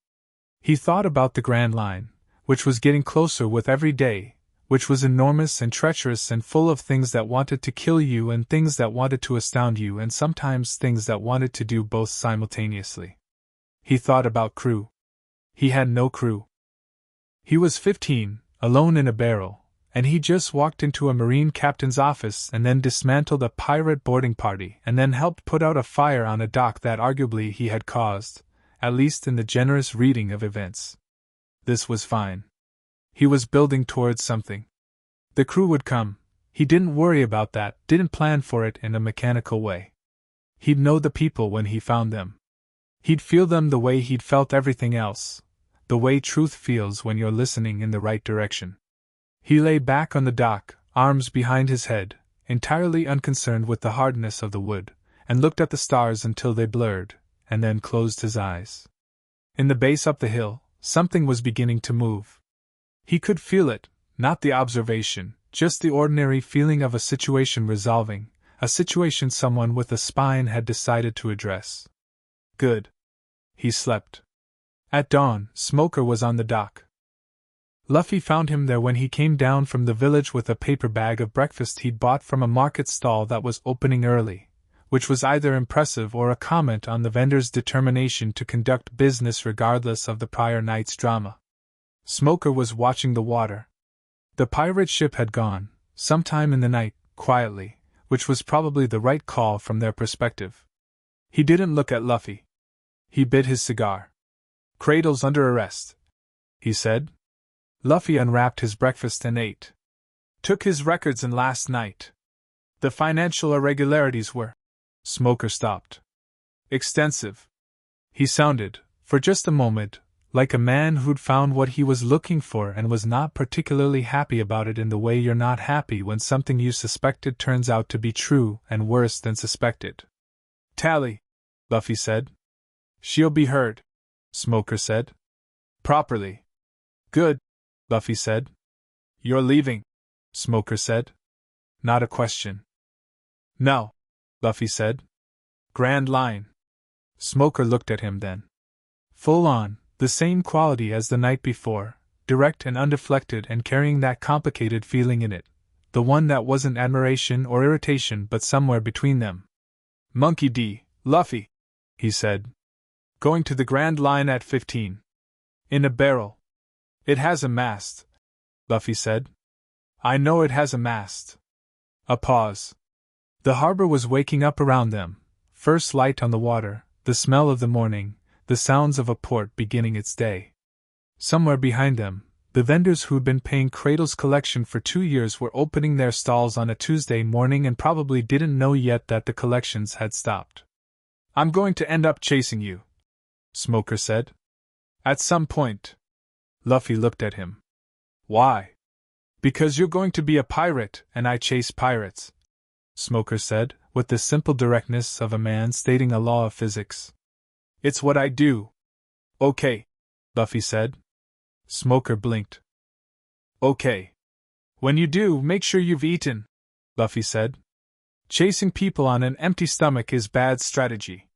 He thought about the Grand Line, which was getting closer with every day, which was enormous and treacherous and full of things that wanted to kill you and things that wanted to astound you and sometimes things that wanted to do both simultaneously. He thought about crew. He had no crew. He was 15, alone in a barrel, and he just walked into a marine captain's office and then dismantled a pirate boarding party and then helped put out a fire on a dock that arguably he had caused, at least in the generous reading of events. This was fine. He was building towards something. The crew would come. He didn't worry about that, didn't plan for it in a mechanical way. He'd know the people when he found them. He'd feel them the way he'd felt everything else, the way truth feels when you're listening in the right direction. He lay back on the dock, arms behind his head, entirely unconcerned with the hardness of the wood, and looked at the stars until they blurred, and then closed his eyes. In the base up the hill, something was beginning to move. He could feel it, not the observation, just the ordinary feeling of a situation resolving, a situation someone with a spine had decided to address. Good. He slept. At dawn, Smoker was on the dock. Luffy found him there when he came down from the village with a paper bag of breakfast he'd bought from a market stall that was opening early, which was either impressive or a comment on the vendor's determination to conduct business regardless of the prior night's drama. Smoker was watching the water. The pirate ship had gone, sometime in the night, quietly, which was probably the right call from their perspective. He didn't look at Luffy. He bit his cigar. Cradle's under arrest, he said. Luffy unwrapped his breakfast and ate. Took his records in last night. The financial irregularities were. Smoker stopped. Extensive. He sounded, for just a moment, like a man who'd found what he was looking for and was not particularly happy about it in the way you're not happy when something you suspected turns out to be true and worse than suspected. Tally, Luffy said. She'll be heard, Smoker said. Properly. Good, Luffy said. You're leaving, Smoker said. Not a question. No, Luffy said. Grand Line. Smoker looked at him then. Full on, the same quality as the night before, direct and undeflected and carrying that complicated feeling in it, the one that wasn't admiration or irritation but somewhere between them. Monkey D, Luffy, he said. Going to the Grand Line at 15. In a barrel. It has a mast, Luffy said. I know it has a mast. A pause. The harbor was waking up around them, first light on the water, the smell of the morning, the sounds of a port beginning its day. Somewhere behind them, the vendors who'd been paying Cradle's collection for 2 years were opening their stalls on a Tuesday morning and probably didn't know yet that the collections had stopped. I'm going to end up chasing you, Smoker said. At some point. Luffy looked at him. Why? Because you're going to be a pirate, and I chase pirates, Smoker said, with the simple directness of a man stating a law of physics. It's what I do. Okay, Luffy said. Smoker blinked. Okay. When you do, make sure you've eaten, Luffy said. Chasing people on an empty stomach is bad strategy.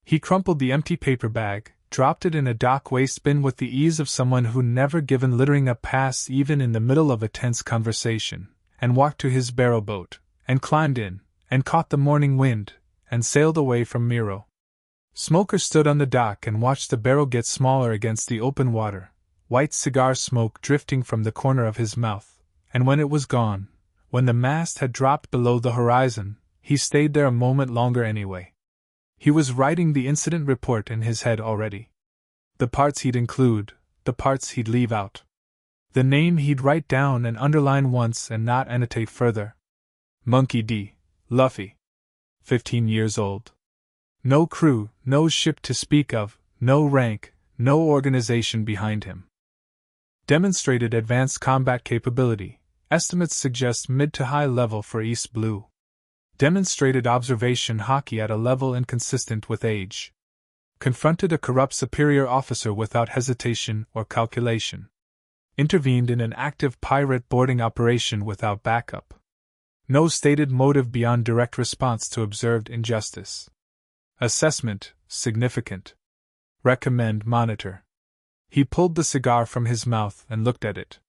He crumpled the empty paper bag, dropped it in a dock waste bin with the ease of someone who never given littering a pass even in the middle of a tense conversation, and walked to his barrel boat, and climbed in, and caught the morning wind, and sailed away from Miro. Smoker stood on the dock and watched the barrel get smaller against the open water, white cigar smoke drifting from the corner of his mouth, and when it was gone, when the mast had dropped below the horizon, he stayed there a moment longer anyway. He was writing the incident report in his head already. The parts he'd include, the parts he'd leave out. The name he'd write down and underline once and not annotate further. Monkey D, Luffy. 15 years old. No crew, no ship to speak of, no rank, no organization behind him. Demonstrated advanced combat capability. Estimates suggest mid to high level for East Blue. Demonstrated observation hockey at a level inconsistent with age. Confronted a corrupt superior officer without hesitation or calculation. Intervened in an active pirate boarding operation without backup. No stated motive beyond direct response to observed injustice. Assessment, significant. Recommend monitor. He pulled the cigar from his mouth and looked at it.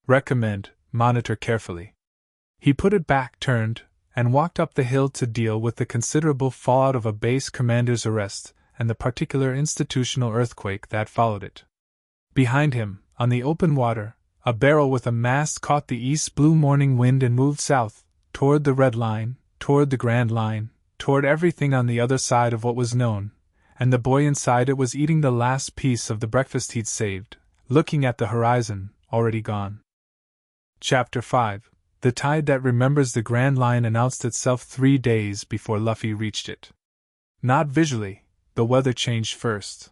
Recommend, monitor carefully. He put it back, turned, and walked up the hill to deal with the considerable fallout of a base commander's arrest and the particular institutional earthquake that followed it. Behind him, on the open water, a barrel with a mast caught the east blue morning wind and moved south, toward the Red Line, toward the Grand Line, toward everything on the other side of what was known, and the boy inside it was eating the last piece of the breakfast he'd saved, looking at the horizon, already gone. Chapter 5. The tide that remembers the Grand Line announced itself 3 days before Luffy reached it. Not visually, the weather changed first.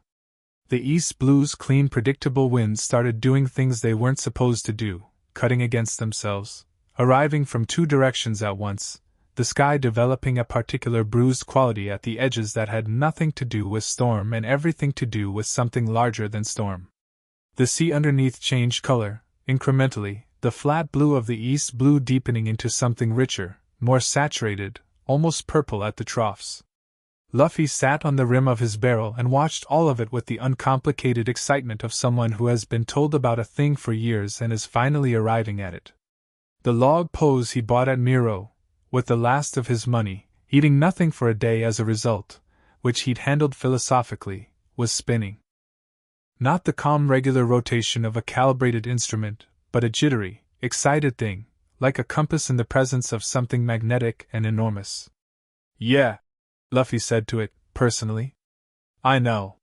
The East Blue's clean, predictable winds started doing things they weren't supposed to do, cutting against themselves, arriving from 2 directions at once, the sky developing a particular bruised quality at the edges that had nothing to do with storm and everything to do with something larger than storm. The sea underneath changed color, incrementally, the flat blue of the East Blue deepening into something richer, more saturated, almost purple at the troughs. Luffy sat on the rim of his barrel and watched all of it with the uncomplicated excitement of someone who has been told about a thing for years and is finally arriving at it. The log pose he bought at Miro, with the last of his money, eating nothing for a day as a result, which he'd handled philosophically, was spinning. Not the calm regular rotation of a calibrated instrument, but a jittery, excited thing, like a compass in the presence of something magnetic and enormous. Yeah, Luffy said to it, personally. I know.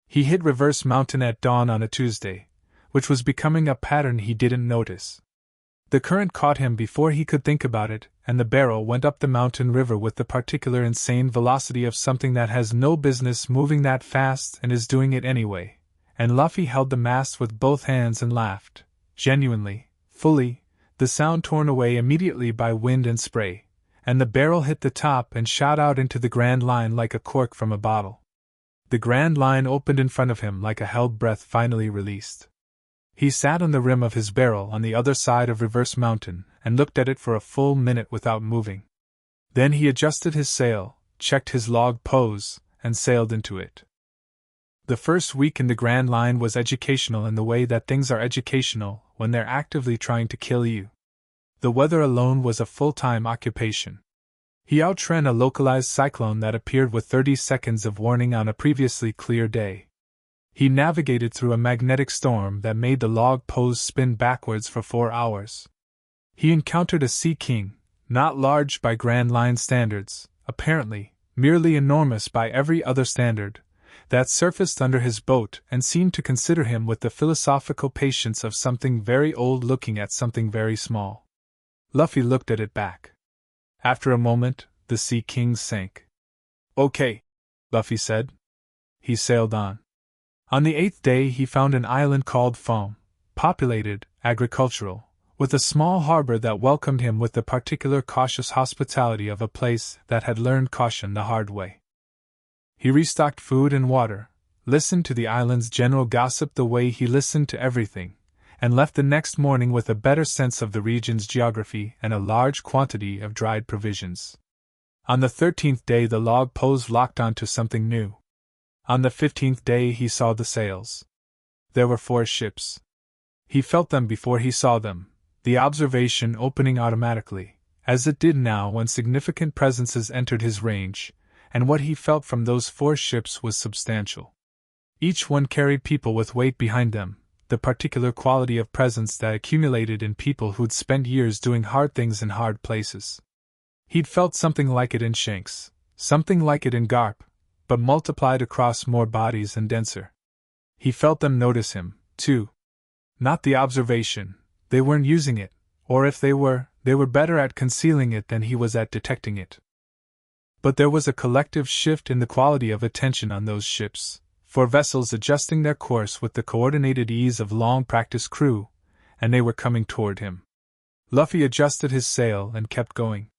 He hit Reverse Mountain at dawn on a Tuesday, which was becoming a pattern he didn't notice. The current caught him before he could think about it, and the barrel went up the mountain river with the particular insane velocity of something that has no business moving that fast and is doing it anyway, and Luffy held the mast with both hands and laughed. Genuinely, fully, the sound torn away immediately by wind and spray, and the barrel hit the top and shot out into the Grand Line like a cork from a bottle. The Grand Line opened in front of him like a held breath finally released. He sat on the rim of his barrel on the other side of Reverse Mountain and looked at it for a full minute without moving. Then he adjusted his sail, checked his log pose, and sailed into it. The first week in the Grand Line was educational in the way that things are educational when they're actively trying to kill you. The weather alone was a full-time occupation. He outran a localized cyclone that appeared with 30 seconds of warning on a previously clear day. He navigated through a magnetic storm that made the log pose spin backwards for 4 hours. He encountered a sea king, not large by Grand Line standards, apparently, merely enormous by every other standard, that surfaced under his boat and seemed to consider him with the philosophical patience of something very old looking at something very small. Luffy looked at it back. After a moment, the Sea King sank. "Okay," Luffy said. He sailed on. On the 8th day he found an island called Foam, populated, agricultural, with a small harbor that welcomed him with the particular cautious hospitality of a place that had learned caution the hard way. He restocked food and water, listened to the island's general gossip the way he listened to everything, and left the next morning with a better sense of the region's geography and a large quantity of dried provisions. On the 13th day the log pose locked onto something new. On the 15th day he saw the sails. There were 4 ships. He felt them before he saw them, the observation opening automatically, as it did now when significant presences entered his range, and what he felt from those 4 ships was substantial. Each one carried people with weight behind them, the particular quality of presence that accumulated in people who'd spent years doing hard things in hard places. He'd felt something like it in Shanks, something like it in Garp, but multiplied across more bodies and denser. He felt them notice him, too. Not the observation, they weren't using it, or if they were better at concealing it than he was at detecting it. But there was a collective shift in the quality of attention on those ships, 4 vessels adjusting their course with the coordinated ease of long-practiced crew, and they were coming toward him. Luffy adjusted his sail and kept going.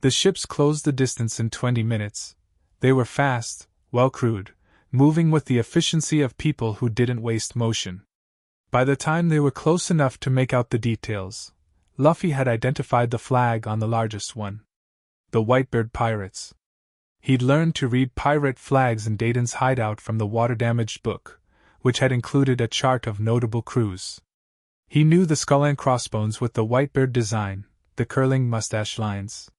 The ships closed the distance in 20 minutes. They were fast, well-crewed, moving with the efficiency of people who didn't waste motion. By the time they were close enough to make out the details, Luffy had identified the flag on the largest one. The Whitebeard Pirates. He'd learned to read pirate flags in Dayton's hideout from the water-damaged book, which had included a chart of notable crews. He knew the skull and crossbones with the Whitebeard design, the curling mustache lines.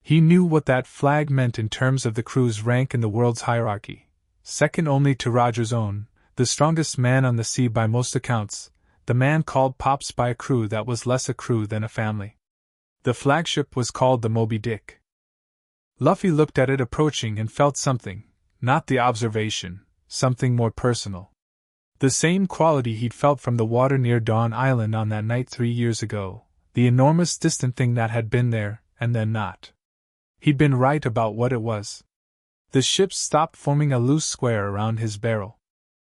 He knew what that flag meant in terms of the crew's rank in the world's hierarchy, second only to Roger's own, the strongest man on the sea by most accounts, the man called Pops by a crew that was less a crew than a family. The flagship was called the Moby Dick. Luffy looked at it approaching and felt something, not the observation, something more personal. The same quality he'd felt from the water near Dawn Island on that night 3 years ago, the enormous distant thing that had been there, and then not. He'd been right about what it was. The ships stopped forming a loose square around his barrel.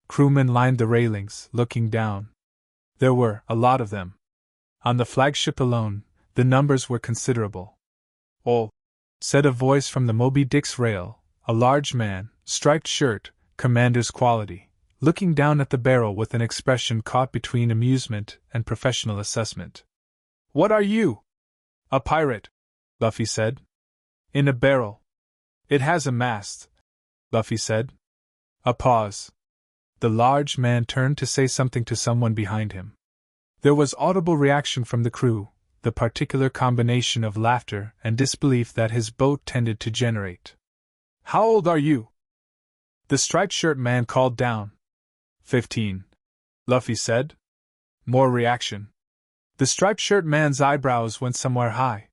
Crewmen lined the railings, looking down. There were a lot of them. On the flagship alone, the numbers were considerable. "Oh," said a voice from the Moby Dick's rail, a large man, striped shirt, commander's quality, looking down at the barrel with an expression caught between amusement and professional assessment. "What are you?" "A pirate," Luffy said. "In a barrel." "It has a mast," Luffy said. A pause. The large man turned to say something to someone behind him. There was audible reaction from the crew, the particular combination of laughter and disbelief that his boat tended to generate. "How old are you?" The striped shirt man called down. 15, Luffy said. More reaction. The striped shirt man's eyebrows went somewhere high.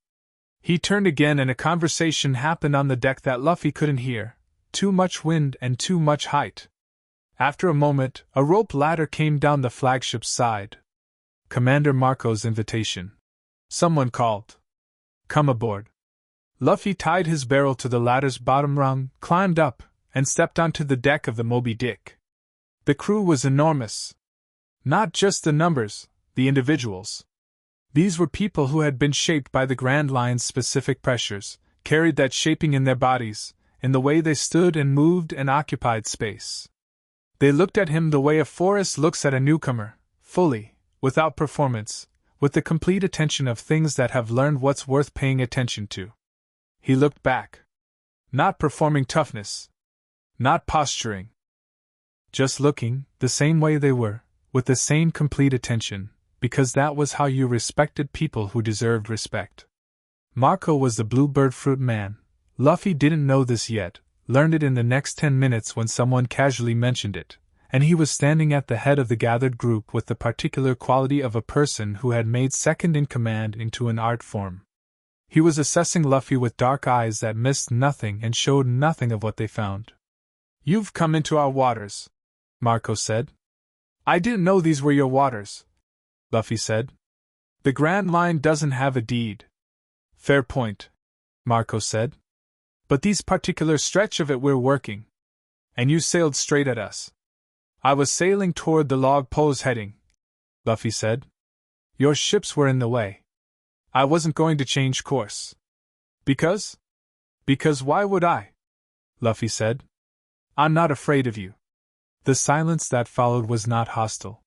He turned again and a conversation happened on the deck that Luffy couldn't hear. Too much wind and too much height. After a moment, a rope ladder came down the flagship's side. Commander Marco's invitation. Someone called. "Come aboard." Luffy tied his barrel to the ladder's bottom rung, climbed up, and stepped onto the deck of the Moby Dick. The crew was enormous. Not just the numbers, the individuals. These were people who had been shaped by the Grand Line's specific pressures, carried that shaping in their bodies, in the way they stood and moved and occupied space. They looked at him the way a forest looks at a newcomer, fully, without performance, with the complete attention of things that have learned what's worth paying attention to. He looked back. Not performing toughness. Not posturing. Just looking the same way they were, with the same complete attention, because that was how you respected people who deserved respect. Marco was the bluebird fruit man. Luffy didn't know this yet, learned it in the next 10 minutes when someone casually mentioned it, and he was standing at the head of the gathered group with the particular quality of a person who had made second in command into an art form. He was assessing Luffy with dark eyes that missed nothing and showed nothing of what they found. "You've come into our waters," Marco said. "I didn't know these were your waters," Luffy said. "The Grand Line doesn't have a deed." "Fair point," Marco said. "But these particular stretch of it we're working. And you sailed straight at us." "I was sailing toward the log pole's heading," Luffy said. "Your ships were in the way. I wasn't going to change course." "Because? Because why would I?" Luffy said. "I'm not afraid of you." The silence that followed was not hostile.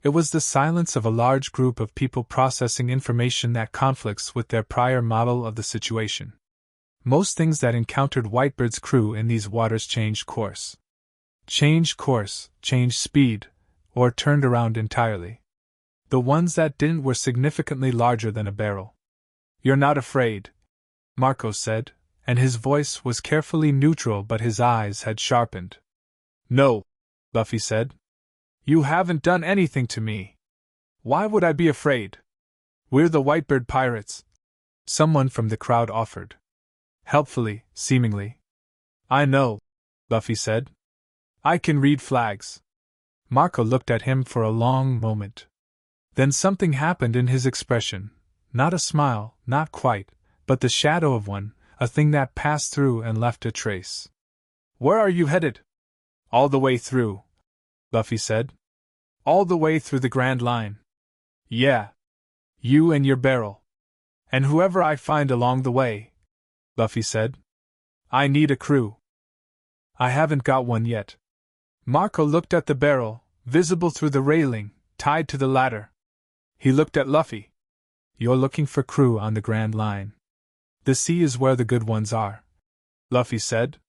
It was the silence of a large group of people processing information that conflicts with their prior model of the situation. Most things that encountered Whitebeard's crew in these waters changed course. Changed course, changed speed, or turned around entirely. The ones that didn't were significantly larger than a barrel. "You're not afraid," Marco said, and his voice was carefully neutral but his eyes had sharpened. "No," Luffy said. "You haven't done anything to me. Why would I be afraid? We're the Whitebeard pirates," someone from the crowd offered. Helpfully, seemingly. "I know," Luffy said. "I can read flags." Marco looked at him for a long moment. Then something happened in his expression. Not a smile, not quite, but the shadow of one, a thing that passed through and left a trace. "Where are you headed?" "All the way through," Luffy said. "All the way through the Grand Line." "Yeah. You and your barrel. And whoever I find along the way," Luffy said. "I need a crew." "I haven't got one yet." Marco looked at the barrel, visible through the railing, tied to the ladder. He looked at Luffy. "You're looking for crew on the Grand Line. The sea is where the good ones are," Luffy said.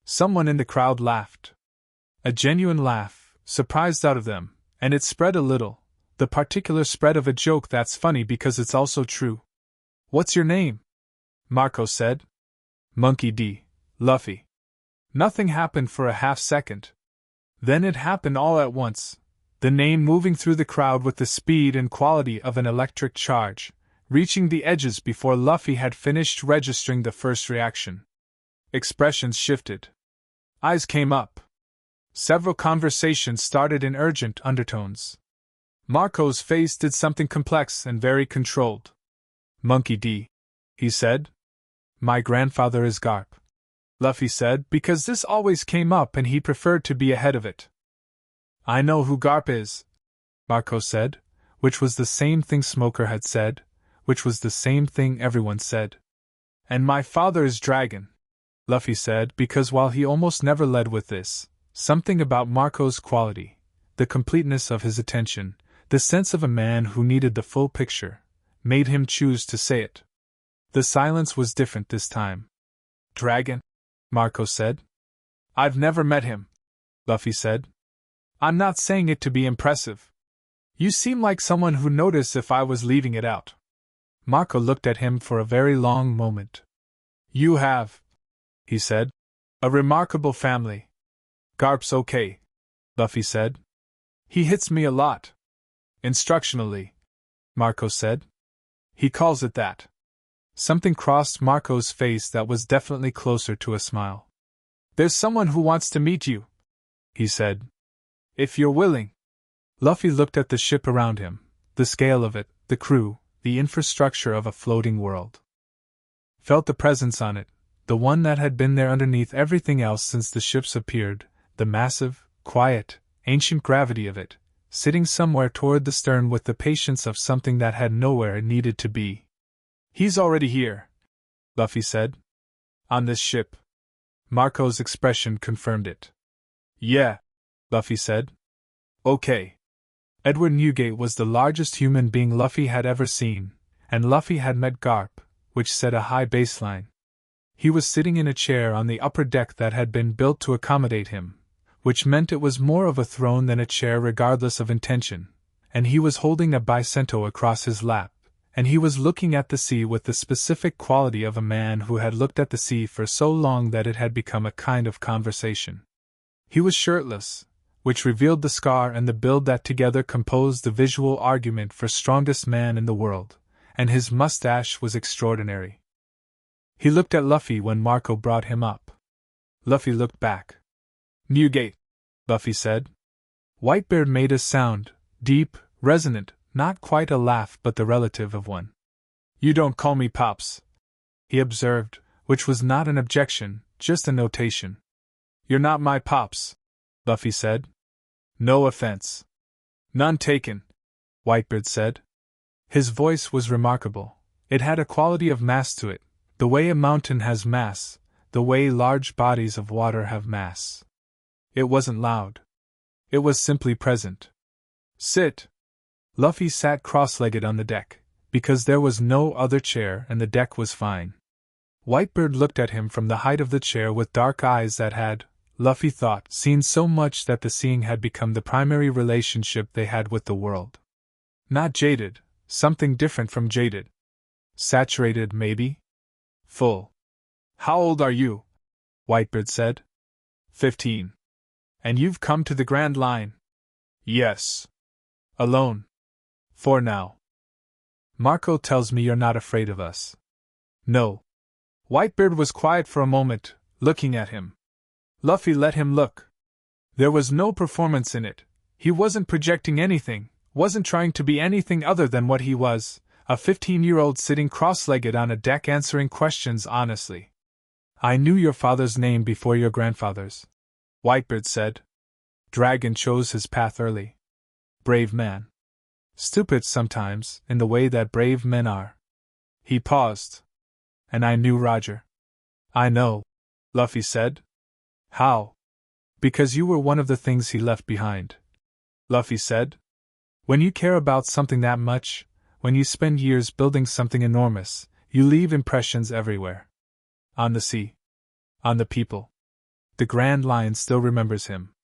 Someone in the crowd laughed. A genuine laugh, surprised out of them, and it spread a little, the particular spread of a joke that's funny because it's also true. "What's your name?" Marco said. "Monkey D, Luffy." Nothing happened for a half-second. Then it happened all at once, the name moving through the crowd with the speed and quality of an electric charge, reaching the edges before Luffy had finished registering the first reaction. Expressions shifted. Eyes came up. Several conversations started in urgent undertones. Marco's face did something complex and very controlled. "Monkey D," he said. "My grandfather is Garp," Luffy said, because this always came up and he preferred to be ahead of it. "I know who Garp is," Marco said, which was the same thing Smoker had said, which was the same thing everyone said. "And my father is Dragon," Luffy said, because while he almost never led with this, something about Marco's quality, the completeness of his attention, the sense of a man who needed the full picture, made him choose to say it. The silence was different this time. "Dragon?" Marco said. "I've never met him," Luffy said. "I'm not saying it to be impressive. You seem like someone who noticed if I was leaving it out." Marco looked at him for a very long moment. "You have," he said, "a remarkable family." "Garp's okay," Luffy said. "He hits me a lot." "Instructionally," Marco said. "He calls it that." Something crossed Marco's face that was definitely closer to a smile. "There's someone who wants to meet you," he said. "If you're willing." Luffy looked at the ship around him, the scale of it, the crew, the infrastructure of a floating world. Felt the presence on it, the one that had been there underneath everything else since the ships appeared, the massive, quiet, ancient gravity of it, sitting somewhere toward the stern with the patience of something that had nowhere it needed to be. "He's already here," Luffy said. "On this ship." Marco's expression confirmed it. "Yeah," Luffy said. "Okay." Edward Newgate was the largest human being Luffy had ever seen, and Luffy had met Garp, which set a high baseline. He was sitting in a chair on the upper deck that had been built to accommodate him, which meant it was more of a throne than a chair regardless of intention, and he was holding a bicento across his lap, and he was looking at the sea with the specific quality of a man who had looked at the sea for so long that it had become a kind of conversation. He was shirtless, which revealed the scar and the build that together composed the visual argument for strongest man in the world, and his mustache was extraordinary. He looked at Luffy when Marco brought him up. Luffy looked back. "Newgate," Luffy said. Whitebeard made a sound, deep, resonant, not quite a laugh but the relative of one. "You don't call me Pops," he observed, which was not an objection, just a notation. "You're not my Pops," Luffy said. "No offense." "None taken," Whitebeard said. His voice was remarkable. It had a quality of mass to it, the way a mountain has mass, the way large bodies of water have mass. It wasn't loud. It was simply present. "Sit." Luffy sat cross-legged on the deck, because there was no other chair and the deck was fine. Whitebeard looked at him from the height of the chair with dark eyes that had, Luffy thought, seen so much that the seeing had become the primary relationship they had with the world. Not jaded, something different from jaded. Saturated, maybe? Full. "How old are you?" Whitebeard said. 15. "And you've come to the Grand Line?" "Yes." "Alone?" "For now." "Marco tells me you're not afraid of us." "No." Whitebeard was quiet for a moment, looking at him. Luffy let him look. There was no performance in it. He wasn't projecting anything, wasn't trying to be anything other than what he was, a 15-year-old sitting cross-legged on a deck answering questions honestly. "I knew your father's name before your grandfather's," Whitebeard said. "Dragon chose his path early. Brave man. Stupid sometimes, in the way that brave men are." He paused. "And I knew Roger." "I know," Luffy said. "How?" "Because you were one of the things he left behind," Luffy said. "When you care about something that much, when you spend years building something enormous, you leave impressions everywhere. On the sea. On the people. The Grand Line still remembers him.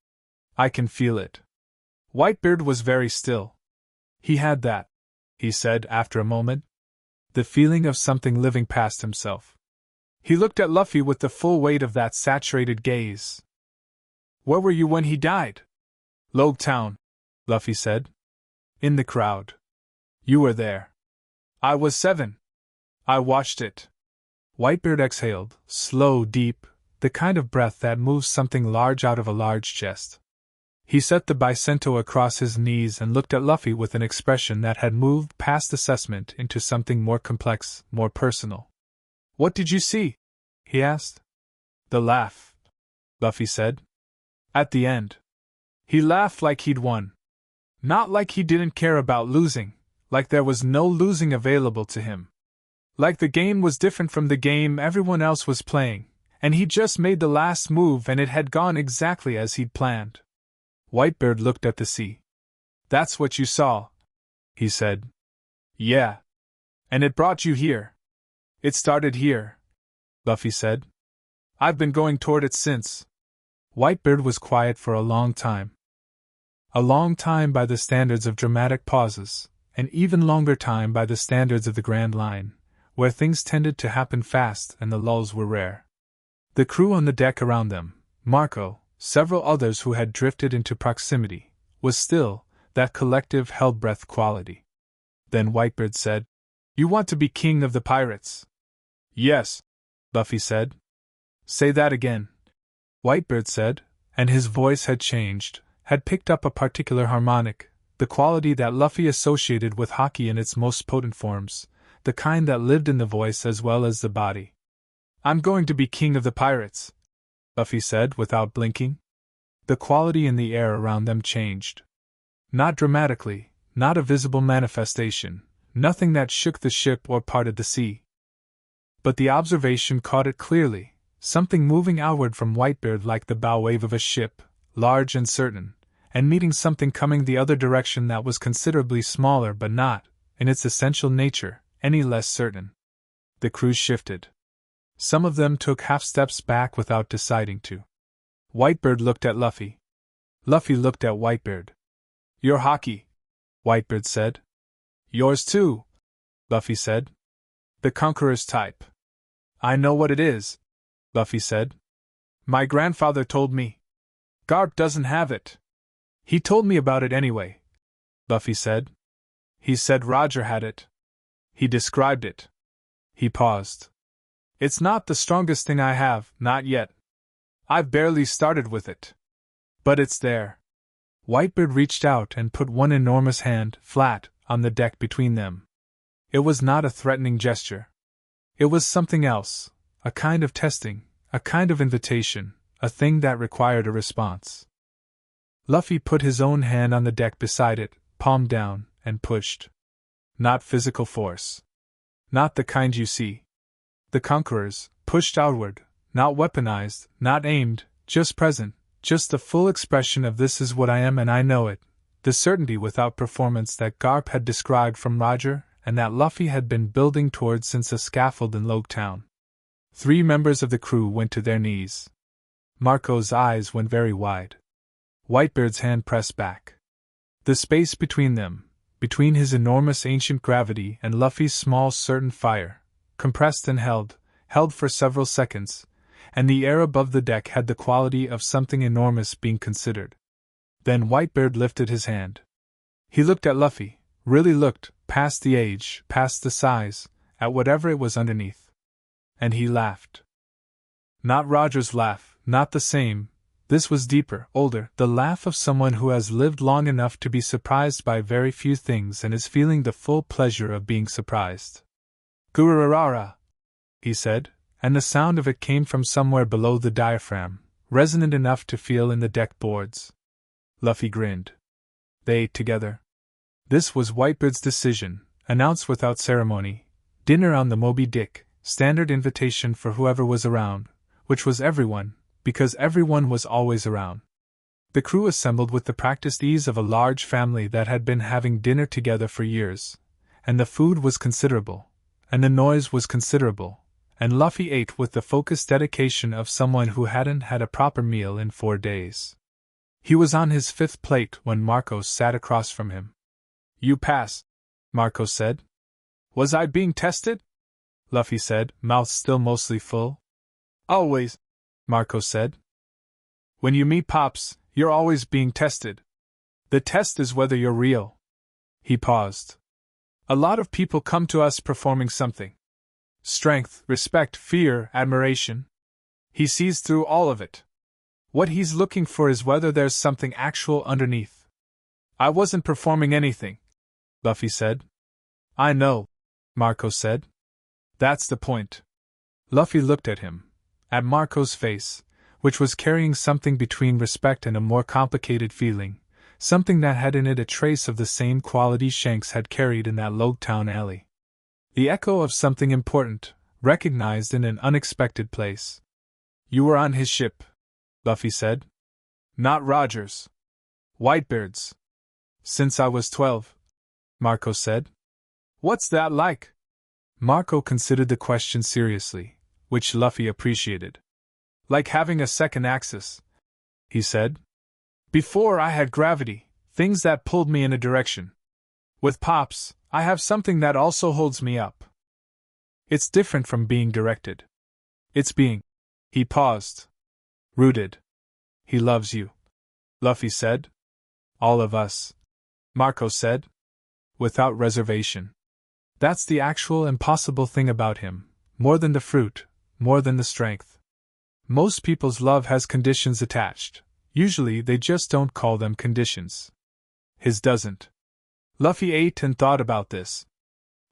I can feel it." Whitebeard was very still. "He had that," he said after a moment. "The feeling of something living past himself." He looked at Luffy with the full weight of that saturated gaze. "Where were you when he died?" "Loguetown," Luffy said. "In the crowd." "You were there." "I was 7. I watched it." Whitebeard exhaled, slow, deep, the kind of breath that moves something large out of a large chest. He set the bicento across his knees and looked at Luffy with an expression that had moved past assessment into something more complex, more personal. "What did you see?" he asked. "The laugh," Luffy said. "At the end. He laughed like he'd won. Not like he didn't care about losing, like there was no losing available to him. Like the game was different from the game everyone else was playing, and he just made the last move and it had gone exactly as he'd planned." Whitebeard looked at the sea. "That's what you saw," he said. "Yeah. And it brought you here." "It started here," Luffy said. "I've been going toward it since." Whitebeard was quiet for a long time. A long time by the standards of dramatic pauses, an even longer time by the standards of the Grand Line, where things tended to happen fast and the lulls were rare. The crew on the deck around them, Marco, several others who had drifted into proximity, was still, that collective held-breath quality. Then Whitebeard said, "You want to be king of the pirates?" "Yes," Luffy said. "Say that again," Whitebeard said, and his voice had changed, had picked up a particular harmonic, the quality that Luffy associated with hockey in its most potent forms, the kind that lived in the voice as well as the body. "I'm going to be king of the pirates," Luffy said without blinking. The quality in the air around them changed. Not dramatically, not a visible manifestation, nothing that shook the ship or parted the sea. But the observation caught it clearly, something moving outward from Whitebeard like the bow wave of a ship, large and certain, and meeting something coming the other direction that was considerably smaller but not, in its essential nature, any less certain. The crew shifted. Some of them took half steps back without deciding to. Whitebeard looked at Luffy. Luffy looked at Whitebeard. "Your hockey," Whitebeard said. "Yours too," Luffy said. "The Conqueror's type." "I know what it is," Luffy said. "My grandfather told me. Garp doesn't have it." "He told me about it anyway," Luffy said. "He said Roger had it. He described it." He paused. "It's not the strongest thing I have, not yet. I've barely started with it. But it's there." Whitebeard reached out and put one enormous hand, flat, on the deck between them. It was not a threatening gesture. It was something else, a kind of testing, a kind of invitation, a thing that required a response. Luffy put his own hand on the deck beside it, palm down, and pushed. Not physical force. Not the kind you see. The Conquerors, pushed outward, not weaponized, not aimed, just present, just the full expression of "this is what I am and I know it," the certainty without performance that Garp had described from Roger and that Luffy had been building towards since a scaffold in Loguetown. 3 members of the crew went to their knees. Marco's eyes went very wide. Whitebeard's hand pressed back. The space between them, between his enormous ancient gravity and Luffy's small certain fire, compressed and held for several seconds, and the air above the deck had the quality of something enormous being considered. Then Whitebeard lifted his hand. He looked at Luffy, really looked, past the age, past the size, at whatever it was underneath. And he laughed. Not Roger's laugh, not the same. This was deeper, older, the laugh of someone who has lived long enough to be surprised by very few things and is feeling the full pleasure of being surprised. "Gururara," he said, and the sound of it came from somewhere below the diaphragm, resonant enough to feel in the deck boards. Luffy grinned. They ate together. This was Whitebeard's decision, announced without ceremony. Dinner on the Moby Dick, standard invitation for whoever was around, which was everyone, because everyone was always around. The crew assembled with the practiced ease of a large family that had been having dinner together for years, and the food was considerable, and the noise was considerable, and Luffy ate with the focused dedication of someone who hadn't had a proper meal in 4 days. He was on his 5th plate when Marco sat across from him. "You pass," Marco said. "Was I being tested?" Luffy said, mouth still mostly full. "Always," Marco said. "When you meet Pops, you're always being tested. The test is whether you're real." He paused. "A lot of people come to us performing something. Strength, respect, fear, admiration. He sees through all of it. What he's looking for is whether there's something actual underneath. I wasn't performing anything," Luffy said. "I know," Marco said. "That's the point." Luffy looked at him, at Marco's face, which was carrying something between respect and a more complicated feeling, something that had in it a trace of the same quality Shanks had carried in that Loguetown alley. The echo of something important, recognized in an unexpected place. "You were on his ship," Luffy said. "Not Roger's. Whitebeard's." "Since I was 12, Marco said. "What's that like?" Marco considered the question seriously, which Luffy appreciated. "Like having a second axis," he said. "Before I had gravity, things that pulled me in a direction. With Pops, I have something that also holds me up. It's different from being directed. It's being..." He paused. "Rooted. He loves you," Luffy said. "All of us," Marco said. "Without reservation. That's the actual impossible thing about him, more than the fruit, more than the strength. Most people's love has conditions attached. Usually they just don't call them conditions. His doesn't." Luffy ate and thought about this.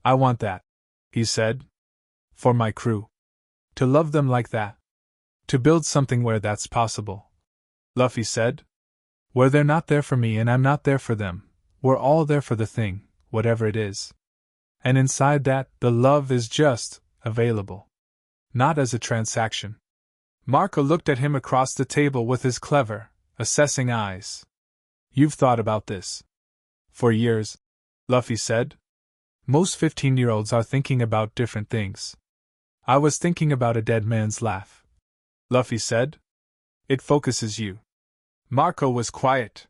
"I want that," he said. "For my crew. To love them like that. To build something where that's possible." Luffy said. "Where they're not there for me and I'm not there for them, we're all there for the thing, whatever it is. And inside that, the love is just available. Not as a transaction." Marco looked at him across the table with his clever, assessing eyes. "You've thought about this." "For years," Luffy said. "Most 15-year-olds are thinking about different things. I was thinking about a dead man's laugh, Luffy said. It focuses you. Marco was quiet.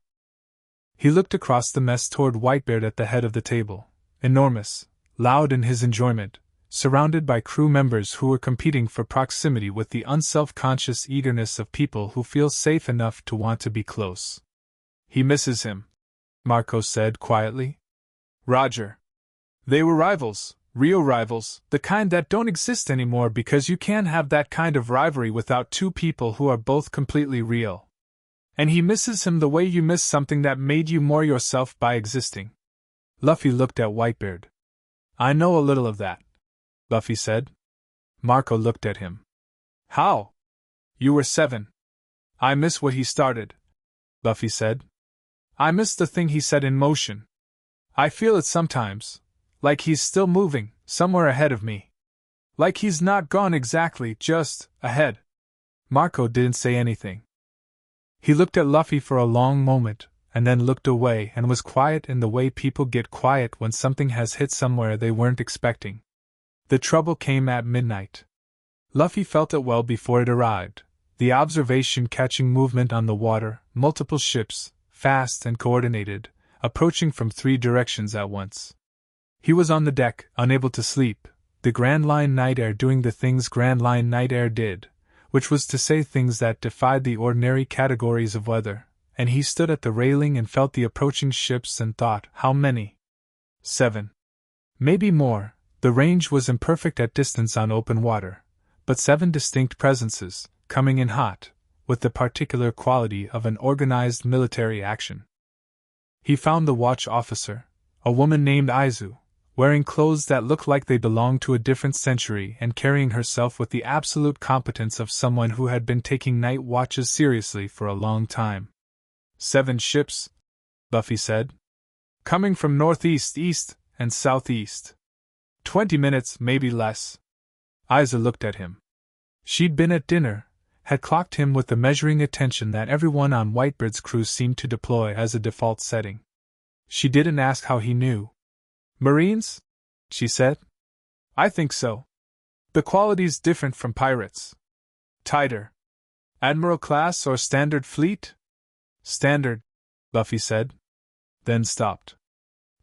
He looked across the mess toward Whitebeard at the head of the table, enormous, loud in his enjoyment, surrounded by crew members who were competing for proximity with the unself-conscious eagerness of people who feel safe enough to want to be close. He misses him, Marco said quietly. Roger. They were rivals, real rivals, the kind that don't exist anymore because you can't have that kind of rivalry without two people who are both completely real. And he misses him the way you miss something that made you more yourself by existing. Luffy looked at Whitebeard. I know a little of that, Luffy said. Marco looked at him. How? You were 7. I miss what he started, Luffy said. I miss the thing he set in motion. I feel it sometimes, like he's still moving, somewhere ahead of me. Like he's not gone exactly, just ahead. Marco didn't say anything. He looked at Luffy for a long moment, and then looked away and was quiet in the way people get quiet when something has hit somewhere they weren't expecting. The trouble came at midnight. Luffy felt it well before it arrived, the observation catching movement on the water, multiple ships, fast and coordinated, approaching from 3 directions at once. He was on the deck, unable to sleep, the Grand Line Night Air doing the things Grand Line Night Air did, which was to say things that defied the ordinary categories of weather, and he stood at the railing and felt the approaching ships and thought, how many? 7. Maybe more. The range was imperfect at distance on open water, but 7 distinct presences, coming in hot, with the particular quality of an organized military action. He found the watch officer, a woman named Aizu, wearing clothes that looked like they belonged to a different century and carrying herself with the absolute competence of someone who had been taking night watches seriously for a long time. 7 ships, Luffy said. Coming from northeast, east, and southeast. 20 minutes, maybe less. Aizu looked at him. She'd been at dinner, had clocked him with the measuring attention that everyone on Whitebeard's crew seemed to deploy as a default setting. She didn't ask how he knew. Marines? She said. I think so. The quality's different from pirates. Tighter. Admiral class or standard fleet? Standard, Luffy said. Then stopped.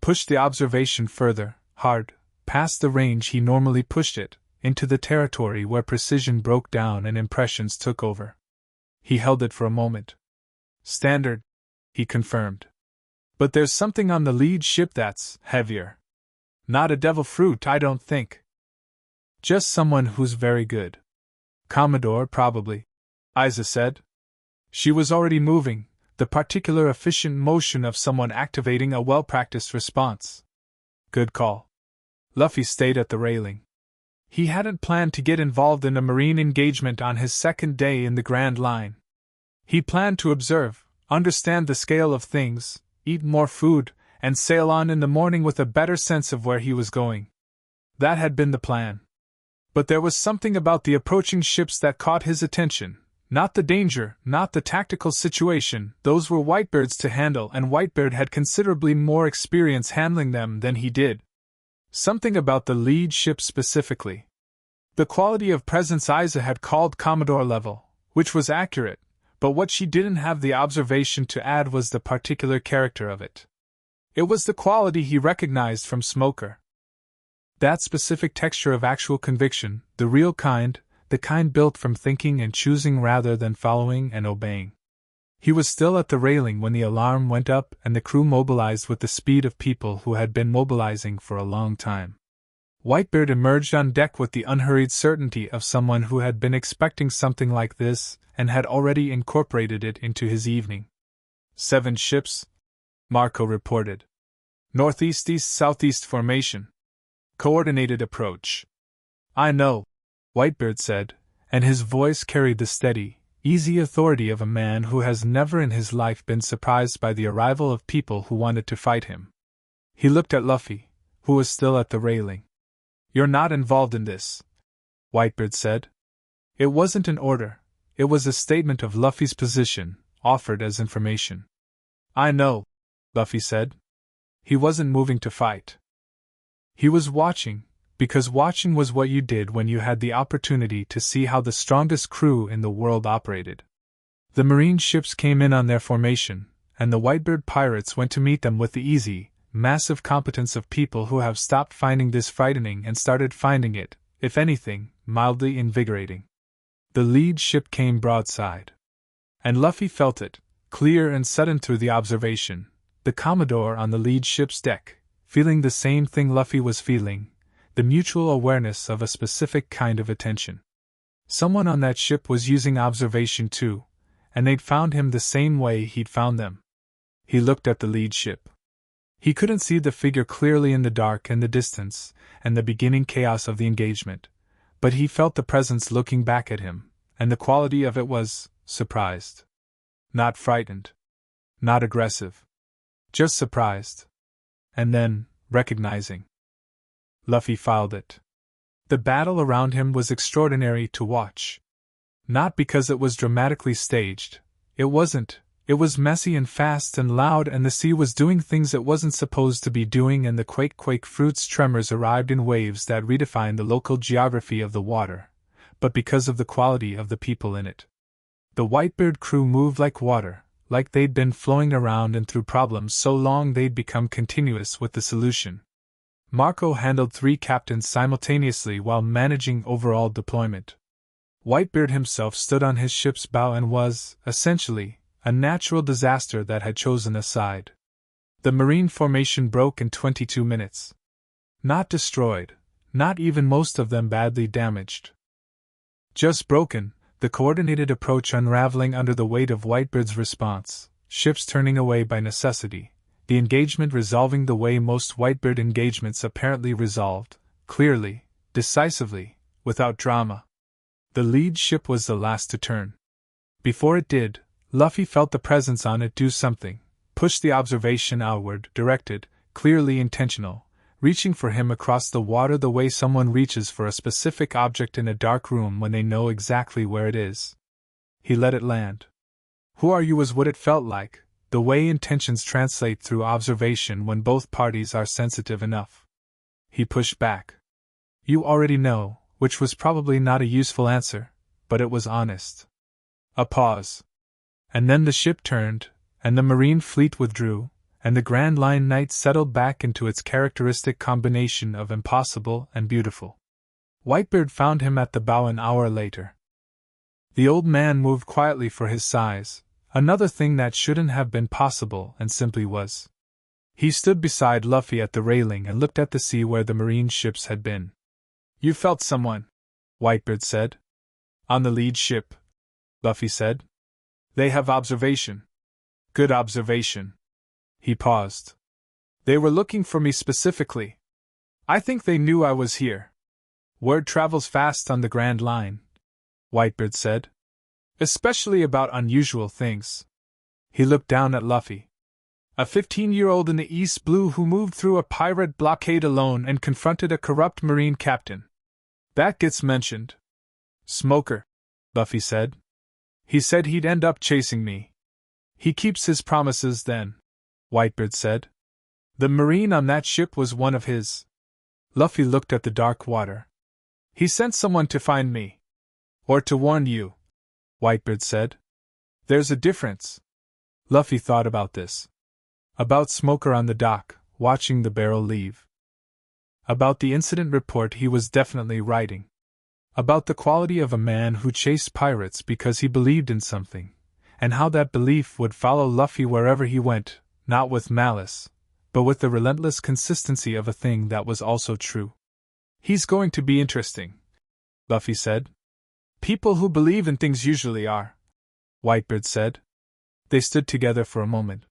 Pushed the observation further, hard, past the range he normally pushed it, into the territory where precision broke down and impressions took over. He held it for a moment. Standard, he confirmed. But there's something on the lead ship that's heavier. Not a devil fruit, I don't think. Just someone who's very good. Commodore, probably, Aizu said. She was already moving, the particular efficient motion of someone activating a well-practiced response. Good call. Luffy stayed at the railing. He hadn't planned to get involved in a marine engagement on his second day in the Grand Line. He planned to observe, understand the scale of things, eat more food, and sail on in the morning with a better sense of where he was going. That had been the plan. But there was something about the approaching ships that caught his attention. Not the danger, not the tactical situation, those were Whitebeard's to handle, and Whitebeard had considerably more experience handling them than he did. Something about the lead ship specifically. The quality of presence Aizu had called Commodore level, which was accurate, but what she didn't have the observation to add was the particular character of it. It was the quality he recognized from Smoker. That specific texture of actual conviction, the real kind, the kind built from thinking and choosing rather than following and obeying. He was still at the railing when the alarm went up and the crew mobilized with the speed of people who had been mobilizing for a long time. Whitebeard emerged on deck with the unhurried certainty of someone who had been expecting something like this and had already incorporated it into his evening. 7 ships, Marco reported. Northeast-east-southeast formation. Coordinated approach. I know, Whitebeard said, and his voice carried the steady, easy authority of a man who has never in his life been surprised by the arrival of people who wanted to fight him. He looked at Luffy, who was still at the railing. You're not involved in this, Whitebeard said. It wasn't an order, it was a statement of Luffy's position, offered as information. I know, Luffy said. He wasn't moving to fight. He was watching, because watching was what you did when you had the opportunity to see how the strongest crew in the world operated. The Marine ships came in on their formation, and the Whitebeard pirates went to meet them with the easy, massive competence of people who have stopped finding this frightening and started finding it, if anything, mildly invigorating. The lead ship came broadside. And Luffy felt it, clear and sudden through the observation, the Commodore on the lead ship's deck, feeling the same thing Luffy was feeling, the mutual awareness of a specific kind of attention. Someone on that ship was using observation too, and they'd found him the same way he'd found them. He looked at the lead ship. He couldn't see the figure clearly in the dark and the distance, and the beginning chaos of the engagement, but he felt the presence looking back at him, and the quality of it was surprised. Not frightened. Not aggressive. Just surprised. And then, recognizing. Luffy filed it. The battle around him was extraordinary to watch. Not because it was dramatically staged. It wasn't. It was messy and fast and loud, and the sea was doing things it wasn't supposed to be doing, and the quake fruit's tremors arrived in waves that redefined the local geography of the water, but because of the quality of the people in it. The Whitebeard crew moved like water, like they'd been flowing around and through problems so long they'd become continuous with the solution. Marco handled 3 captains simultaneously while managing overall deployment. Whitebeard himself stood on his ship's bow and was, essentially, a natural disaster that had chosen a side. The Marine formation broke in 22 minutes. Not destroyed, not even most of them badly damaged. Just broken, the coordinated approach unraveling under the weight of Whitebeard's response, ships turning away by necessity, the engagement resolving the way most Whitebeard engagements apparently resolved, clearly, decisively, without drama. The lead ship was the last to turn. Before it did, Luffy felt the presence on it do something, push the observation outward, directed, clearly intentional, reaching for him across the water the way someone reaches for a specific object in a dark room when they know exactly where it is. He let it land. Who are you was what it felt like, the way intentions translate through observation when both parties are sensitive enough. He pushed back. You already know, which was probably not a useful answer, but it was honest. A pause. And then the ship turned, and the Marine fleet withdrew, and the Grand Line night settled back into its characteristic combination of impossible and beautiful. Whitebeard found him at the bow an hour later. The old man moved quietly for his size, another thing that shouldn't have been possible and simply was. He stood beside Luffy at the railing and looked at the sea where the Marine ships had been. You felt someone, Whitebeard said. On the lead ship, Luffy said. They have observation. Good observation. He paused. They were looking for me specifically. I think they knew I was here. Word travels fast on the Grand Line, Whitebeard said. Especially about unusual things. He looked down at Luffy. A 15-year-old in the East Blue who moved through a pirate blockade alone and confronted a corrupt Marine captain. That gets mentioned. Smoker, Luffy said. He said he'd end up chasing me. He keeps his promises then, Whitebeard said. The Marine on that ship was one of his. Luffy looked at the dark water. He sent someone to find me. Or to warn you, Whitebeard said. There's a difference. Luffy thought about this. About Smoker on the dock, watching the barrel leave. About the incident report he was definitely writing. About the quality of a man who chased pirates because he believed in something, and how that belief would follow Luffy wherever he went, not with malice, but with the relentless consistency of a thing that was also true. He's going to be interesting, Luffy said. People who believe in things usually are, Whitebeard said. They stood together for a moment.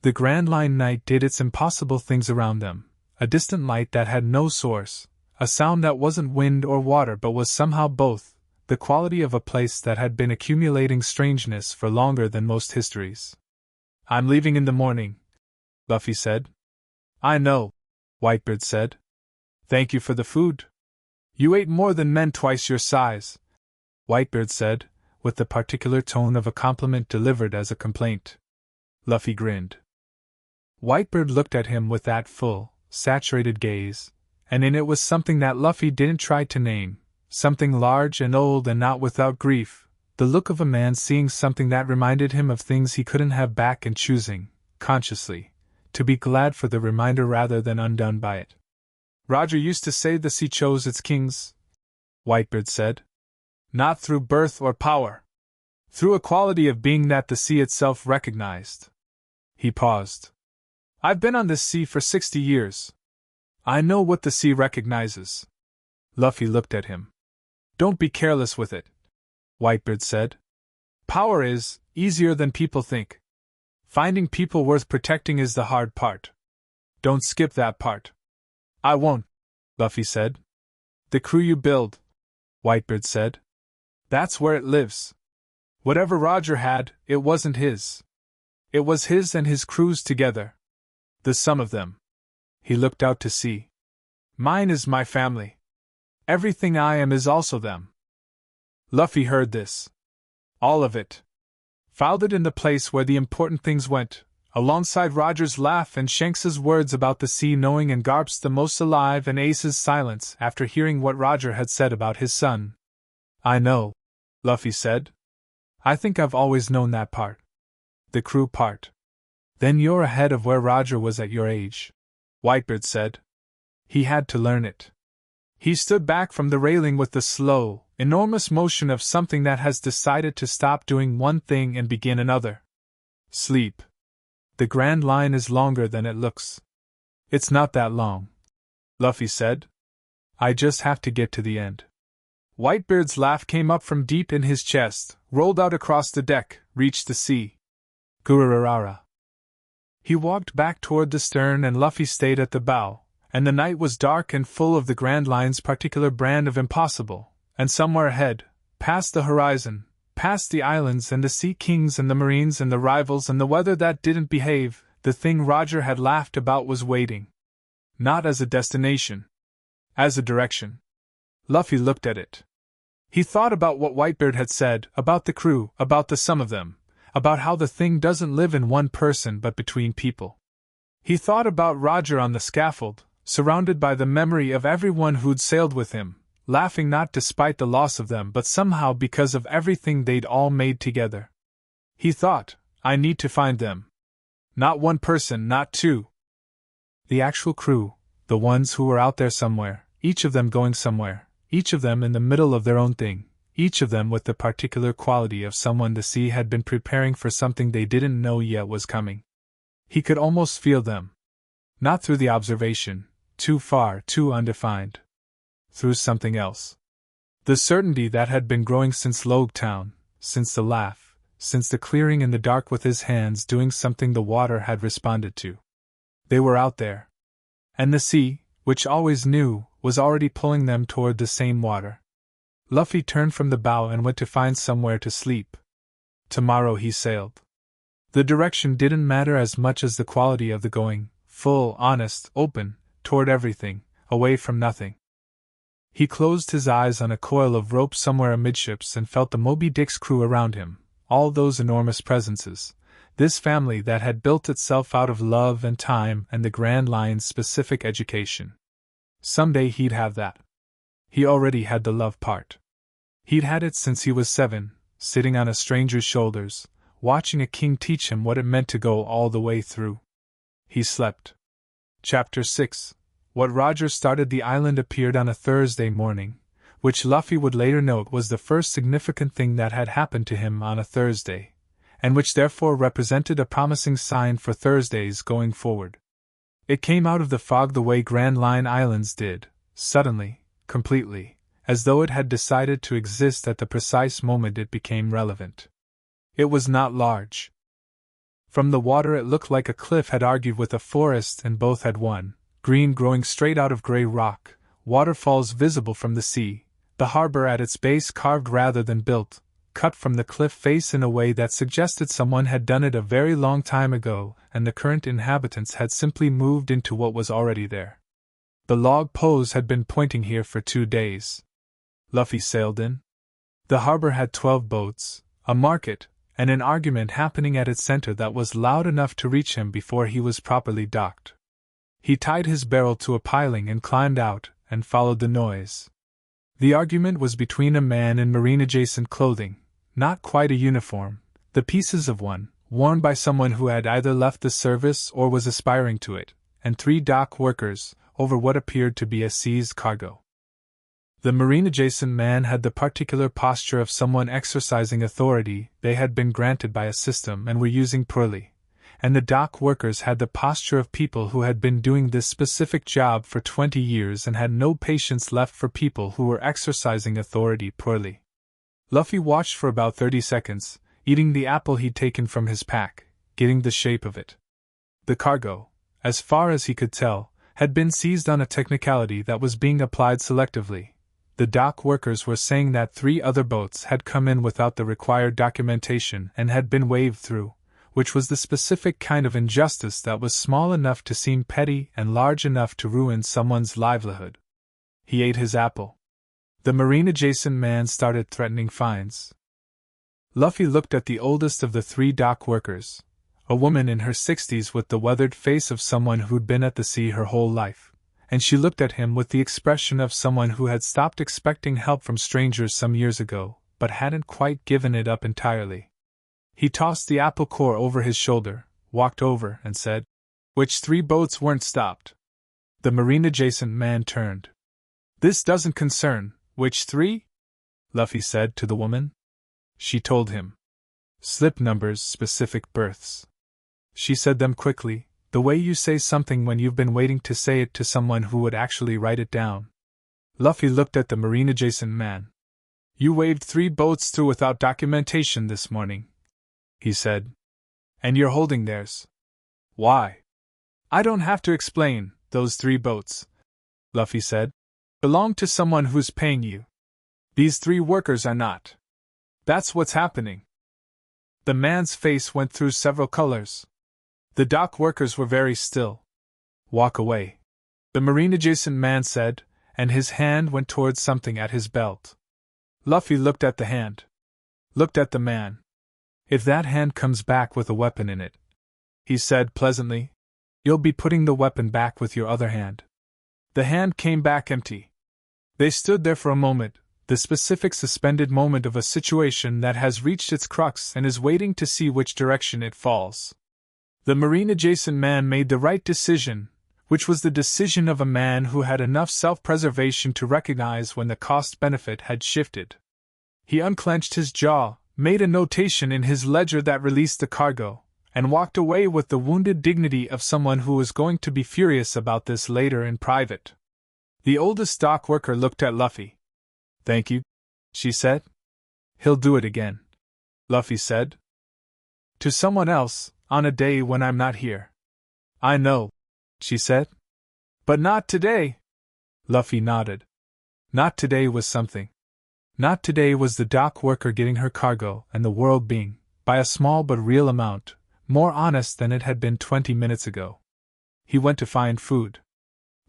The Grand Line night did its impossible things around them, a distant light that had no source, a sound that wasn't wind or water but was somehow both, the quality of a place that had been accumulating strangeness for longer than most histories. I'm leaving in the morning, Luffy said. I know, Whitebeard said. Thank you for the food. You ate more than men twice your size, Whitebeard said, with the particular tone of a compliment delivered as a complaint. Luffy grinned. Whitebeard looked at him with that full, saturated gaze, and in it was something that Luffy didn't try to name, something large and old and not without grief, the look of a man seeing something that reminded him of things he couldn't have back and choosing, consciously, to be glad for the reminder rather than undone by it. Roger used to say the sea chose its kings, Whitebeard said. Not through birth or power. Through a quality of being that the sea itself recognized. He paused. I've been on this sea for 60 years. I know what the sea recognizes. Luffy looked at him. Don't be careless with it, Whitebeard said. Power is easier than people think. Finding people worth protecting is the hard part. Don't skip that part. I won't, Luffy said. The crew you build, Whitebeard said. That's where it lives. Whatever Roger had, it wasn't his. It was his and his crew's together. The sum of them. He looked out to sea. Mine is my family. Everything I am is also them. Luffy heard this. All of it. Filed it in the place where the important things went, alongside Roger's laugh and Shanks's words about the sea knowing and Garp's the most alive and Ace's silence after hearing what Roger had said about his son. I know, Luffy said. I think I've always known that part. The crew part. Then you're ahead of where Roger was at your age, Whitebeard said. He had to learn it. He stood back from the railing with the slow, enormous motion of something that has decided to stop doing one thing and begin another. Sleep. The Grand Line is longer than it looks. It's not that long, Luffy said. I just have to get to the end. Whitebeard's laugh came up from deep in his chest, rolled out across the deck, reached the sea. Gururara. He walked back toward the stern and Luffy stayed at the bow, and the night was dark and full of the Grand Line's particular brand of impossible, and somewhere ahead, past the horizon, past the islands and the sea kings and the marines and the rivals and the weather that didn't behave, the thing Roger had laughed about was waiting. Not as a destination. As a direction. Luffy looked at it. He thought about what Whitebeard had said, about the crew, about the sum of them, about how the thing doesn't live in one person but between people. He thought about Roger on the scaffold, surrounded by the memory of everyone who'd sailed with him, laughing not despite the loss of them but somehow because of everything they'd all made together. He thought, I need to find them. Not one person, not two. The actual crew, the ones who were out there somewhere, each of them going somewhere, each of them in the middle of their own thing, each of them with the particular quality of someone the sea had been preparing for something they didn't know yet was coming. He could almost feel them. Not through the observation, too far, too undefined. Through something else. The certainty that had been growing since Loguetown, since the laugh, since the clearing in the dark with his hands doing something the water had responded to. They were out there. And the sea, which always knew, was already pulling them toward the same water. Luffy turned from the bow and went to find somewhere to sleep. Tomorrow he sailed. The direction didn't matter as much as the quality of the going, full, honest, open, toward everything, away from nothing. He closed his eyes on a coil of rope somewhere amidships and felt the Moby Dick's crew around him, all those enormous presences, this family that had built itself out of love and time and the Grand Line's specific education. Someday he'd have that. He already had the love part. He'd had it since he was 7, sitting on a stranger's shoulders, watching a king teach him what it meant to go all the way through. He slept. Chapter 6. What Roger started the island appeared on a Thursday morning, which Luffy would later note was the first significant thing that had happened to him on a Thursday, and which therefore represented a promising sign for Thursdays going forward. It came out of the fog the way Grand Line Islands did, suddenly, completely, as though it had decided to exist at the precise moment it became relevant. It was not large. From the water it looked like a cliff had argued with a forest and both had won, green growing straight out of gray rock, waterfalls visible from the sea, the harbor at its base carved rather than built, cut from the cliff face in a way that suggested someone had done it a very long time ago and the current inhabitants had simply moved into what was already there. The log pose had been pointing here for 2 days. Luffy sailed in. The harbor had 12 boats, a market, and an argument happening at its center that was loud enough to reach him before he was properly docked. He tied his barrel to a piling and climbed out, and followed the noise. The argument was between a man in marine-adjacent clothing, not quite a uniform, the pieces of one, worn by someone who had either left the service or was aspiring to it, and 3 dock workers, over what appeared to be a seized cargo. The marine-adjacent man had the particular posture of someone exercising authority they had been granted by a system and were using poorly, and the dock workers had the posture of people who had been doing this specific job for 20 years and had no patience left for people who were exercising authority poorly. Luffy watched for about 30 seconds, eating the apple he'd taken from his pack, getting the shape of it. The cargo, as far as he could tell, had been seized on a technicality that was being applied selectively. The dock workers were saying that 3 other boats had come in without the required documentation and had been waved through, which was the specific kind of injustice that was small enough to seem petty and large enough to ruin someone's livelihood. He ate his apple. The marine-adjacent man started threatening fines. Luffy looked at the oldest of the 3 dock workers, a woman in her 60s with the weathered face of someone who'd been at the sea her whole life, and she looked at him with the expression of someone who had stopped expecting help from strangers some years ago, but hadn't quite given it up entirely. He tossed the apple core over his shoulder, walked over, and said, "Which 3 boats weren't stopped?" The marine-adjacent man turned. "This doesn't concern, which 3? Luffy said to the woman. She told him. "Slip numbers, specific berths." She said them quickly, the way you say something when you've been waiting to say it to someone who would actually write it down. Luffy looked at the marine-adjacent man. "You waved 3 boats through without documentation this morning," he said. "And you're holding theirs. Why?" "I don't have to explain, those 3 boats," Luffy said, "belong to someone who's paying you. These 3 workers are not. That's what's happening." The man's face went through several colors. The dock workers were very still. "Walk away," the marine-adjacent man said, and his hand went towards something at his belt. Luffy looked at the hand. Looked at the man. "If that hand comes back with a weapon in it," he said pleasantly, "you'll be putting the weapon back with your other hand." The hand came back empty. They stood there for a moment, the specific suspended moment of a situation that has reached its crux and is waiting to see which direction it falls. The marine-adjacent man made the right decision, which was the decision of a man who had enough self-preservation to recognize when the cost-benefit had shifted. He unclenched his jaw, made a notation in his ledger that released the cargo, and walked away with the wounded dignity of someone who was going to be furious about this later in private. The oldest dock worker looked at Luffy. "Thank you," she said. "He'll do it again," Luffy said. "To someone else, on a day when I'm not here." "I know," she said. "But not today." Luffy nodded. Not today was something. Not today was the dock worker getting her cargo and the world being, by a small but real amount, more honest than it had been 20 minutes ago. He went to find food.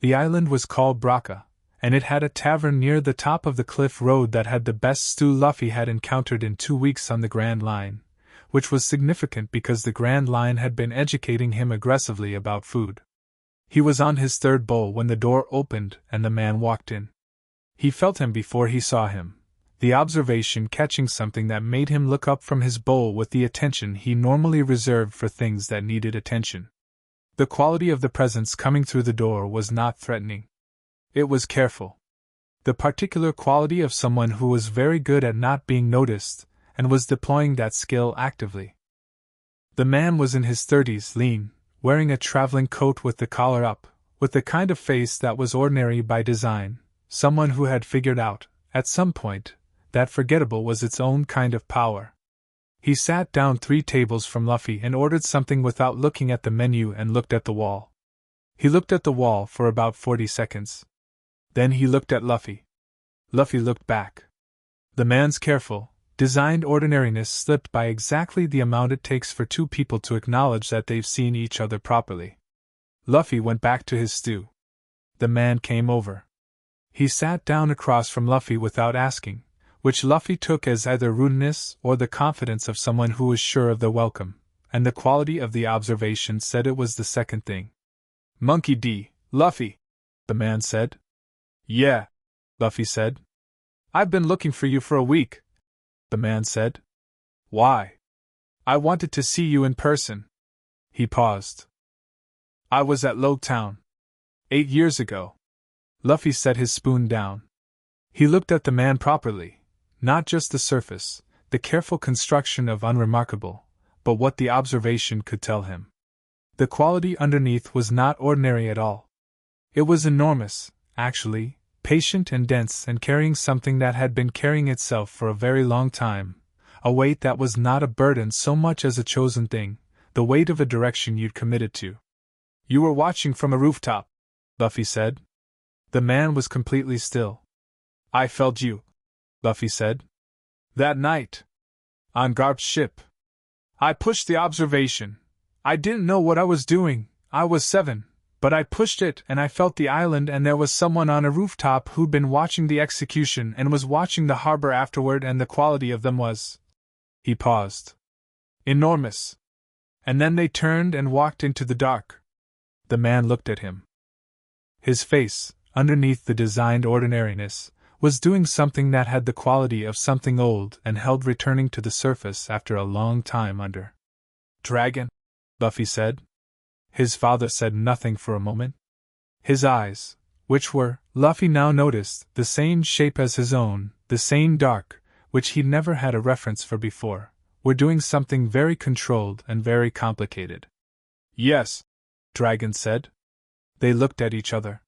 The island was called Braca, and it had a tavern near the top of the cliff road that had the best stew Luffy had encountered in 2 weeks on the Grand Line, which was significant because the Grand Line had been educating him aggressively about food. He was on his 3rd bowl when the door opened and the man walked in. He felt him before he saw him, the observation catching something that made him look up from his bowl with the attention he normally reserved for things that needed attention. The quality of the presence coming through the door was not threatening. It was careful. The particular quality of someone who was very good at not being noticed, and was deploying that skill actively. The man was in his 30s, lean, wearing a traveling coat with the collar up, with the kind of face that was ordinary by design, someone who had figured out, at some point, that forgettable was its own kind of power. He sat down 3 tables from Luffy and ordered something without looking at the menu and looked at the wall. He looked at the wall for about 40 seconds. Then he looked at Luffy. Luffy looked back. The man's careful, designed ordinariness slipped by exactly the amount it takes for 2 people to acknowledge that they've seen each other properly. Luffy went back to his stew. The man came over. He sat down across from Luffy without asking, which Luffy took as either rudeness or the confidence of someone who was sure of their welcome, and the quality of the observation said it was the second thing. Monkey D, Luffy, the man said. Yeah, Luffy said. I've been looking for you for a week, the man said. Why? I wanted to see you in person. He paused. I was at Loguetown 8 years ago. Luffy set his spoon down. He looked at the man properly, not just the surface, the careful construction of unremarkable, but what the observation could tell him. The quality underneath was not ordinary at all. It was enormous, actually, patient and dense and carrying something that had been carrying itself for a very long time, a weight that was not a burden so much as a chosen thing, the weight of a direction you'd committed to. You were watching from a rooftop, Luffy said. The man was completely still. I felt you, Luffy said. That night. On Garp's ship. I pushed the observation. I didn't know what I was doing, I was 7, but I pushed it and I felt the island and there was someone on a rooftop who'd been watching the execution and was watching the harbor afterward and the quality of them was… He paused. Enormous. And then they turned and walked into the dark. The man looked at him. His face, underneath the designed ordinariness, was doing something that had the quality of something old and held returning to the surface after a long time under. Dragon? Luffy said. His father said nothing for a moment. His eyes, which were, Luffy now noticed, the same shape as his own, the same dark, which he'd never had a reference for before, were doing something very controlled and very complicated. Yes, Dragon said. They looked at each other.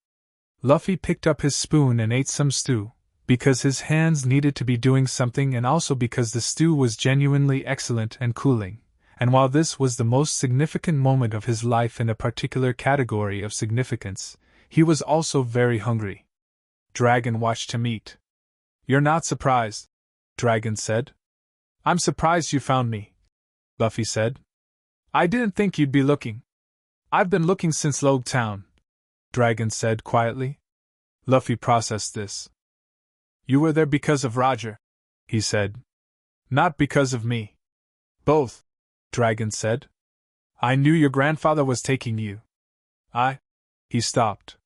Luffy picked up his spoon and ate some stew, because his hands needed to be doing something and also because the stew was genuinely excellent and cooling, and while this was the most significant moment of his life in a particular category of significance, he was also very hungry. Dragon watched him eat. You're not surprised, Dragon said. I'm surprised you found me, Luffy said. I didn't think you'd be looking. I've been looking since Loguetown, Dragon said quietly. Luffy processed this. You were there because of Roger, he said. Not because of me. Both, Dragon said. I knew your grandfather was taking you. He stopped.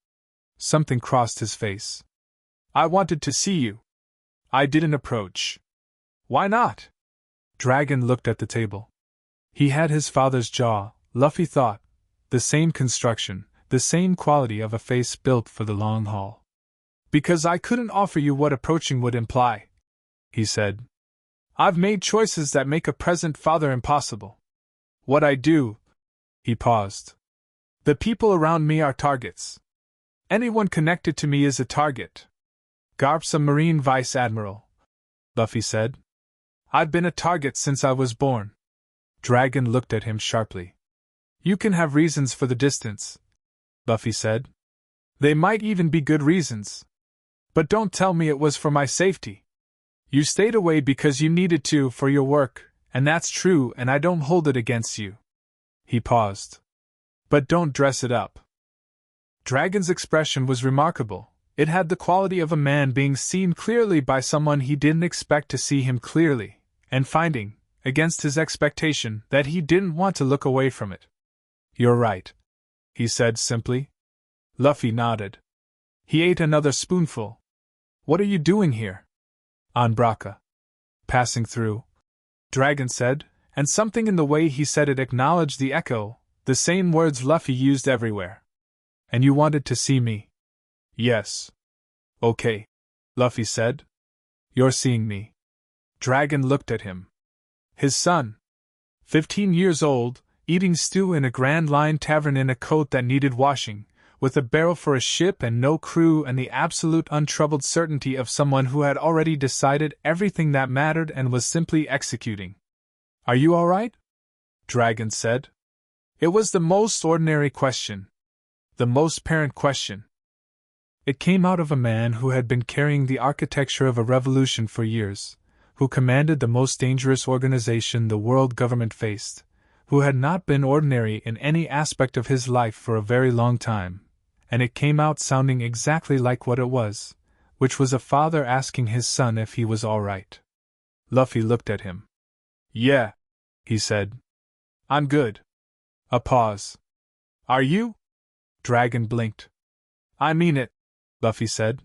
Something crossed his face. I wanted to see you. I didn't approach. Why not? Dragon looked at the table. He had his father's jaw, Luffy thought, the same construction, the same quality of a face built for the long haul. Because I couldn't offer you what approaching would imply, he said. I've made choices that make a present father impossible. What I do… He paused. The people around me are targets. Anyone connected to me is a target. Garp's a Marine Vice Admiral, Luffy said. I've been a target since I was born. Dragon looked at him sharply. You can have reasons for the distance, Luffy said. They might even be good reasons. But don't tell me it was for my safety. You stayed away because you needed to for your work, and that's true and I don't hold it against you. He paused. But don't dress it up. Dragon's expression was remarkable. It had the quality of a man being seen clearly by someone he didn't expect to see him clearly, and finding, against his expectation, that he didn't want to look away from it. You're right, he said simply. Luffy nodded. He ate another spoonful. What are you doing here? On Braca. Passing through, Dragon said, and something in the way he said it acknowledged the echo, the same words Luffy used everywhere. And you wanted to see me? Yes. Okay, Luffy said. You're seeing me. Dragon looked at him. His son, 15 years old, eating stew in a Grand Line tavern in a coat that needed washing, with a barrel for a ship and no crew and the absolute untroubled certainty of someone who had already decided everything that mattered and was simply executing. Are you all right? Dragon said. It was the most ordinary question. The most parent question. It came out of a man who had been carrying the architecture of a revolution for years, who commanded the most dangerous organization the world government faced, who had not been ordinary in any aspect of his life for a very long time, and it came out sounding exactly like what it was, which was a father asking his son if he was all right. Luffy looked at him. Yeah, he said. I'm good. A pause. Are you? Dragon blinked. I mean it, Luffy said.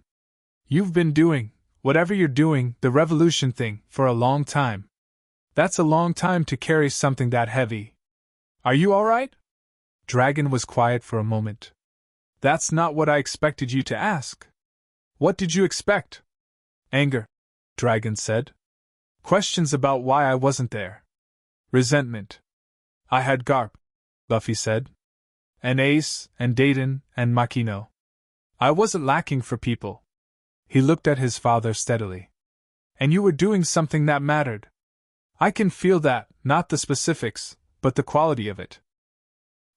You've been doing, whatever you're doing, the revolution thing, for a long time. That's a long time to carry something that heavy. Are you alright? Dragon was quiet for a moment. That's not what I expected you to ask. What did you expect? Anger, Dragon said. Questions about why I wasn't there. Resentment. I had Garp, Luffy said. And Ace, and Dayton, and Makino. I wasn't lacking for people. He looked at his father steadily. And you were doing something that mattered. I can feel that, not the specifics, but the quality of it.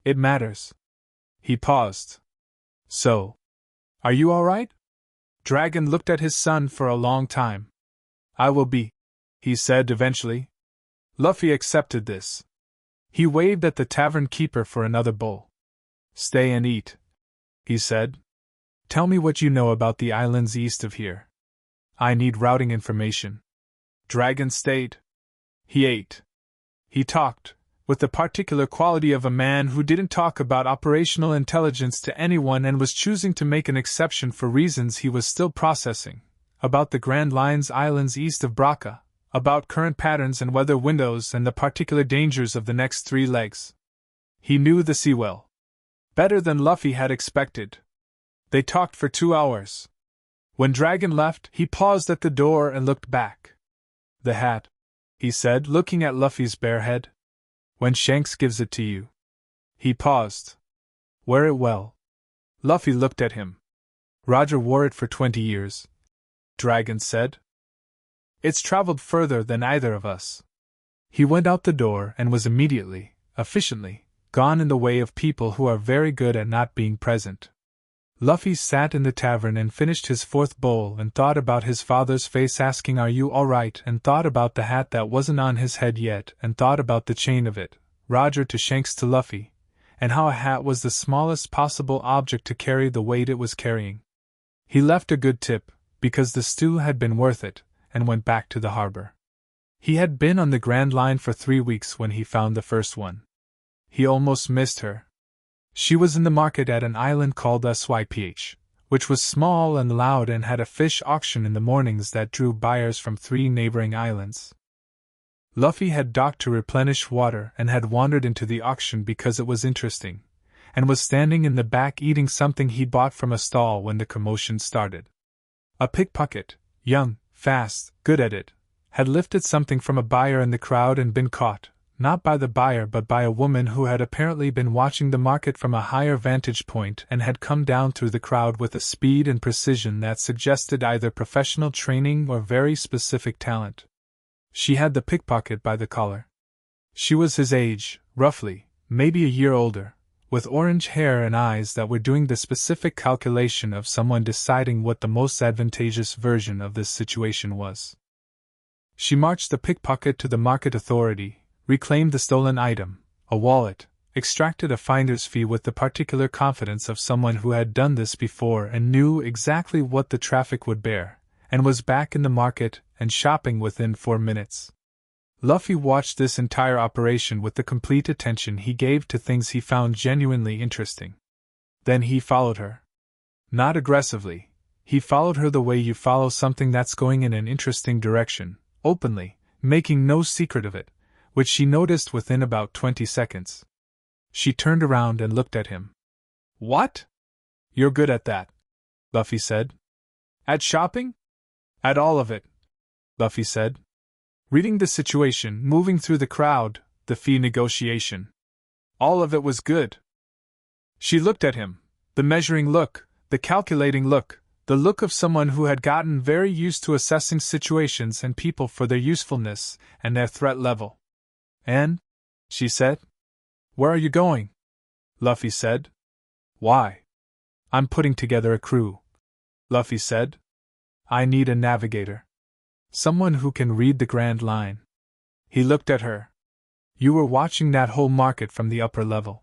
It matters. He paused. So, are you all right? Dragon looked at his son for a long time. I will be, he said eventually. Luffy accepted this. He waved at the tavern keeper for another bowl. Stay and eat, he said. Tell me what you know about the islands east of here. I need routing information. Dragon stayed. He ate. He talked, with the particular quality of a man who didn't talk about operational intelligence to anyone and was choosing to make an exception for reasons he was still processing, about the Grand Line's islands east of Braca, about current patterns and weather windows and the particular dangers of the next 3 legs. He knew the sea well. Better than Luffy had expected. They talked for 2 hours. When Dragon left, he paused at the door and looked back. The hat, he said, looking at Luffy's bare head. When Shanks gives it to you. He paused. Wear it well. Luffy looked at him. Roger wore it for 20 years. Dragon said. It's traveled further than either of us. He went out the door and was immediately, efficiently, gone in the way of people who are very good at not being present. Luffy sat in the tavern and finished his 4th bowl and thought about his father's face asking are you alright, and thought about the hat that wasn't on his head yet, and thought about the chain of it, Roger to Shanks to Luffy, and how a hat was the smallest possible object to carry the weight it was carrying. He left a good tip, because the stew had been worth it, and went back to the harbor. He had been on the Grand Line for 3 weeks when he found the first one. He almost missed her. She was in the market at an island called Syph, which was small and loud and had a fish auction in the mornings that drew buyers from 3 neighboring islands. Luffy had docked to replenish water and had wandered into the auction because it was interesting, and was standing in the back eating something he bought from a stall when the commotion started. A pickpocket, young, fast, good at it, had lifted something from a buyer in the crowd and been caught, not by the buyer but by a woman who had apparently been watching the market from a higher vantage point and had come down through the crowd with a speed and precision that suggested either professional training or very specific talent. She had the pickpocket by the collar. She was his age, roughly, maybe a year older, with orange hair and eyes that were doing the specific calculation of someone deciding what the most advantageous version of this situation was. She marched the pickpocket to the market authority, reclaimed the stolen item, a wallet, extracted a finder's fee with the particular confidence of someone who had done this before and knew exactly what the traffic would bear, and was back in the market and shopping within 4 minutes. Luffy watched this entire operation with the complete attention he gave to things he found genuinely interesting. Then he followed her. Not aggressively, he followed her the way you follow something that's going in an interesting direction, openly, making no secret of it, which she noticed within about 20 seconds. She turned around and looked at him. What? You're good at that, Luffy said. At shopping? At all of it, Luffy said. Reading the situation, moving through the crowd, the fee negotiation. All of it was good. She looked at him, the measuring look, the calculating look, the look of someone who had gotten very used to assessing situations and people for their usefulness and their threat level. And? She said. Where are you going? Luffy said. Why? I'm putting together a crew, Luffy said. I need a navigator. Someone who can read the Grand Line. He looked at her. You were watching that whole market from the upper level.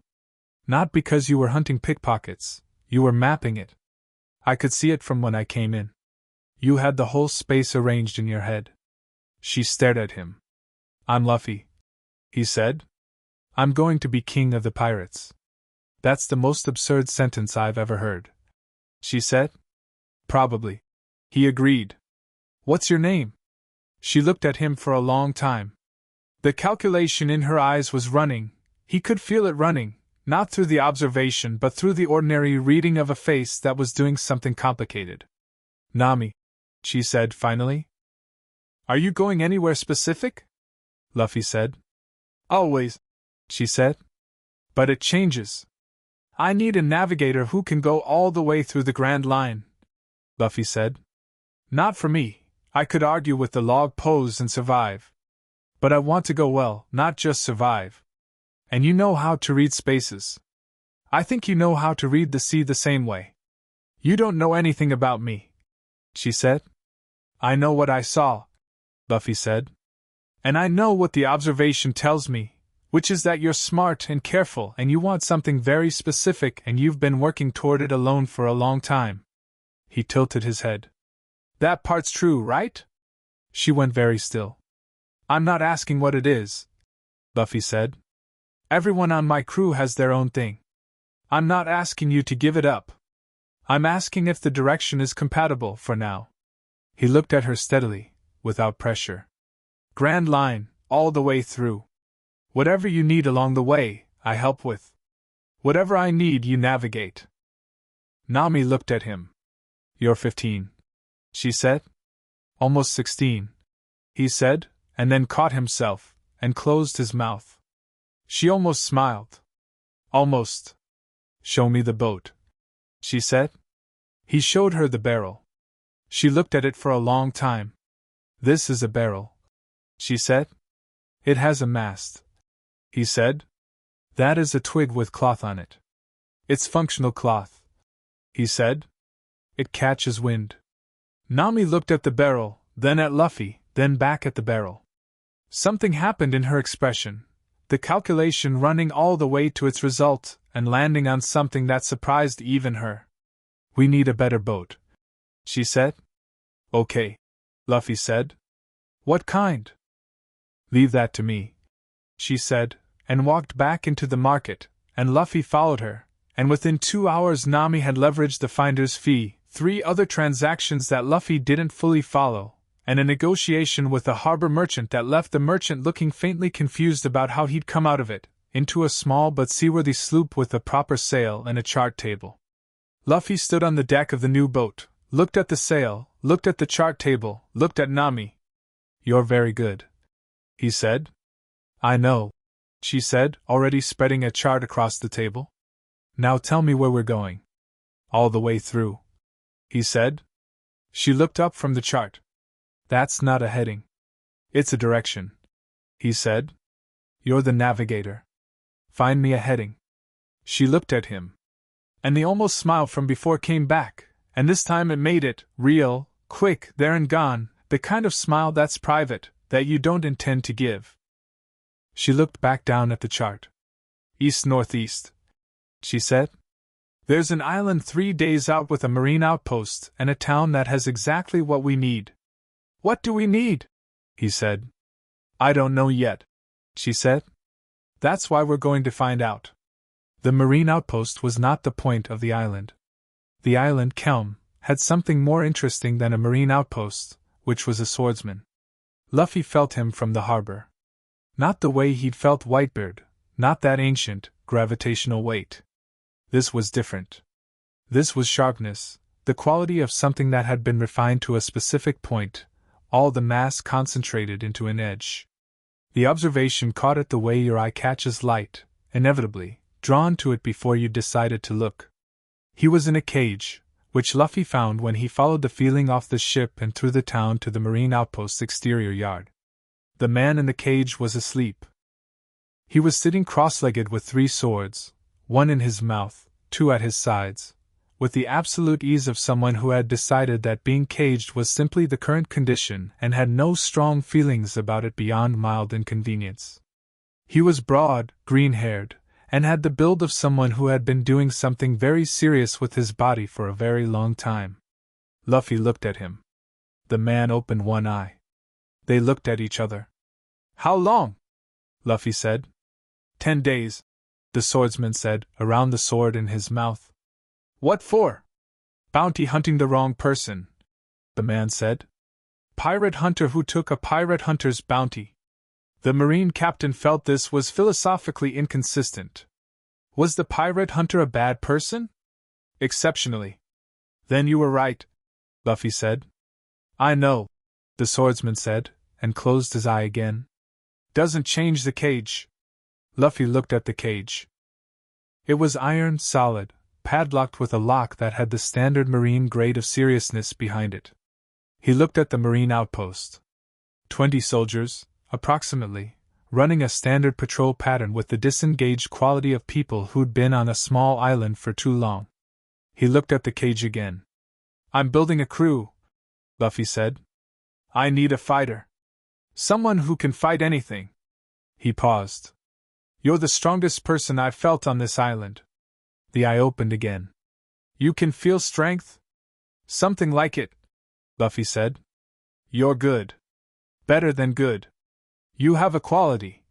Not because you were hunting pickpockets, you were mapping it. I could see it from when I came in. You had the whole space arranged in your head. She stared at him. I'm Luffy, he said. I'm going to be king of the pirates. That's the most absurd sentence I've ever heard, she said. Probably, he agreed. What's your name? She looked at him for a long time. The calculation in her eyes was running, he could feel it running, not through the observation but through the ordinary reading of a face that was doing something complicated. Nami, she said finally. Are you going anywhere specific? Luffy said. Always, she said. But it changes. I need a navigator who can go all the way through the Grand Line, Luffy said. Not for me, I could argue with the log pose and survive. But I want to go well, not just survive. And you know how to read spaces. I think you know how to read the sea the same way. You don't know anything about me, she said. I know what I saw, Luffy said. And I know what the observation tells me, which is that you're smart and careful and you want something very specific and you've been working toward it alone for a long time. He tilted his head. That part's true, right? She went very still. I'm not asking what it is, Luffy said. Everyone on my crew has their own thing. I'm not asking you to give it up. I'm asking if the direction is compatible for now. He looked at her steadily, without pressure. Grand Line, all the way through. Whatever you need along the way, I help with. Whatever I need, you navigate. Nami looked at him. You're 15, she said. Almost 16, he said, and then caught himself, and closed his mouth. She almost smiled. Almost. Show me the boat, she said. He showed her the barrel. She looked at it for a long time. This is a barrel, she said. It has a mast, he said. That is a twig with cloth on it. It's functional cloth, he said. It catches wind. Nami looked at the barrel, then at Luffy, then back at the barrel. Something happened in her expression, the calculation running all the way to its result and landing on something that surprised even her. We need a better boat, she said. Okay, Luffy said. What kind? Leave that to me, she said, and walked back into the market, and Luffy followed her, and within 2 hours Nami had leveraged the finder's fee, 3 other transactions that Luffy didn't fully follow, and a negotiation with a harbor merchant that left the merchant looking faintly confused about how he'd come out of it, into a small but seaworthy sloop with a proper sail and a chart table. Luffy stood on the deck of the new boat, looked at the sail, looked at the chart table, looked at Nami. You're very good, he said. I know, she said, already spreading a chart across the table. Now tell me where we're going. All the way through, he said. She looked up from the chart. That's not a heading. It's a direction, he said. You're the navigator. Find me a heading. She looked at him. And the almost smile from before came back, and this time it made it real, quick, there and gone, the kind of smile that's private, that you don't intend to give. She looked back down at the chart. East-northeast, she said. There's an island 3 days out with a marine outpost and a town that has exactly what we need. What do we need? He said. I don't know yet, she said. That's why we're going to find out. The marine outpost was not the point of the island. The island, Kelm, had something more interesting than a marine outpost, which was a swordsman. Luffy felt him from the harbor. Not the way he'd felt Whitebeard, not that ancient, gravitational weight. This was different. This was sharpness, the quality of something that had been refined to a specific point, all the mass concentrated into an edge. The observation caught it the way your eye catches light, inevitably, drawn to it before you decided to look. He was in a cage, which Luffy found when he followed the feeling off the ship and through the town to the marine outpost's exterior yard. The man in the cage was asleep. He was sitting cross-legged with 3 swords, 1 in his mouth, 2 at his sides, with the absolute ease of someone who had decided that being caged was simply the current condition and had no strong feelings about it beyond mild inconvenience. He was broad, green-haired, and had the build of someone who had been doing something very serious with his body for a very long time. Luffy looked at him. The man opened one eye. They looked at each other. How long? Luffy said. 10 days, the swordsman said, around the sword in his mouth. What for? Bounty hunting the wrong person, the man said. Pirate hunter who took a pirate hunter's bounty. The Marine captain felt this was philosophically inconsistent. Was the pirate hunter a bad person? Exceptionally. Then you were right, Luffy said. I know, the swordsman said, and closed his eye again. Doesn't change the cage. Luffy looked at the cage. It was iron, solid, padlocked with a lock that had the standard Marine grade of seriousness behind it. He looked at the Marine outpost. 20 soldiers, approximately, running a standard patrol pattern with the disengaged quality of people who'd been on a small island for too long. He looked at the cage again. I'm building a crew, Luffy said. I need a fighter. Someone who can fight anything. He paused. You're the strongest person I've felt on this island. The eye opened again. You can feel strength? Something like it, Luffy said. You're good. Better than good. You have a quality.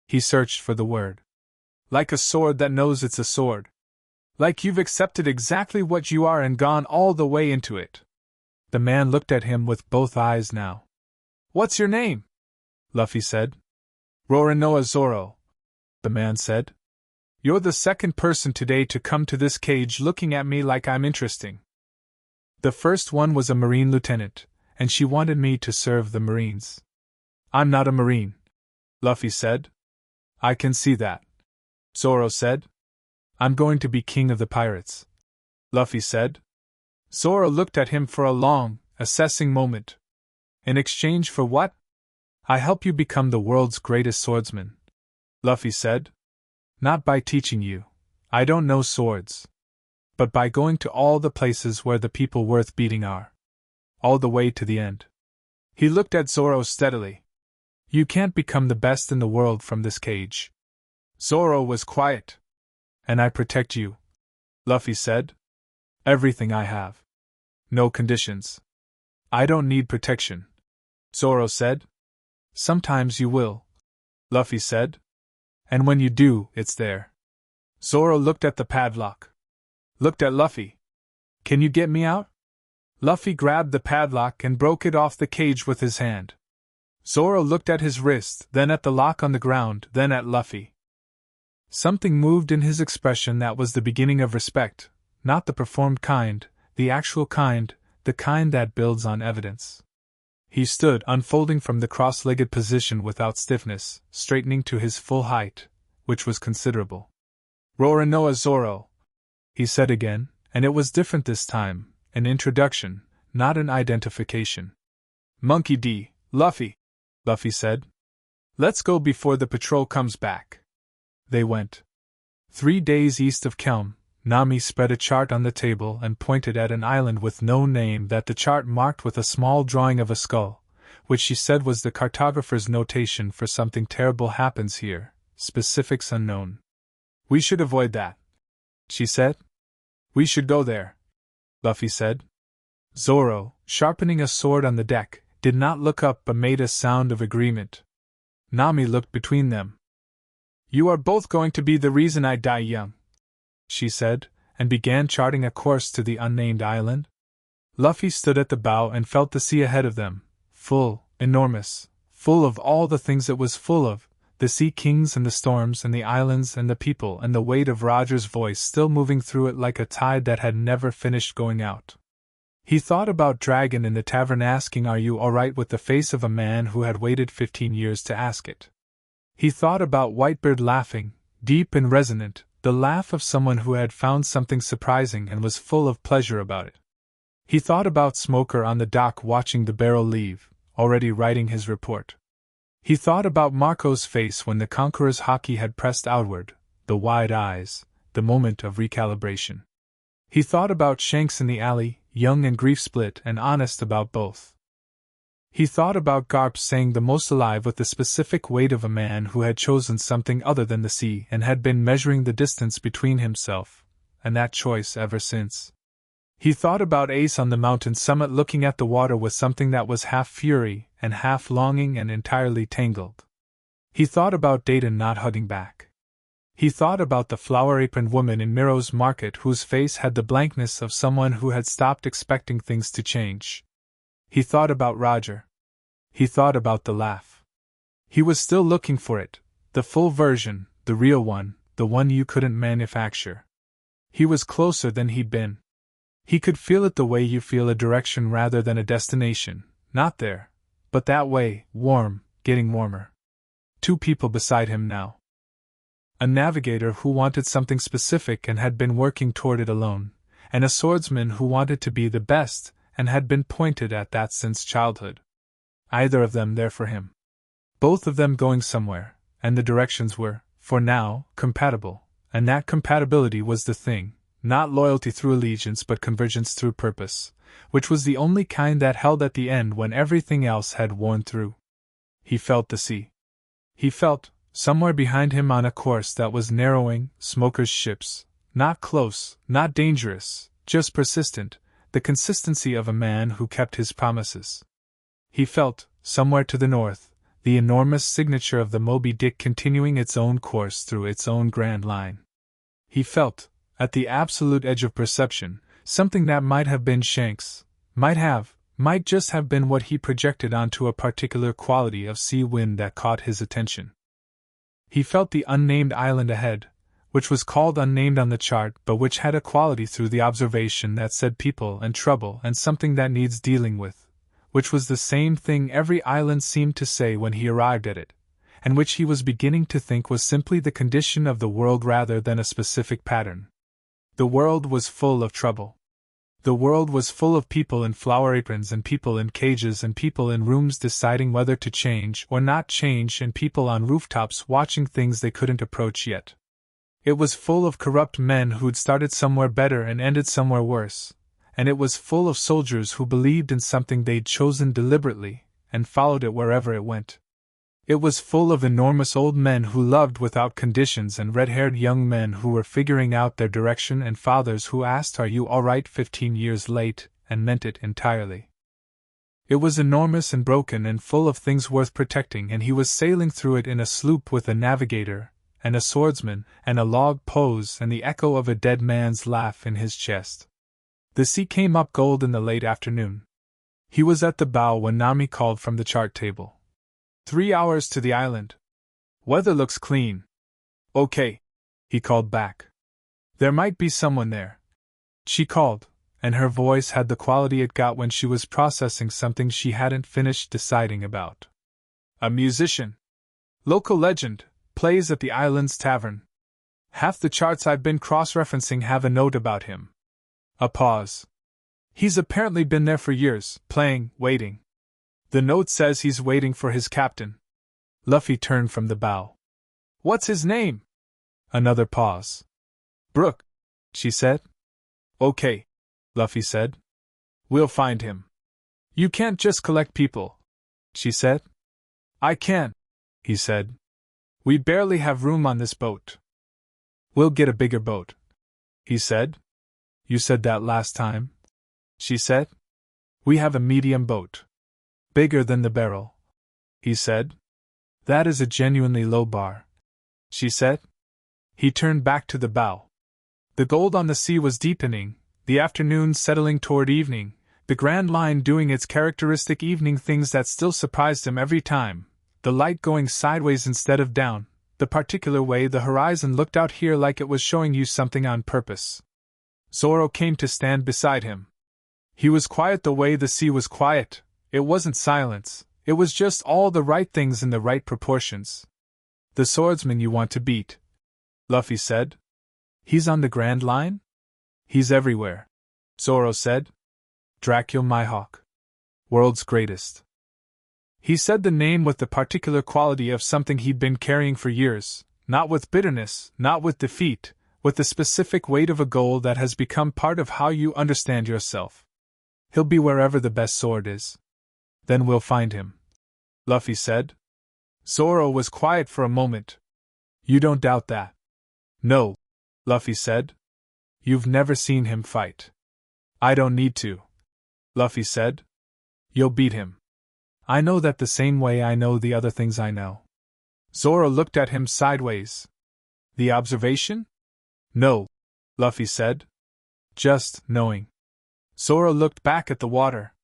He searched for the word. Like a sword that knows it's a sword. Like you've accepted exactly what you are and gone all the way into it. The man looked at him with both eyes now. What's your name? Luffy said. Roronoa Zoro, the man said. You're the second person today to come to this cage looking at me like I'm interesting. The first one was a Marine lieutenant, and she wanted me to serve the Marines. I'm not a Marine, Luffy said. I can see that, Zoro said. I'm going to be king of the pirates, Luffy said. Zoro looked at him for a long, assessing moment. In exchange for what? I help you become the world's greatest swordsman, Luffy said. Not by teaching you. I don't know swords. But by going to all the places where the people worth beating are. All the way to the end. He looked at Zoro steadily. You can't become the best in the world from this cage. Zoro was quiet. And I protect you, Luffy said. Everything I have. No conditions. I don't need protection, Zoro said. Sometimes you will, Luffy said. And when you do, it's there. Zoro looked at the padlock. Looked at Luffy. Can you get me out? Luffy grabbed the padlock and broke it off the cage with his hand. Zoro looked at his wrist, then at the lock on the ground, then at Luffy. Something moved in his expression that was the beginning of respect, not the performed kind, the actual kind, the kind that builds on evidence. He stood unfolding from the cross-legged position without stiffness, straightening to his full height, which was considerable. Roronoa Zoro, he said again, and it was different this time, an introduction, not an identification. Monkey D, Luffy, Luffy said. Let's go before the patrol comes back. They went. 3 days east of Kelm, Nami spread a chart on the table and pointed at an island with no name that the chart marked with a small drawing of a skull, which she said was the cartographer's notation for something terrible happens here, specifics unknown. We should avoid that, she said. We should go there, Luffy said. Zoro, sharpening a sword on the deck, did not look up but made a sound of agreement. Nami looked between them. You are both going to be the reason I die young, she said, and began charting a course to the unnamed island. Luffy stood at the bow and felt the sea ahead of them, full, enormous, full of all the things it was full of, the sea kings and the storms and the islands and the people and the weight of Roger's voice still moving through it like a tide that had never finished going out. He thought about Dragon in the tavern asking "Are you alright?" with the face of a man who had waited 15 years to ask it. He thought about Whitebeard laughing, deep and resonant, the laugh of someone who had found something surprising and was full of pleasure about it. He thought about Smoker on the dock watching the barrel leave, already writing his report. He thought about Marco's face when the Conqueror's hockey had pressed outward, the wide eyes, the moment of recalibration. He thought about Shanks in the alley, young and grief-split and honest about both. He thought about Garp saying the most alive with the specific weight of a man who had chosen something other than the sea and had been measuring the distance between himself and that choice ever since. He thought about Ace on the mountain summit looking at the water with something that was half fury and half longing and entirely tangled. He thought about Dayton not hugging back. He thought about the flower-aproned woman in Miro's market whose face had the blankness of someone who had stopped expecting things to change. He thought about Roger. He thought about the laugh. He was still looking for it, the full version, the real one, the one you couldn't manufacture. He was closer than he'd been. He could feel it the way you feel a direction rather than a destination, not there, but that way, warm, getting warmer. 2 people beside him now. A navigator who wanted something specific and had been working toward it alone, and a swordsman who wanted to be the best and had been pointed at that since childhood. Either of them there for him. Both of them going somewhere, and the directions were, for now, compatible, and that compatibility was the thing, not loyalty through allegiance but convergence through purpose, which was the only kind that held at the end when everything else had worn through. He felt the sea. He felt, somewhere behind him on a course that was narrowing, smokers' ships, not close, not dangerous, just persistent, the consistency of a man who kept his promises. He felt, somewhere to the north, the enormous signature of the Moby Dick continuing its own course through its own grand line. He felt, at the absolute edge of perception, something that might have been Shanks, might just have been what he projected onto a particular quality of sea wind that caught his attention. He felt the unnamed island ahead, which was called unnamed on the chart but which had a quality through the observation that said people and trouble and something that needs dealing with, which was the same thing every island seemed to say when he arrived at it, and which he was beginning to think was simply the condition of the world rather than a specific pattern. The world was full of trouble. The world was full of people in flower aprons and people in cages and people in rooms deciding whether to change or not change and people on rooftops watching things they couldn't approach yet. It was full of corrupt men who'd started somewhere better and ended somewhere worse, and it was full of soldiers who believed in something they'd chosen deliberately and followed it wherever it went. It was full of enormous old men who loved without conditions and red-haired young men who were figuring out their direction and fathers who asked "Are you all right?" 15 years late, and meant it entirely. It was enormous and broken and full of things worth protecting, and he was sailing through it in a sloop with a navigator, and a swordsman, and a log pose and the echo of a dead man's laugh in his chest. The sea came up gold in the late afternoon. He was at the bow when Nami called from the chart table. 3 hours to the island. Weather looks clean. Okay, he called back. There might be someone there. She called, and her voice had the quality it got when she was processing something she hadn't finished deciding about. A musician. Local legend, plays at the island's tavern. Half the charts I've been cross-referencing have a note about him. A pause. He's apparently been there for years, playing, waiting. The note says he's waiting for his captain. Luffy turned from the bow. What's his name? Another pause. Brook, she said. Okay, Luffy said. We'll find him. You can't just collect people, she said. I can, he said. We barely have room on this boat. We'll get a bigger boat, he said. You said that last time, she said. We have a medium boat. Bigger than the barrel, he said. That is a genuinely low bar, she said. He turned back to the bow. The gold on the sea was deepening, the afternoon settling toward evening, the Grand Line doing its characteristic evening things that still surprised him every time, the light going sideways instead of down, the particular way the horizon looked out here like it was showing you something on purpose. Zoro came to stand beside him. He was quiet the way the sea was quiet. It wasn't silence, it was just all the right things in the right proportions. The swordsman you want to beat, Luffy said. He's on the Grand Line? He's everywhere, Zoro said. Dracula Mihawk. World's greatest. He said the name with the particular quality of something he'd been carrying for years, not with bitterness, not with defeat, with the specific weight of a goal that has become part of how you understand yourself. He'll be wherever the best sword is. Then we'll find him, Luffy said. Zoro was quiet for a moment. You don't doubt that? No, Luffy said. You've never seen him fight. I don't need to, Luffy said. You'll beat him. I know that the same way I know the other things I know. Zoro looked at him sideways. The observation? No, Luffy said. Just knowing. Zoro looked back at the water.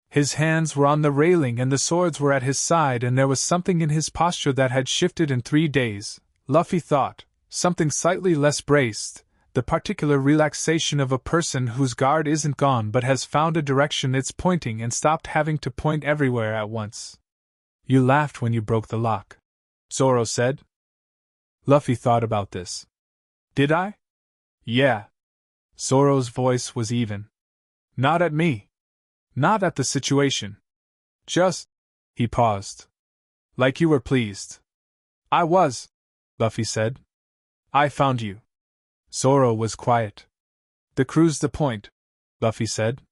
His hands were on the railing and the swords were at his side, and there was something in his posture that had shifted in 3 days, Luffy thought, something slightly less braced, the particular relaxation of a person whose guard isn't gone but has found a direction it's pointing and stopped having to point everywhere at once. You laughed when you broke the lock, Zoro said. Luffy thought about this. Did I? Yeah. Zoro's voice was even. Not at me. Not at the situation. Just. He paused. Like you were pleased. I was, Luffy said. I found you. Zoro was quiet. The crew's the point, Luffy said.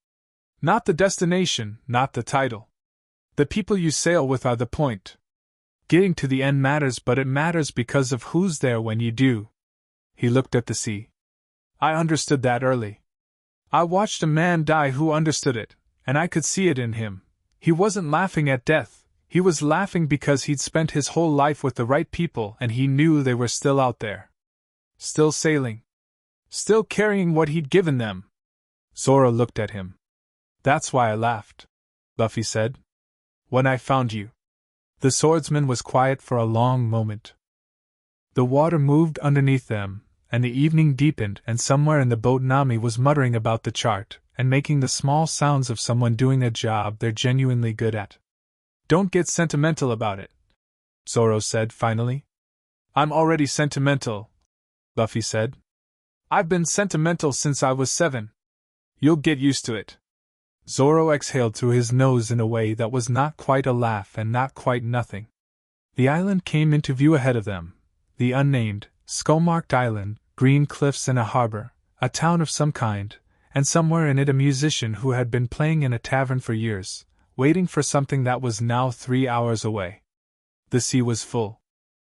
Not the destination, not the title. The people you sail with are the point. Getting to the end matters, but it matters because of who's there when you do. He looked at the sea. I understood that early. I watched a man die who understood it, and I could see it in him. He wasn't laughing at death, he was laughing because he'd spent his whole life with the right people and he knew they were still out there. Still sailing. Still carrying what he'd given them. Zoro looked at him. That's why I laughed, Luffy said. When I found you. The swordsman was quiet for a long moment. The water moved underneath them, and the evening deepened, and somewhere in the boat Nami was muttering about the chart, and making the small sounds of someone doing a job they're genuinely good at. Don't get sentimental about it, Zoro said finally. I'm already sentimental, Luffy said. I've been sentimental since I was 7. You'll get used to it. Zoro exhaled through his nose in a way that was not quite a laugh and not quite nothing. The island came into view ahead of them, the unnamed, skull-marked island, green cliffs and a harbor, a town of some kind, and somewhere in it a musician who had been playing in a tavern for years, waiting for something that was now 3 hours away. The sea was full.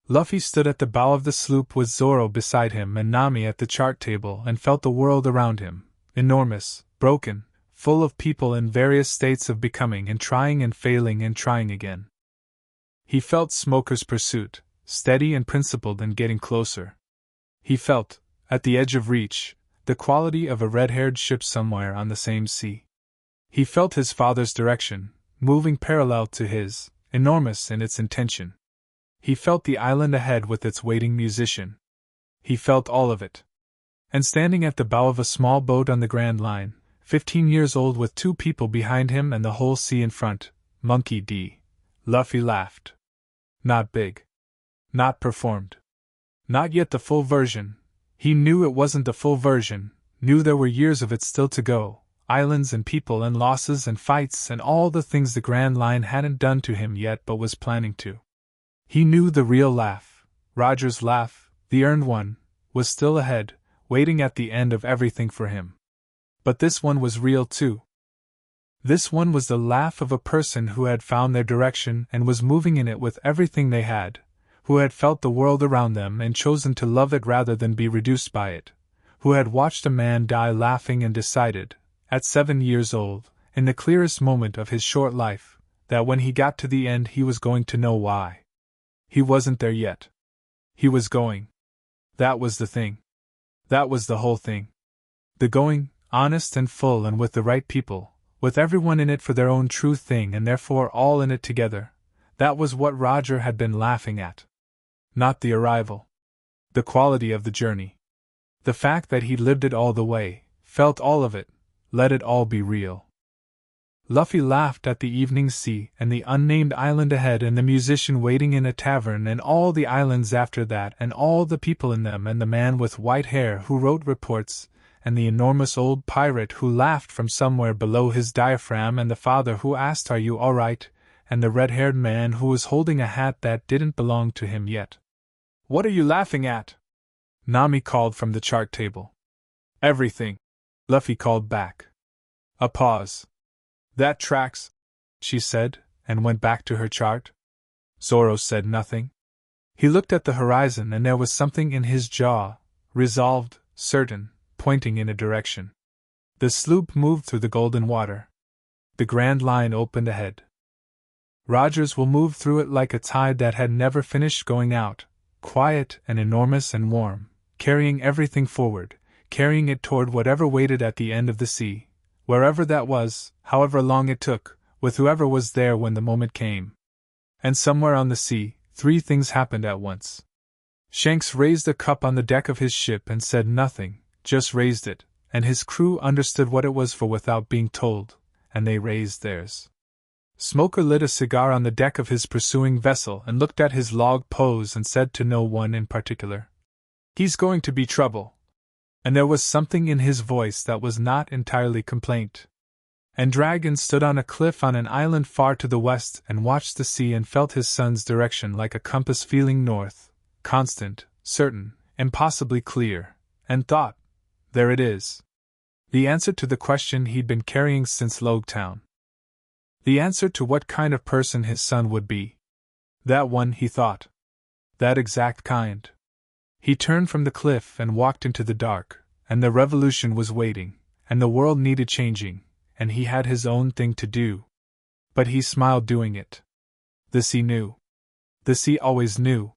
Luffy stood at the bow of the sloop with Zoro beside him and Nami at the chart table and felt the world around him, enormous, broken, full of people in various states of becoming and trying and failing and trying again. He felt Smoker's pursuit, steady and principled and getting closer. He felt, at the edge of reach, the quality of a red-haired ship somewhere on the same sea. He felt his father's direction, moving parallel to his, enormous in its intention. He felt the island ahead with its waiting musician. He felt all of it. And standing at the bow of a small boat on the Grand Line, 15 years old with 2 people behind him and the whole sea in front, Monkey D., Luffy laughed. Not big. Not performed. Not yet the full version. He knew it wasn't the full version, knew there were years of it still to go, islands and people and losses and fights and all the things the Grand Line hadn't done to him yet but was planning to. He knew the real laugh, Roger's laugh, the earned one, was still ahead, waiting at the end of everything for him. But this one was real too. This one was the laugh of a person who had found their direction and was moving in it with everything they had, who had felt the world around them and chosen to love it rather than be reduced by it, who had watched a man die laughing and decided, at 7 years old, in the clearest moment of his short life, that when he got to the end he was going to know why. He wasn't there yet. He was going. That was the thing. That was the whole thing. The going, honest and full and with the right people, with everyone in it for their own true thing and therefore all in it together, that was what Roger had been laughing at. Not the arrival. The quality of the journey. The fact that he lived it all the way, felt all of it, let it all be real. Luffy laughed at the evening sea and the unnamed island ahead and the musician waiting in a tavern and all the islands after that and all the people in them and the man with white hair who wrote reports and the enormous old pirate who laughed from somewhere below his diaphragm and the father who asked, "Are you all right?" and the red-haired man who was holding a hat that didn't belong to him yet. "What are you laughing at?" Nami called from the chart table. "Everything," Luffy called back. A pause. "That tracks," she said, and went back to her chart. Zoro said nothing. He looked at the horizon and there was something in his jaw, resolved, certain, pointing in a direction. The sloop moved through the golden water. The Grand Line opened ahead. Rogers will move through it like a tide that had never finished going out, quiet and enormous and warm, carrying everything forward, carrying it toward whatever waited at the end of the sea, wherever that was, however long it took, with whoever was there when the moment came. And somewhere on the sea, three things happened at once. Shanks raised a cup on the deck of his ship and said nothing, just raised it, and his crew understood what it was for without being told, and they raised theirs. Smoker lit a cigar on the deck of his pursuing vessel and looked at his log pose and said to no one in particular, "He's going to be trouble." And there was something in his voice that was not entirely complaint. And Dragon stood on a cliff on an island far to the west and watched the sea and felt his sun's direction like a compass feeling north, constant, certain, impossibly clear, and thought, there it is. The answer to the question he'd been carrying since Loguetown. The answer to what kind of person his son would be. That one, he thought. That exact kind. He turned from the cliff and walked into the dark, and the revolution was waiting, and the world needed changing, and he had his own thing to do. But he smiled doing it. The sea knew. The sea always knew.